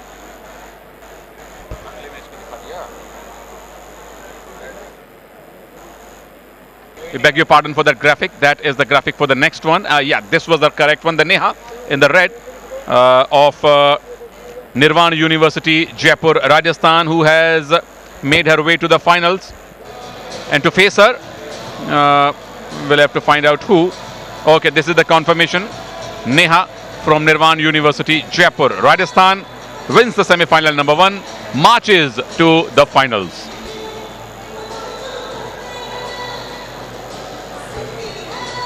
We beg your pardon for that graphic. That is the graphic for the next one. Yeah, this was the correct one. The Neha in the red of Nirvan University, Jaipur, Rajasthan, who has made her way to the finals. And to face her, we'll have to find out who. Okay, this is the confirmation. Neha from Nirvan University, Jaipur, Rajasthan, wins the semi-final number 1, marches to the finals.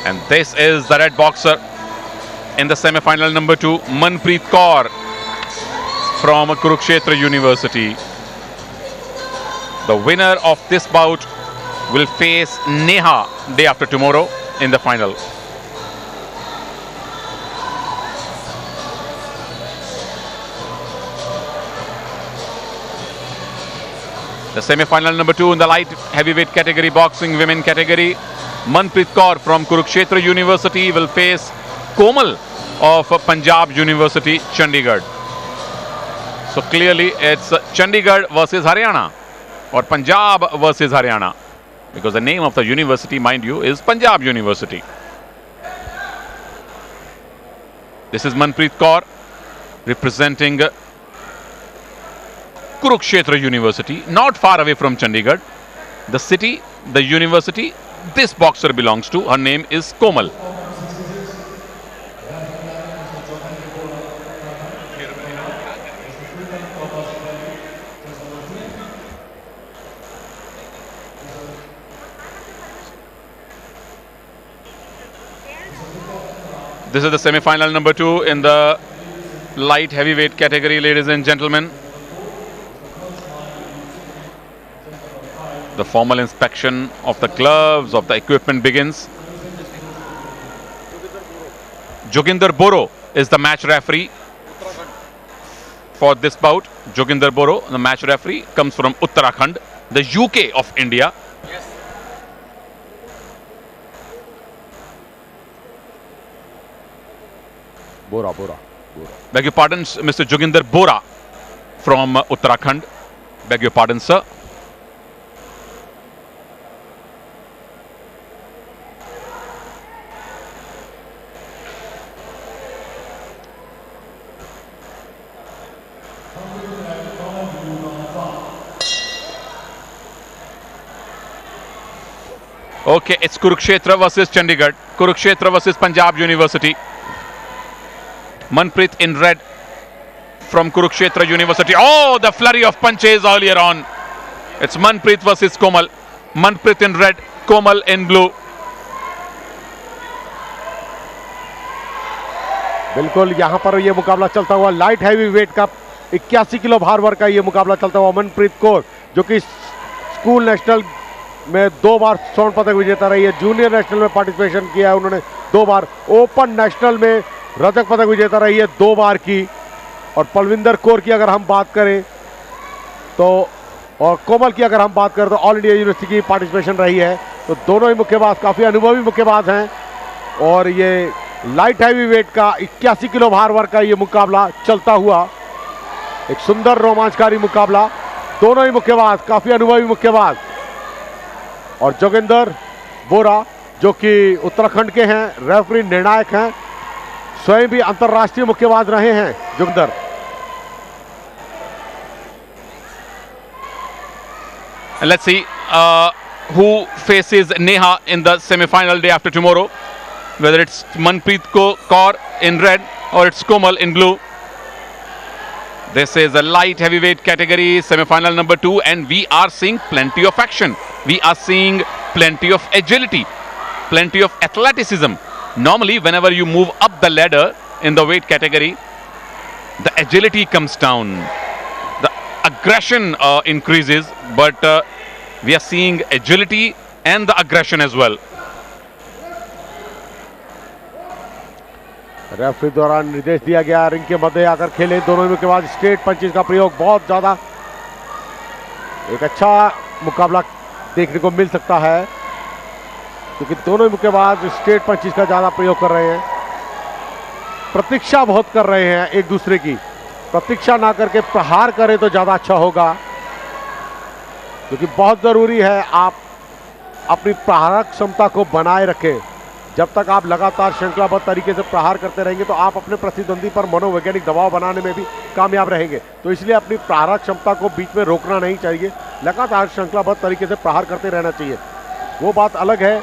And this is the red boxer in the semi-final number 2, Manpreet Kaur from Kurukshetra University. The winner of this bout will face Neha day after tomorrow in the final. The semi-final number 2 in the light heavyweight category, boxing women category, Manpreet Kaur from Kurukshetra University will face Komal of Punjab University, Chandigarh. So clearly it's Chandigarh versus Haryana, or Punjab versus Haryana, because the name of the university, mind you, is Punjab University. This is Manpreet Kaur representing Kurukshetra University, not far away from Chandigarh. The city, the university this boxer belongs to, her name is Komal. This is the semi-final number 2 in the light heavyweight category, ladies and gentlemen. The formal inspection of the gloves, of the equipment begins. Joginder Boro is the match referee for this bout. Joginder Boro, the match referee, comes from Uttarakhand, the UK of India. Bora. Beg your pardon, Mr. Joginder Bora from Uttarakhand. Beg your pardon, sir. Okay, it's Kurukshetra versus Chandigarh. Kurukshetra versus Punjab University. Manpreet in red from Kurukshetra University. Oh, the flurry of punches earlier on. It's Manpreet versus Komal. Manpreet in red, Komal in blue. बिल्कुल यहाँ पर ये मुकाबला चलता हुआ light heavy weight का 81 kilo भार वर्ग का ये मुकाबला चलता हुआ मनप्रीत कौर, जो कि स्कूल नेशनल में 2 बार स्वर्ण पदक विजेता रही है, जूनियर नेशनल में पार्टिसिपेशन किया है उन्होंने 2 बार, ओपन नेशनल में रजत पदक विजेता रही है 2 बार की। और पलविंदर कौर की अगर हम बात करें तो, और कोमल की अगर हम बात करें तो ऑल इंडिया यूनिवर्सिटी की पार्टिसिपेशन रही है। तो दोनों ही मुक्केबाज काफ़ी अनुभवी मुक्केबाज हैं और ये लाइट हैवी वेट का 81 किलो भार वर्ग का ये मुकाबला चलता हुआ एक सुंदर रोमांचकारी मुकाबला। दोनों ही मुक्केबाज काफ़ी अनुभवी मुक्केबाज, और जोगिंदर बोरा जो कि उत्तराखंड के हैं, रेफरी निर्णायक हैं, स्वयं भी अंतर्राष्ट्रीय मुक्केबाज रहे हैं Joginder. Let's see who faces Neha in the semi-final day after tomorrow. Whether it's Manpreet Kaur in red or it's Komal in blue. This is a light heavyweight category, semi-final number 2, and we are seeing plenty of action. We are seeing plenty of agility, plenty of athleticism. Normally, whenever you move up the ladder in the weight category, the agility comes down. Aggression increases, but we are seeing agility and the aggression as well. Referee द्वारा निर्देश दिया गया ring के मध्य आकर खेले दोनों मुक्केबाज, straight punches का प्रयोग बहुत ज्यादा, एक अच्छा मुकाबला देखने को मिल सकता है क्योंकि दोनों मुक्केबाज स्ट्रेट पंचेस का ज्यादा प्रयोग कर रहे हैं, प्रतीक्षा बहुत कर रहे हैं एक दूसरे की। प्रतीक्षा ना करके प्रहार करें तो ज़्यादा अच्छा होगा, क्योंकि बहुत ज़रूरी है आप अपनी प्रहारक क्षमता को बनाए रखें। जब तक आप लगातार श्रृंखलाबद्ध तरीके से प्रहार करते रहेंगे तो आप अपने प्रतिद्वंदी पर मनोवैज्ञानिक दबाव बनाने में भी कामयाब रहेंगे। तो इसलिए अपनी प्रहारक क्षमता को बीच में रोकना नहीं चाहिए लगातार श्रृंखलाबद्ध तरीके से प्रहार करते रहना चाहिए। वो बात अलग है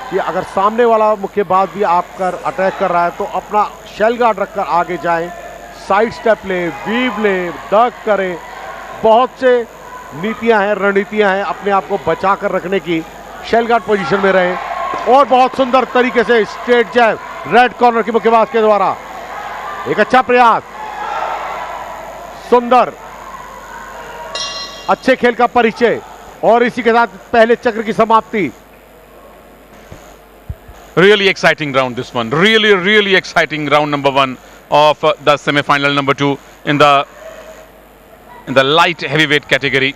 कि अगर सामने वाला मुक्केबाज भी आपका अटैक कर रहा है तो अपना शेल गार्ड रखकर आगे जाएं, साइड स्टेप लें, वीव लें, डक करें। बहुत से नीतियां हैं, रणनीतियां हैं अपने आप को बचा कर रखने की। शेल गार्ड पोजीशन में रहें और बहुत सुंदर तरीके से स्ट्रेट जैब रेड कॉर्नर की मुक्केबाज के द्वारा एक अच्छा प्रयास, सुंदर अच्छे खेल का परिचय और इसी के साथ पहले चक्र की समाप्ति। Really exciting round this one. Really exciting round number 1 of the semi-final number 2 in the light heavyweight category.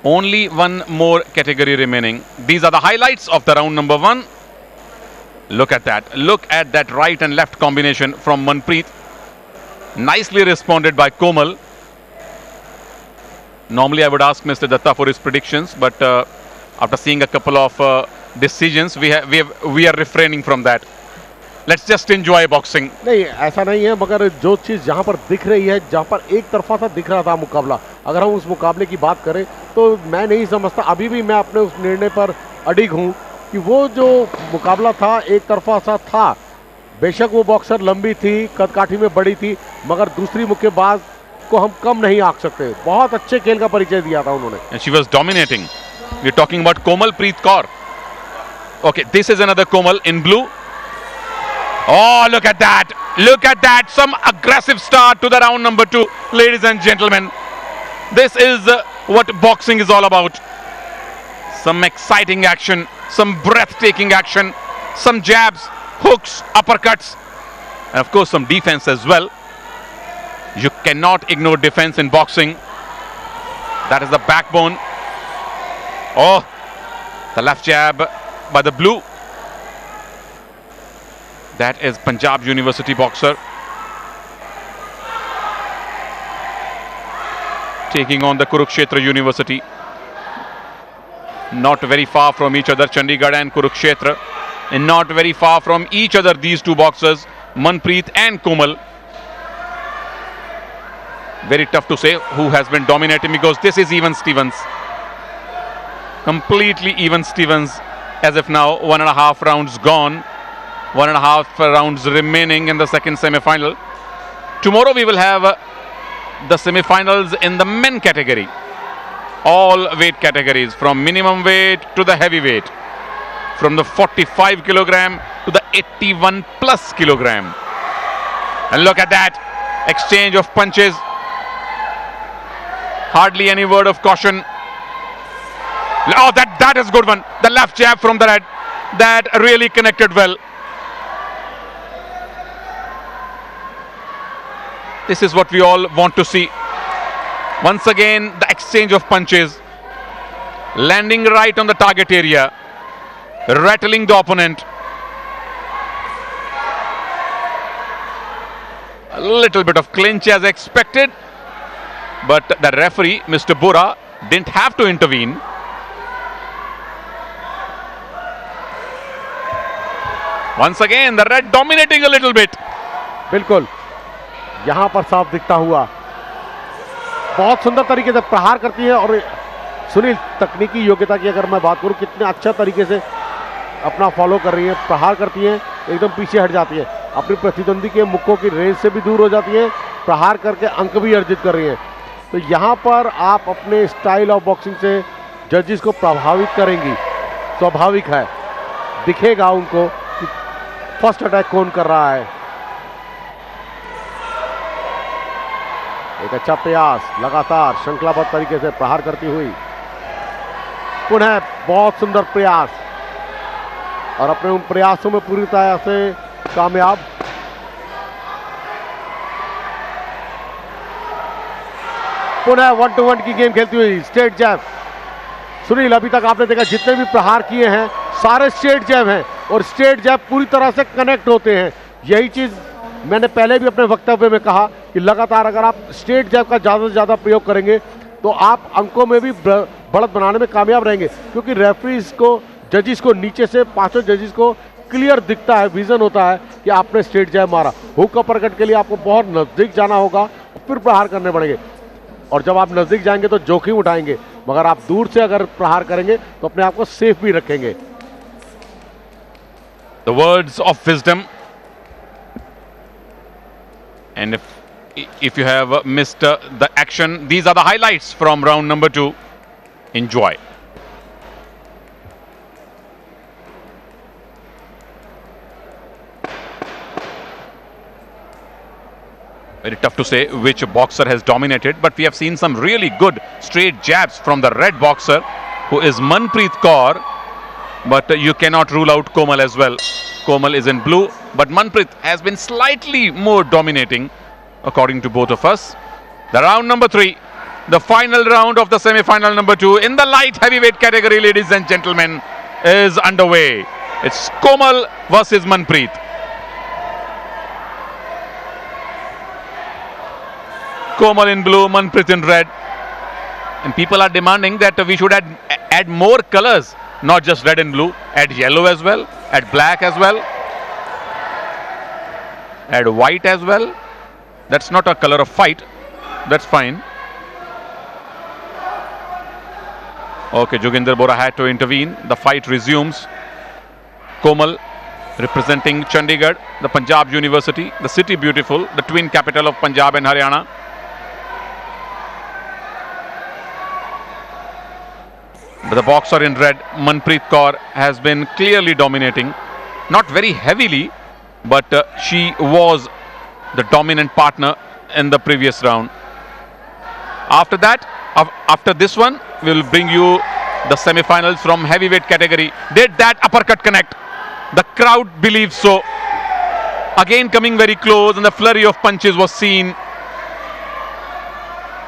Only one more category remaining. These are the highlights of the round number 1. Look at that. Look at that right and left combination from Manpreet. Nicely responded by Komal. Normally I would ask Mr. Datta for his predictions, but after seeing a couple of decisions, we are refraining from that. Let's just enjoy boxing. नहीं, ऐसा नहीं है, मगर जो चीज़ जहां पर दिख रही है, जहां पर एक तरफा सा दिख रहा था मुकाबला, अगर हम उस मुकाबले की बात करें तो मैं नहीं समझता, अभी भी मैं अपने उस निर्णय पर अडिग हूं कि वो जो मुकाबला था एक तरफा सा था। बेशक वो बॉक्सर लंबी थी, कदकाठी में बड़ी थी, मगर दूसरी मुक्केबाज को हम कम नहीं आंक सकते। बहुत अच्छे खेल का परिचय दिया था उन्होंने। And she was dominating. We're talking about Komal Preet Kaur. Okay, this is another Komal in blue. Oh, look at that. Look at that. Some aggressive start to the round number 2, ladies and gentlemen. This is what boxing is all about. Some exciting action, some breathtaking action, some jabs, hooks, uppercuts, and of course some defense as well. You cannot ignore defense in boxing. That is the backbone. Oh, the left jab by the blue. That is Punjab University boxer taking on the Kurukshetra University. Not very far from each other, Chandigarh and Kurukshetra, and not very far from each other, these two boxers, Manpreet and Komal. Very tough to say who has been dominating, because this is even Stevens. Completely even Stevens, as if now 1.5 rounds gone. 1.5 rounds remaining in the second semi-final. Tomorrow we will have the semi-finals in the men category. All weight categories, from minimum weight to the heavyweight, from the 45 kilogram to the 81 plus kilogram. And look at that exchange of punches. Hardly any word of caution. Oh, that is good one. The left jab from the red, that really connected well. This is what we all want to see. Once again, the exchange of punches, landing right on the target area, rattling the opponent. A little bit of clinch as expected, but the referee, Mr. Bora, didn't have to intervene. Once again, the red dominating a little bit. बिल्कुल, यहां पर साफ दिखता हुआ बहुत सुंदर तरीके से प्रहार करती है। और सुनील, तकनीकी योग्यता की अगर मैं बात करूं, कितने अच्छा तरीके से अपना फॉलो कर रही है, प्रहार करती हैं, एकदम पीछे हट जाती है, अपनी प्रतिद्वंदी के मुक्कों की रेंज से भी दूर हो जाती है, प्रहार करके अंक भी अर्जित कर रही हैं। तो यहाँ पर आप अपने स्टाइल ऑफ बॉक्सिंग से जजेस को प्रभावित करेंगी, स्वाभाविक है, दिखेगा उनको कि फर्स्ट अटैक कौन कर रहा है। एक अच्छा प्रयास, लगातार श्रृंखलाबद्ध तरीके से प्रहार करती हुई, पुनः बहुत सुंदर प्रयास, और अपने उन प्रयासों में पूरी तरह से कामयाब। पुनः 1-to-1 की गेम खेलती हुई स्ट्रेट जैब। सुनील, अभी तक आपने देखा जितने भी प्रहार किए हैं सारे स्ट्रेट जैब हैं, और स्ट्रेट जैब पूरी तरह से कनेक्ट होते हैं। यही चीज मैंने पहले भी अपने वक्तव्य में कहा कि लगातार अगर आप स्ट्रेट जैब का ज़्यादा से ज़्यादा प्रयोग करेंगे तो आप अंकों में भी बढ़त बनाने में कामयाब रहेंगे, क्योंकि रेफरीज को, जजेस को नीचे से, पांचों जजेस को क्लियर दिखता है, विजन होता है कि आपने स्ट्रेट जैब मारा। हुक अपरकट के लिए आपको बहुत नजदीक जाना होगा, फिर प्रहार करने पड़ेंगे। और जब आप नजदीक जाएंगे तो जोखिम उठाएंगे, मगर आप दूर से अगर प्रहार करेंगे तो अपने आप को सेफ भी रखेंगे। The words of wisdom. And if you have missed the action, these are the highlights from round number 2. Enjoy. Very tough to say which boxer has dominated, but we have seen some really good straight jabs from the red boxer, who is Manpreet Kaur. But you cannot rule out Komal as well. Komal is in blue, but Manpreet has been slightly more dominating, according to both of us. The round number 3, the final round of the semi-final number 2 in the light heavyweight category, ladies and gentlemen, is underway. It's Komal versus Manpreet. Komal in blue, Manpreet in red. And people are demanding that we should add more colors, not just red and blue. Add yellow as well, add black as well, add white as well. That's not a color of fight. That's fine. Okay, Joginder Bora had to intervene. The fight resumes. Komal representing Chandigarh, the Punjab University, the city beautiful, the twin capital of Punjab and Haryana. But the boxer in red, Manpreet Kaur, has been clearly dominating. Not very heavily, but she was the dominant partner in the previous round. After that, after this one, we will bring you the semi-finals from heavyweight category. Did that uppercut connect? The crowd believes so. Again coming very close, and the flurry of punches was seen.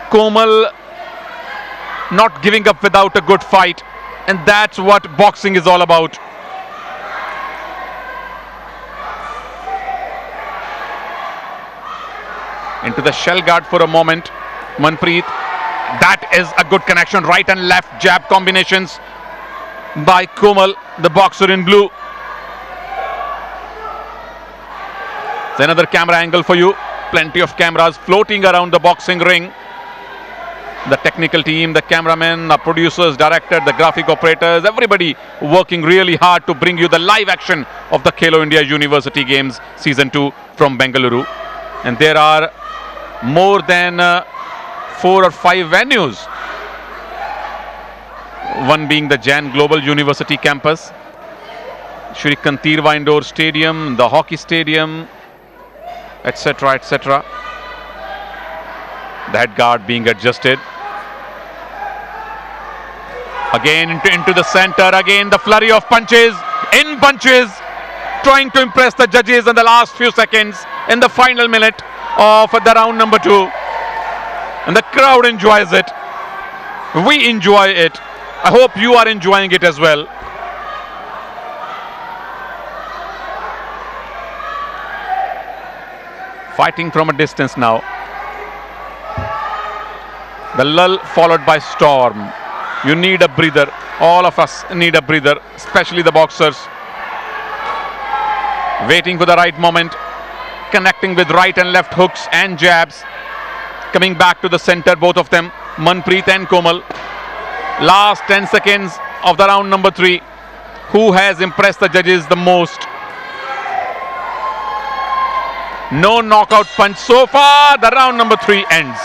Komal not giving up without a good fight, and that's what boxing is all about. Into the shell guard for a moment, Manpreet. That is a good connection, right and left jab combinations by Komal, the boxer in blue. It's another camera angle for you. Plenty of cameras floating around the boxing ring. The technical team, the cameramen, the producers, director, the graphic operators, everybody working really hard to bring you the live action of the Khelo India University Games Season 2 from Bengaluru. And there are more than 4 or 5 venues. One being the Jan Global University campus, Shri Kantirwa Indoor Stadium, the hockey stadium, etc., etc. The head guard being adjusted. Again into the center, again the flurry of punches, in punches, trying to impress the judges in the last few seconds in the final minute of the round number 2. And the crowd enjoys it. We enjoy it. I hope you are enjoying it as well. Fighting from a distance now. The lull followed by storm. You need a breather. All of us need a breather, especially the boxers. Waiting for the right moment. Connecting with right and left hooks and jabs. Coming back to the center, both of them, Manpreet and Komal. Last 10 seconds of the round number 3. Who has impressed the judges the most? No knockout punch so far. The round number 3 ends.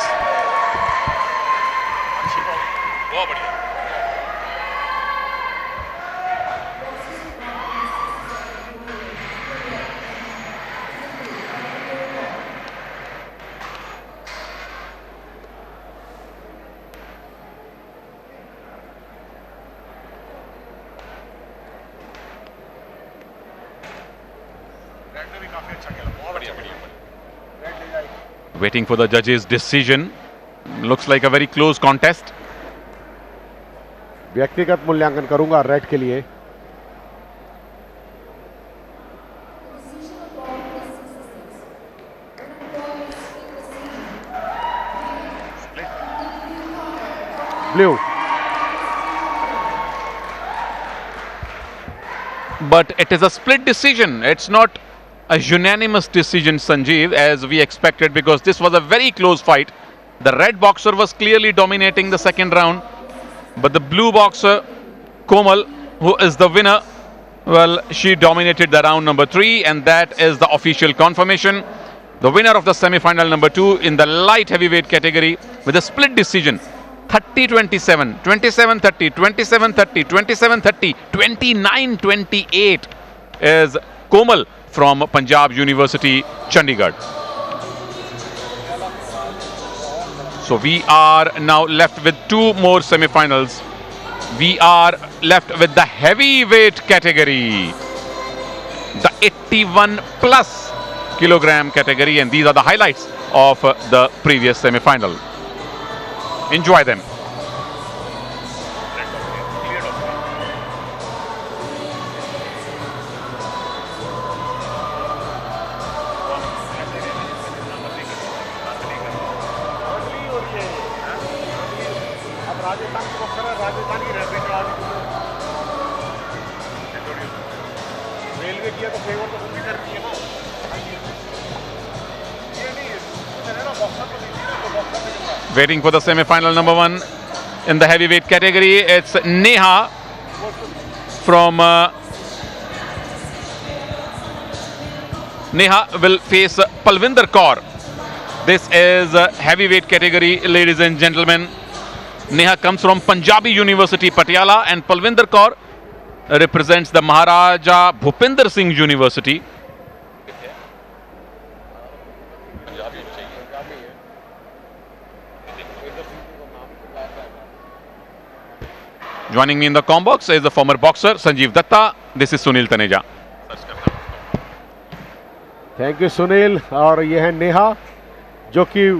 Waiting for the judge's decision. Looks like a very close contest. व्यक्तिगत मूल्यांकन करूंगा red के लिए. Blue. But it is a split decision. It's not a unanimous decision, Sanjeev, as we expected, because this was a very close fight. The red boxer was clearly dominating the second round, but the blue boxer, Komal, who is the winner, well, she dominated the round number 3, and that is the official confirmation. The winner of the semi-final number 2 in the light heavyweight category with a split decision, 30-27, 27-30, 27-30, 27-30, 29-28, is Komal from Punjab University, Chandigarh. So we are now left with 2 more semi-finals. We are left with the heavyweight category, the 81 plus kilogram category, and these are the highlights of the previous semi-final. Enjoy them. Waiting for the semi-final number 1 in the heavyweight category. It's Neha from Neha will face Palvinder Kaur. This is heavyweight category, ladies and gentlemen. Neha comes from Punjabi University, Patiala, and Palvinder Kaur represents the Maharaja Bhupinder Singh University. Joining me in the com box is the former boxer Sanjeev Datta. This is Sunil Taneja. Thank you Sunil. और ये है नेहा जो कि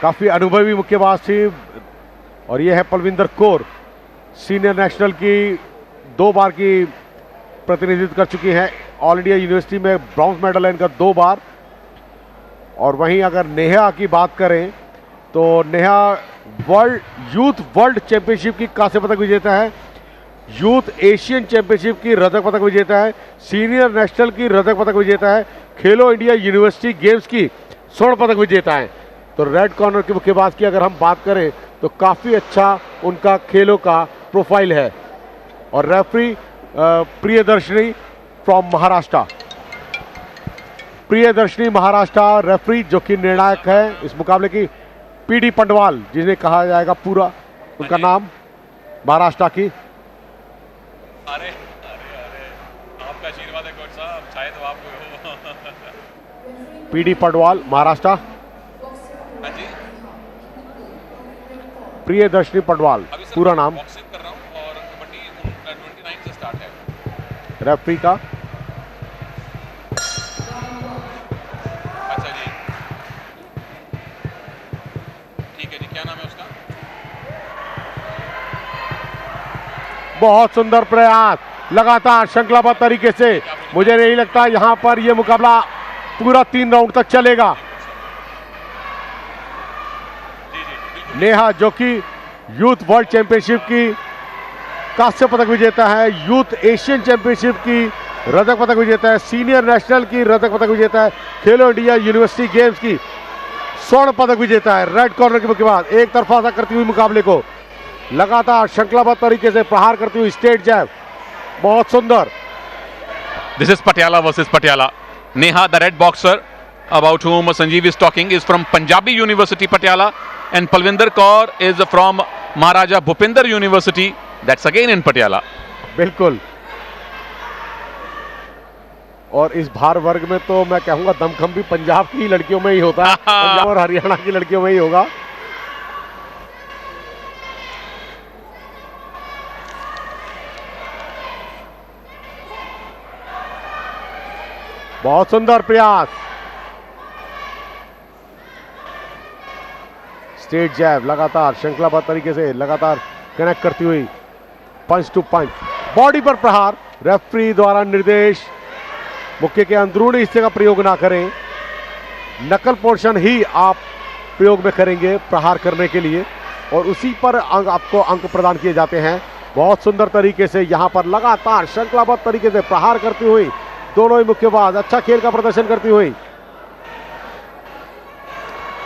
काफ़ी अनुभवी मुक्केबाज थी, और ये है पलविंदर कौर, सीनियर नेशनल की 2 बार की प्रतिनिधित्व कर चुकी हैं। ऑल इंडिया यूनिवर्सिटी में ब्रॉन्ज मेडल है इनका 2 बार। और वहीं अगर नेहा की बात करें तो नेहा यूथ वर्ल्ड चैंपियनशिप की कांस्य पदक विजेता है, यूथ एशियन चैंपियनशिप की रजत पदक विजेता है, सीनियर नेशनल की रजत पदक विजेता है, खेलो इंडिया यूनिवर्सिटी गेम्स की स्वर्ण पदक विजेता है। तो रेड कॉर्नर के मुक्केबाज की अगर हम बात करें तो काफ़ी अच्छा उनका खेलों का प्रोफाइल है। और referee Priyadarshini from Maharashtra, Priyadarshini Maharashtra referee जो कि निर्णायक है इस मुकाबले की। पीडी पंडवाल जिन्हें कहा जाएगा पूरा उनका नाम महाराष्ट्र की। अरे आपका आशीर्वाद है कोच साहब, शायद तो आपको। पीडी पंडवाल महाराष्ट्र, प्रियदर्शनी पंडवाल पूरा नाम। कर रहा हूं और कबड्डी 29 से स्टार्ट है। रेफरी का अच्छा जी, ठीक है जी, क्या नाम है उसका? बहुत सुंदर प्रयास, लगातार श्रृंखलाबद्ध तरीके से। मुझे नहीं लगता यहां पर यह मुकाबला पूरा 3 राउंड तक चलेगा। नेहा जो कि यूथ वर्ल्ड चैंपियनशिप की कांस्य पदक विजेता है, यूथ एशियन चैंपियनशिप की रजत पदक विजेता है, सीनियर नेशनल की रजत पदक विजेता है, खेलो इंडिया यूनिवर्सिटी गेम्स की स्वर्ण पदक विजेता है। रेड कॉर्नर के मुक्केबाज एक तरफा सा करती हुई मुकाबले को लगातार श्रृंखलाबद्ध तरीके से प्रहार करती हुई स्ट्रेट जैब, बहुत सुंदर। This is Patiala versus Patiala. Neha, the red boxer about whom Sanjeev is talking, is from Punjabi University, Patiala, and Palvinder Kaur is from Maharaja Bhupinder University, that's again in Patiala. बिल्कुल। और इस भार वर्ग में तो मैं कहूंगा दमखम भी पंजाब की लड़कियों में ही होता है, पंजाब और हरियाणा की लड़कियों में ही होगा। बहुत सुंदर प्रयास, स्ट्रेट जैब, लगातार श्रृंखलाबद्ध तरीके से लगातार कनेक्ट करती हुई पंच टू पंच, बॉडी पर प्रहार। रेफरी द्वारा निर्देश मुक्के के अंदरूनी हिस्से का प्रयोग ना करें, नकल पोर्शन ही आप प्रयोग में करेंगे प्रहार करने के लिए, और उसी पर आपको अंक प्रदान किए जाते हैं। बहुत सुंदर तरीके से यहां पर लगातार श्रृंखलाबद्ध तरीके से प्रहार करती हुई दोनों ही मुक्केबाज अच्छा खेल का प्रदर्शन करती हुई।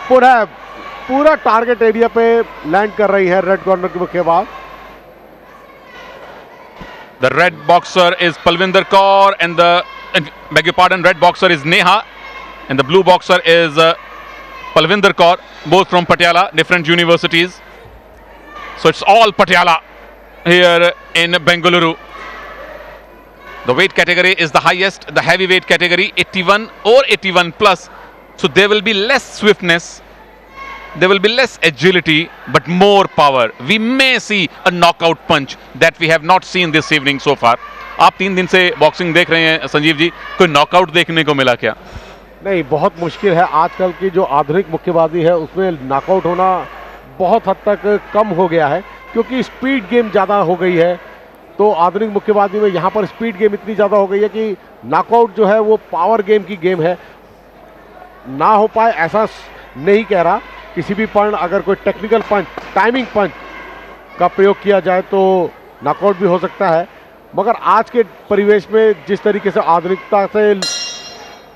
पुनः पूरा टारगेट एरिया पे लैंड कर रही है रेड कॉर्नर की मुक्केबाज। The red boxer is Palvinder Kaur and beg your pardon, red boxer is Neha and the blue boxer is Palvinder Kaur, both from Patiala, different universities. So it's all Patiala here in Bengaluru. The weight category is the highest, the heavyweight category, 81 or 81 plus. So there will be less swiftness, there will be less agility, but more power. We may see a knockout punch that we have not seen this evening so far. आप 3 दिन से boxing देख रहे हैं संजीव जी, कोई knockout देखने को मिला क्या? नहीं, बहुत मुश्किल है। आजकल की जो आधुनिक मुक्केबाजी है उसमें नॉकआउट होना बहुत हद तक कम हो गया है, क्योंकि स्पीड गेम ज़्यादा हो गई है। तो आधुनिक मुक्केबाजी में यहाँ पर स्पीड गेम इतनी ज़्यादा हो गई है कि नॉकआउट जो है वो पावर गेम की गेम है। ना हो पाए ऐसा नहीं कह रहा, किसी भी पॉइंट अगर कोई टेक्निकल पंच, टाइमिंग पंच का प्रयोग किया जाए तो नॉकआउट भी हो सकता है। मगर आज के परिवेश में जिस तरीके से आधुनिकता से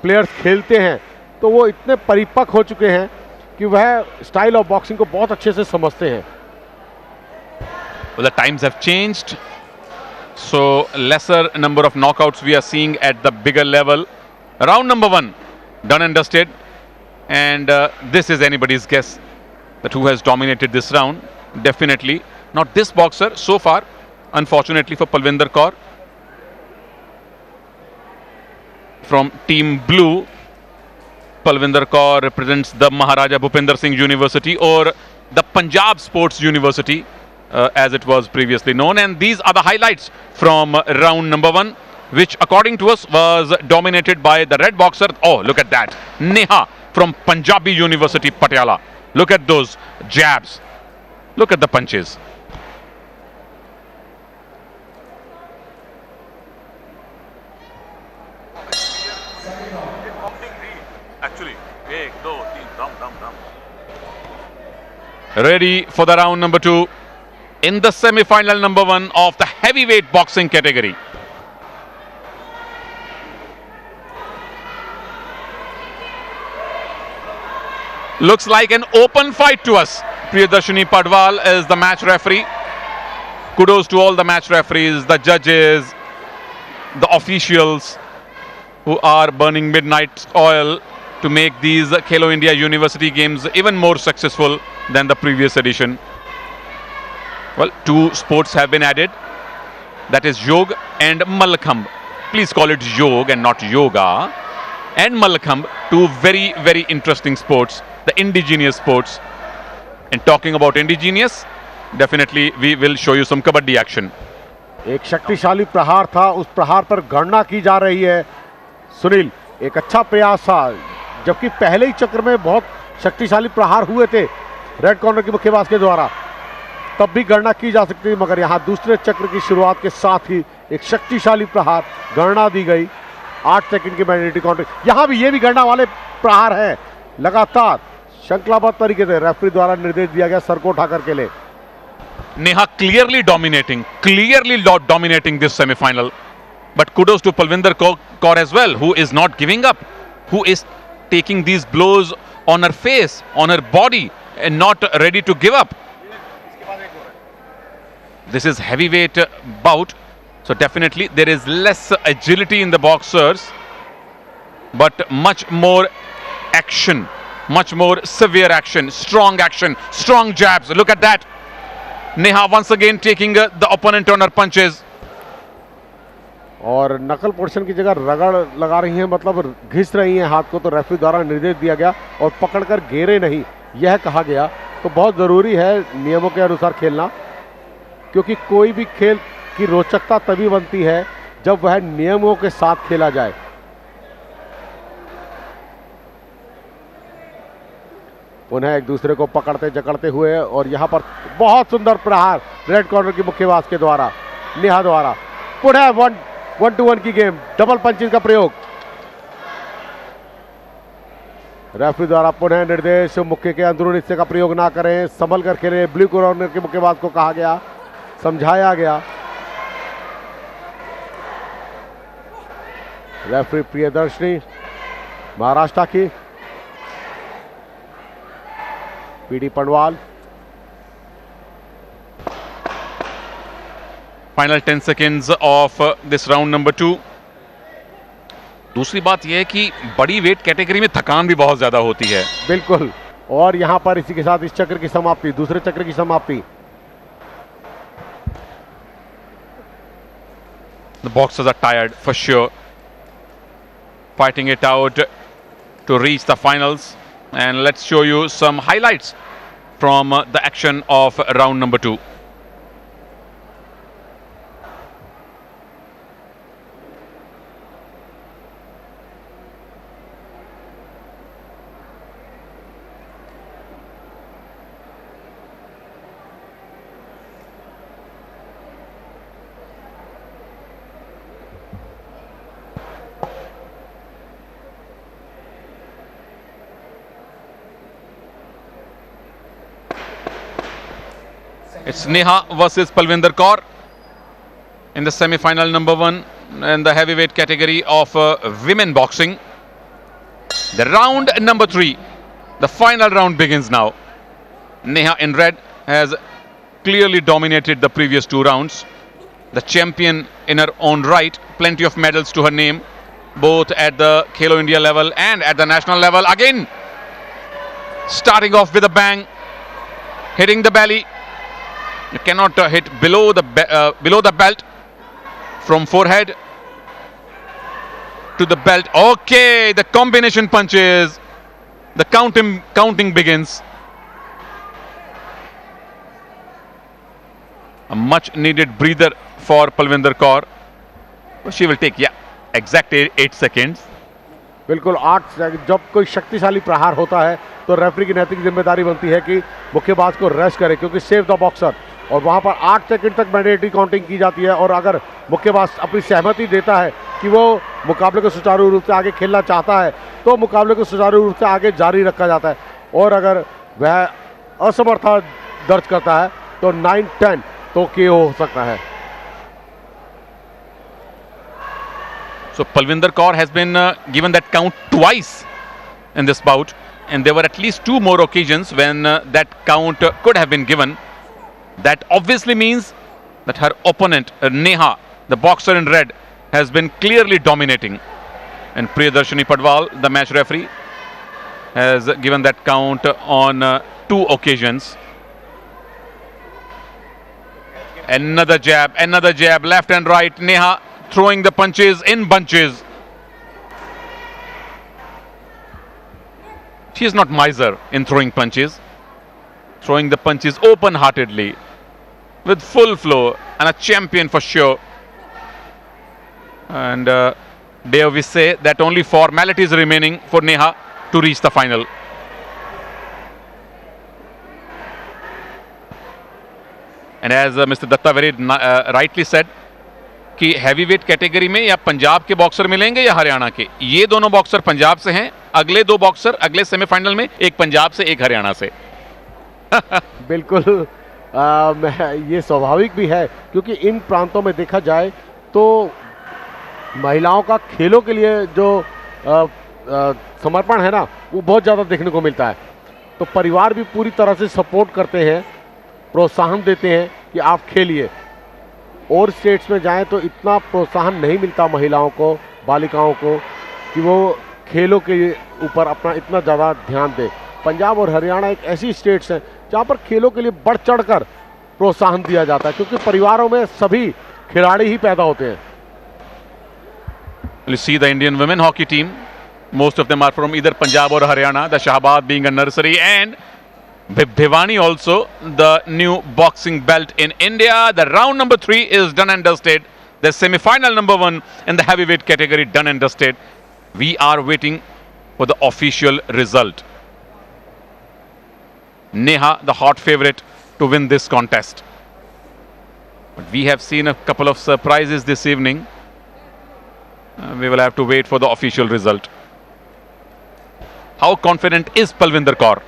प्लेयर्स खेलते हैं तो वो इतने परिपक्व हो चुके हैं कि वह स्टाइल ऑफ बॉक्सिंग को बहुत अच्छे से समझते हैं। Well, the times have changed, so lesser number of knockouts we are seeing at the bigger level. Round number 1 done and dusted, and this is anybody's guess that who has dominated this round. Definitely not this boxer so far, unfortunately for Palvinder Kaur from team blue. Palvinder Kaur represents the Maharaja Bhupinder Singh University, or the Punjab Sports University as it was previously known. And these are the highlights from round number 1, which according to us was dominated by the red boxer. Oh, look at that, Neha from Punjabi University, Patiala. Look at those jabs, look at the punches. Actually, 1, 2, 3, dum. Ready for the round number 2 in the semi-final number 1 of the heavyweight boxing category. Looks like an open fight to us. Priyadarshini Padwal is the match referee. Kudos to all the match referees, the judges, the officials who are burning midnight oil to make these Khelo India University games even more successful than the previous edition. Well, 2 sports have been added. That is Yog and Mallakhambh. Please call it Yog and not Yoga. And Mallakhambh, 2 very, very interesting sports, the indigenous sports. And talking about indigenous, definitely we will show you some kabaddi action. एक शक्तिशाली प्रहार था, उस प्रहार पर गणना की जा रही है। सुनील, एक अच्छा प्रयास था, जबकि पहले ही चक्र में बहुत शक्तिशाली प्रहार हुए थे रेड कॉर्नर की मुक्केबाज के द्वारा, तब भी गणना की जा सकती थी। मगर यहाँ दूसरे चक्र की शुरुआत के साथ ही एक शक्तिशाली प्रहार गणना दी गई। 8 सेकंड की मैंडेटरी काउंटर, यहाँ भी ये भी गणना वाले प्रहार है। लगातार श्रृंखलाबद्ध तरीके से रेफरी द्वारा निर्देश दिया गया, सर को उठा करके ले। Neha clearly dominating this semi-final. But kudos to Palvinder Kaur as well, who is not giving up, who is taking these blows on her face, on her body, and not ready to give up. This is heavyweight bout, so definitely there is less agility in the boxers, but much more action, much more severe action, strong jabs. Look at that. Neha once again taking the opponent on her punches. और नकल portion की जगह रगड़ लगा रही हैं, मतलब घिस रही हैं हाथ को, तो रेफरी द्वारा निर्देश दिया गया और पकड़कर घेरे नहीं, यह कहा गया। तो बहुत ज़रूरी है नियमों के अनुसार खेलना, क्योंकि कोई भी खेल की रोचकता तभी बनती है जब वह नियमों के साथ खेला जाए। उन्हें एक दूसरे को पकड़ते जकड़ते हुए, और यहाँ पर बहुत सुंदर प्रहार रेड कॉर्नर की मुक्केबाज के द्वारा, नेहा द्वारा। पुनः 1-1 की गेम, डबल पंचिंग का प्रयोग। रेफरी द्वारा पुनः निर्देश, मुक्के के अंदरूनी हिस्से का प्रयोग ना करें, संभल कर खेलें। ब्लू कॉर्नर के मुक्केबाज को कहा गया, समझाया गया। रेफरी प्रियदर्शनी महाराष्ट्र की। PD Pandwal. Final 10 seconds of this round number 2। दूसरी बात यह है कि बड़ी वेट कैटेगरी में थकान भी बहुत ज्यादा होती है। बिल्कुल, और यहां पर इसी के साथ इस चक्र की समाप्ति, दूसरे चक्र की समाप्ति। The boxers are tired for sure, fighting it out to reach the finals. And let's show you some highlights from the action of round number 2. It's Neha versus Palvinder Kaur in the semi-final number 1 in the heavyweight category of women boxing. The round number 3, the final round begins now. Neha in red has clearly dominated the previous 2 rounds. The champion in her own right, plenty of medals to her name, both at the Khelo India level and at the national level. Again, starting off with a bang, hitting the belly. You cannot hit below the belt, from forehead to the belt. Okay, the combination punches. The counting begins. A much needed breather for Palvinder Kaur. She will take, exact 8 seconds. बिल्कुल 8 second. जब कोई शक्तिशाली प्रहार होता है तो referee की नैतिक जिम्मेदारी बनती है कि मुक्केबाज को रेस्ट करे, क्योंकि सेव द बॉक्सर। और वहां पर 8 सेकंड तक मैंडेटरी काउंटिंग की जाती है। और अगर मुक्केबाज अपनी सहमति देता है कि वो मुकाबले को सुचारू रूप से आगे खेलना चाहता है तो मुकाबले को सुचारू रूप से आगे जारी रखा जाता है। और अगर वह असमर्थता दर्ज करता है तो 9-10 तो केओ हो सकता है। So Palvinder Kaur has been given that count twice in this bout, and there were at least 2 more occasions when that count could have been given. That obviously means that her opponent Neha, the boxer in red, has been clearly dominating. And Priyadarshini Padwal, the match referee, has given that count on 2 occasions. Another jab, left and right. Neha throwing the punches in bunches. She is not miser in throwing punches. Throwing the punches open-heartedly, with full flow, and a champion for sure. And dare we say that only formalities remaining for Neha to reach the final. And as Mr. Datta very rightly said, कि heavyweight category में या पंजाब के boxer मिलेंगे या हरियाणा के। ये दोनों boxer Punjab से हैं, अगले 2 बॉक्सर अगले सेमीफाइनल में, एक पंजाब से एक हरियाणा से। बिल्कुल, ये स्वाभाविक भी है, क्योंकि इन प्रांतों में देखा जाए तो महिलाओं का खेलों के लिए जो समर्पण है ना, वो बहुत ज़्यादा देखने को मिलता है। तो परिवार भी पूरी तरह से सपोर्ट करते हैं, प्रोत्साहन देते हैं कि आप खेलिए। और स्टेट्स में जाएं तो इतना प्रोत्साहन नहीं मिलता महिलाओं को, बालिकाओं को, कि वो खेलों के ऊपर अपना इतना ज़्यादा ध्यान दें। पंजाब और हरियाणा एक ऐसी स्टेट्स हैं जहां पर खेलों के लिए बढ़ चढ़कर प्रोत्साहन दिया जाता है, क्योंकि परिवारों में सभी खिलाड़ी ही पैदा होते हैं। You see the Indian women hockey team. Most of them are from either Punjab or Haryana. The Shahabad being a nursery, and Bhivani also the new boxing belt in India. The round number 3 is done and dusted. The semi-final number 1 in the heavyweight category done and dusted. We are waiting for the official result. Neha, the hot favorite to win this contest. But we have seen a couple of surprises this evening. We will have to wait for the official result. How confident is Palvinder Kaur?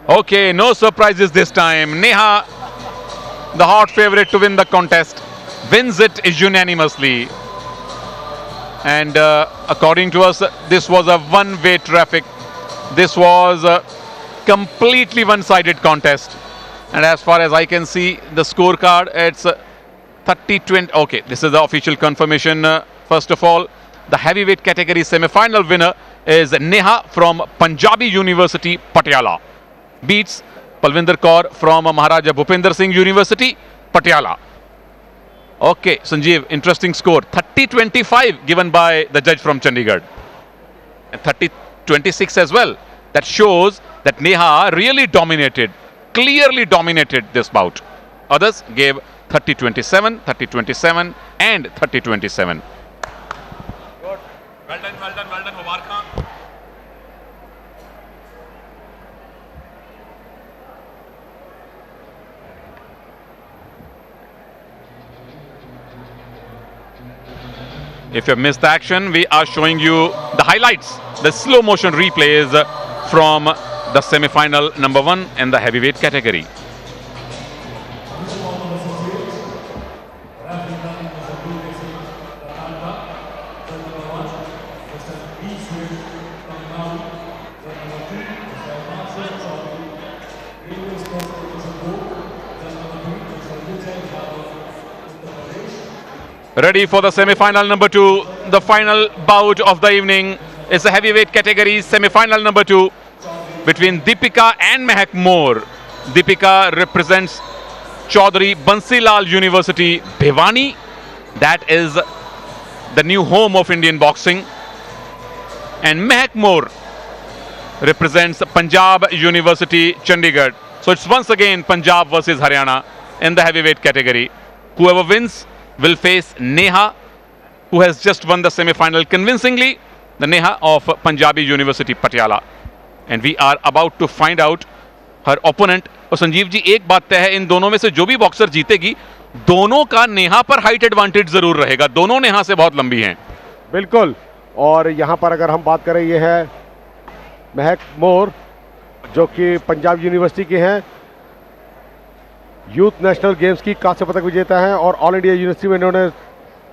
Okay, no surprises this time. Neha, the hot favorite to win the contest, wins it unanimously. And according to us, this was a one-way traffic. This was a completely one-sided contest. And as far as I can see, the scorecard, it's 30-20. Okay, this is the official confirmation. First of all, the heavyweight category semi-final winner is Neha from Punjabi University, Patiala. Beats Palvinder Kaur from Maharaja Bhupinder Singh University, Patiala. Okay, Sanjeev, interesting score. 30-25 given by the judge from Chandigarh. And 30-26 as well. That shows that Neha really dominated, clearly dominated this bout. Others gave 30-27, 30-27 and 30-27. Good. Well done, well done, well done, Mubarak. If you have missed the action, we are showing you the highlights, the slow motion replays from the semi-final number 1 in the heavyweight category. Ready for the semi-final number 2, the final bout of the evening. It's a heavyweight category semi-final number 2 between Deepika and Mehak More. Deepika represents Chaudhary Bansilal University, Bhiwani. That is the new home of Indian boxing. And Mehak More represents Punjab University, Chandigarh. So it's once again Punjab versus Haryana in the heavyweight category. Whoever wins will face Neha, who has just won the semi-final convincingly, the Neha of Punjabi University, Patiala. And we are about to find out her opponent. और संजीव जी, एक बात तय है, इन दोनों में से जो भी बॉक्सर जीतेगी, दोनों का नेहा पर हाइट एडवांटेज जरूर रहेगा. दोनों नेहा से बहुत लंबी हैं. बिल्कुल. और यहां पर अगर हम बात करें, ये है महक मोर, जो कि पंजाब यूनिवर्सिटी के हैं, यूथ नेशनल गेम्स की कांस्य पदक विजेता हैं और ऑल इंडिया यूनिवर्सिटी में इन्होंने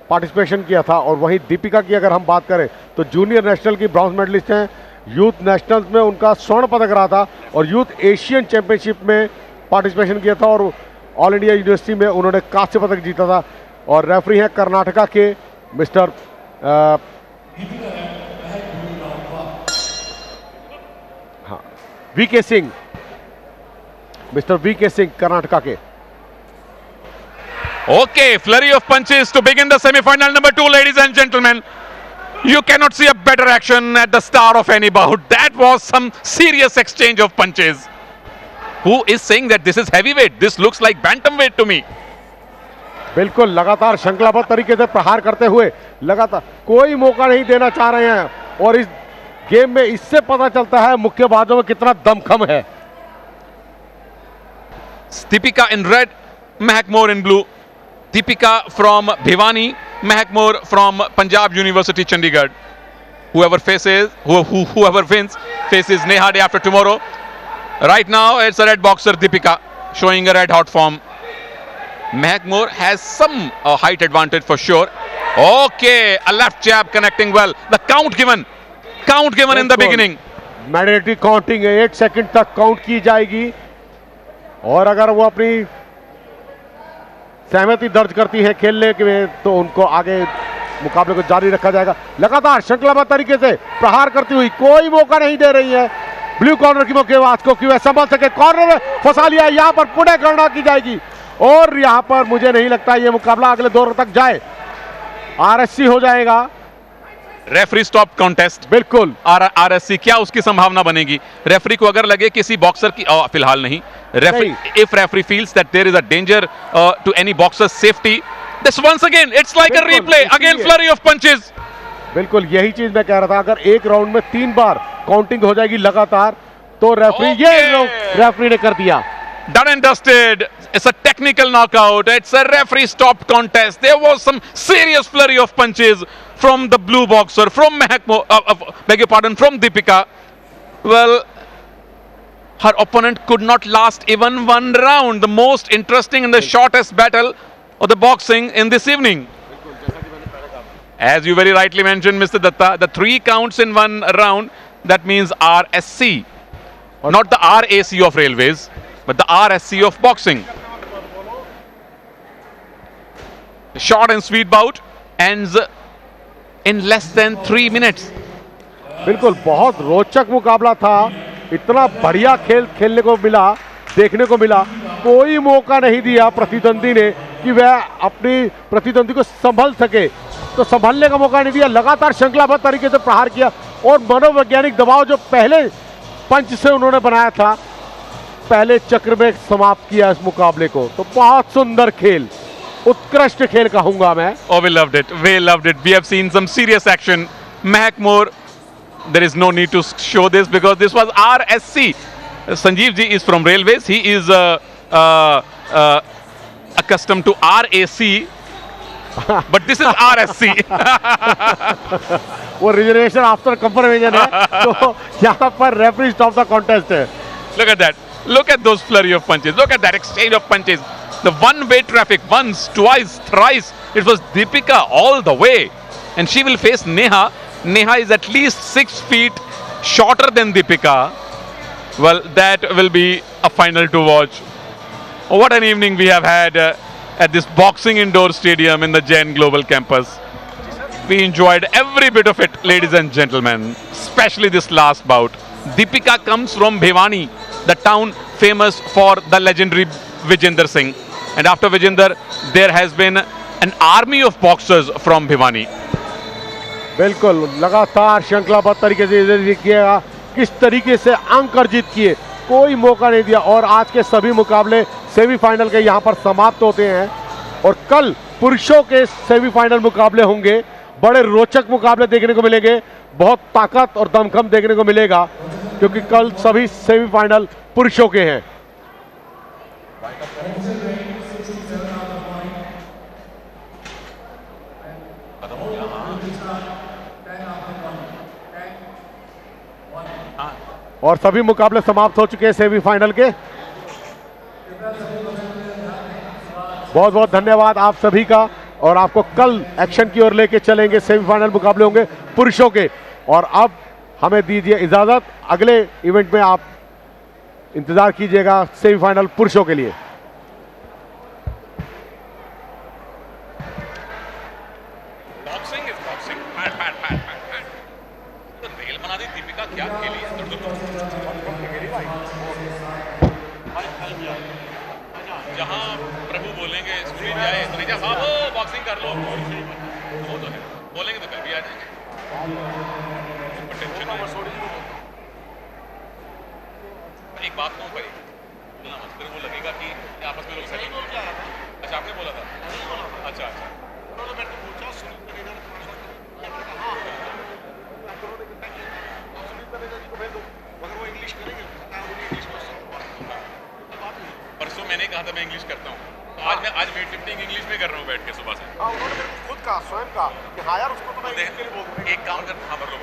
पार्टिसिपेशन किया था. और वहीं दीपिका की अगर हम बात करें तो जूनियर नेशनल की ब्रॉन्ज मेडलिस्ट हैं. यूथ नेशनल्स में उनका स्वर्ण पदक रहा था और यूथ एशियन चैंपियनशिप में पार्टिसिपेशन किया था और ऑल इंडिया यूनिवर्सिटी में उन्होंने कांस्य पदक जीता था. और रेफरी हैं कर्नाटका के mister VK Singh, mister VK Singh Karnataka के. Okay, flurry of punches to begin the semi-final number 2, ladies and gentlemen. You cannot see a better action at the start of any bout. That was some serious exchange of punches. Who is saying that this is heavyweight? This looks like bantamweight to me. बिल्कुल, लगातार श्रृंखलाबद्ध तरीके से प्रहार करते हुए लगातार कोई मौका नहीं देना चाह रहे हैं. और इस गेम में इससे पता चलता है मुक्केबाजों में कितना दमखम है. Deepika in red, Mehak More in blue. Deepika from Bhiwani, Mehak More from Punjab University, Chandigarh. Whoever wins faces Neha day after tomorrow. Right now, it's a red boxer Deepika showing a red hot form. Mehak More has some height advantage for sure. Okay, a left jab connecting well. The count given in the beginning. Mandatory counting है, 8 second तक count की जाएगी और अगर वो अपनी सहमति दर्ज करती है खेलने के तो उनको आगे मुकाबले को जारी रखा जाएगा. लगातार श्रृंखलाबद्ध तरीके से प्रहार करती हुई, कोई मौका नहीं दे रही है ब्लू कॉर्नर की मुक्केबाज को कि वह संभल सके. कॉर्नर में फंसा लिया, यहां पर पुणे गणना की जाएगी और यहां पर मुझे नहीं लगता यह मुकाबला अगले दौर तक जाए. आरएससी हो जाएगा. Referee stop contest. बिल्कुल. आरएससी क्या उसकी संभावना बनेगी? रेफरी को अगर लगे किसी बॉक्सर की, फिलहाल नहीं, if referee feels that there is a danger to any boxer's safety, this once again it's like a replay, again flurry of punches. बिल्कुल यही चीज मैं कह रहा था. अगर एक राउंड में 3 बार काउंटिंग हो जाएगी लगातार तो रेफरी, ये रेफरी ने कर दिया. Done and dusted. It's a technical knockout. It's a referee stopped contest. There was some serious flurry of punches from the blue boxer, from Mehak More, beg your pardon, from Deepika. Well, her opponent could not last even one round. The most interesting and the shortest battle of the boxing in this evening. As you very rightly mentioned, Mr. Datta, the 3 counts in one round, that means RSC. Not the RAC of railways, but the RSC of boxing. The short and sweet bout ends in less than 3 minutes. बिल्कुल बहुत रोचक मुकाबला था, इतना बढ़िया खेल खेलने को मिला, देखने को मिला। कोई मौका नहीं दिया प्रतिद्वंदी ने कि वह अपनी प्रतिद्वंदी को संभल सके, तो संभलने का मौका नहीं दिया। लगातार श्रृंखलाबद्ध तरीके से प्रहार किया और मनोवैज्ञानिक दबाव जो पहले पंच से उन्होंने बनाया था, पहले चक्र में समाप्त किया इस मुकाबले को। तो बहुत सुंदर खेल, उत्कृष्ट खेल कहूंगा मैं। Oh, we loved it. We loved it. We have seen some serious action. Mehak Moore, there is no need to show this because this was RSC. Sanjeev ji is from railways. He is accustomed to RAC, but this is RSC. वो reservation after confirmation है, तो यहाँ पर referee stop the contest है। Look at that. Look at those flurry of punches. Look at that exchange of punches. The one-way traffic, once, twice, thrice. It was Deepika all the way. And she will face Neha. Neha is at least 6 feet shorter than Deepika. Well, that will be a final to watch. What an evening we have had at this boxing indoor stadium in the Jain Global Campus. We enjoyed every bit of it, ladies and gentlemen, especially this last bout. Deepika comes from Bhiwani, the town famous for the legendary Vijender Singh. And after Vijender, there has been an army of boxers from Bhiwani. बिल्कुल लगातार श्रृंखलाबद्ध तरीके से देखिएगा किस तरीके से अंक अर्जित किए, कोई मौका नहीं दिया। और आज के सभी मुकाबले सेमीफाइनल के यहाँ पर समाप्त होते हैं और कल पुरुषों के सेमीफाइनल मुकाबले होंगे। बड़े रोचक मुकाबले देखने को मिलेंगे, बहुत ताकत और दमखम देखने को मिलेगा, क्योंकि कल सभी सेमीफाइनल पुरुषों के हैं। और सभी मुकाबले समाप्त हो चुके हैं सेमीफाइनल के। बहुत बहुत धन्यवाद आप सभी का, और आपको कल एक्शन की ओर लेके चलेंगे। सेमीफाइनल मुकाबले होंगे पुरुषों के। और अब हमें दीजिए इजाजत, अगले इवेंट में आप इंतजार कीजिएगा सेमीफाइनल पुरुषों के लिए। Boxing is boxing. तो रेल बना दी दीपिका, क्या खेली है? जहाँ प्रभु बोलेंगे स्क्रीन जाए, तो नहीं साहब हो बॉक्सिंग कर लो, वो तो है बोलेंगे तो कल भी आ जाएंगे। टेंशन एक बात कहूँ भाई, बोलना मत, फिर वो लगेगा कि आपस में लोग सही। अच्छा आपने बोला था? अच्छा अच्छा परसों मैंने कहा था मैं इंग्लिश करता हूँ, तो आज वेट लिफ्टिंग इंग्लिश में कर रहा हूँ बैठ के सुबह से। उन्होंने मेरे को खुद कहा, स्वयं कहा कि हाँ यार उसको तो मैं एक काम कर, हाँ भर लो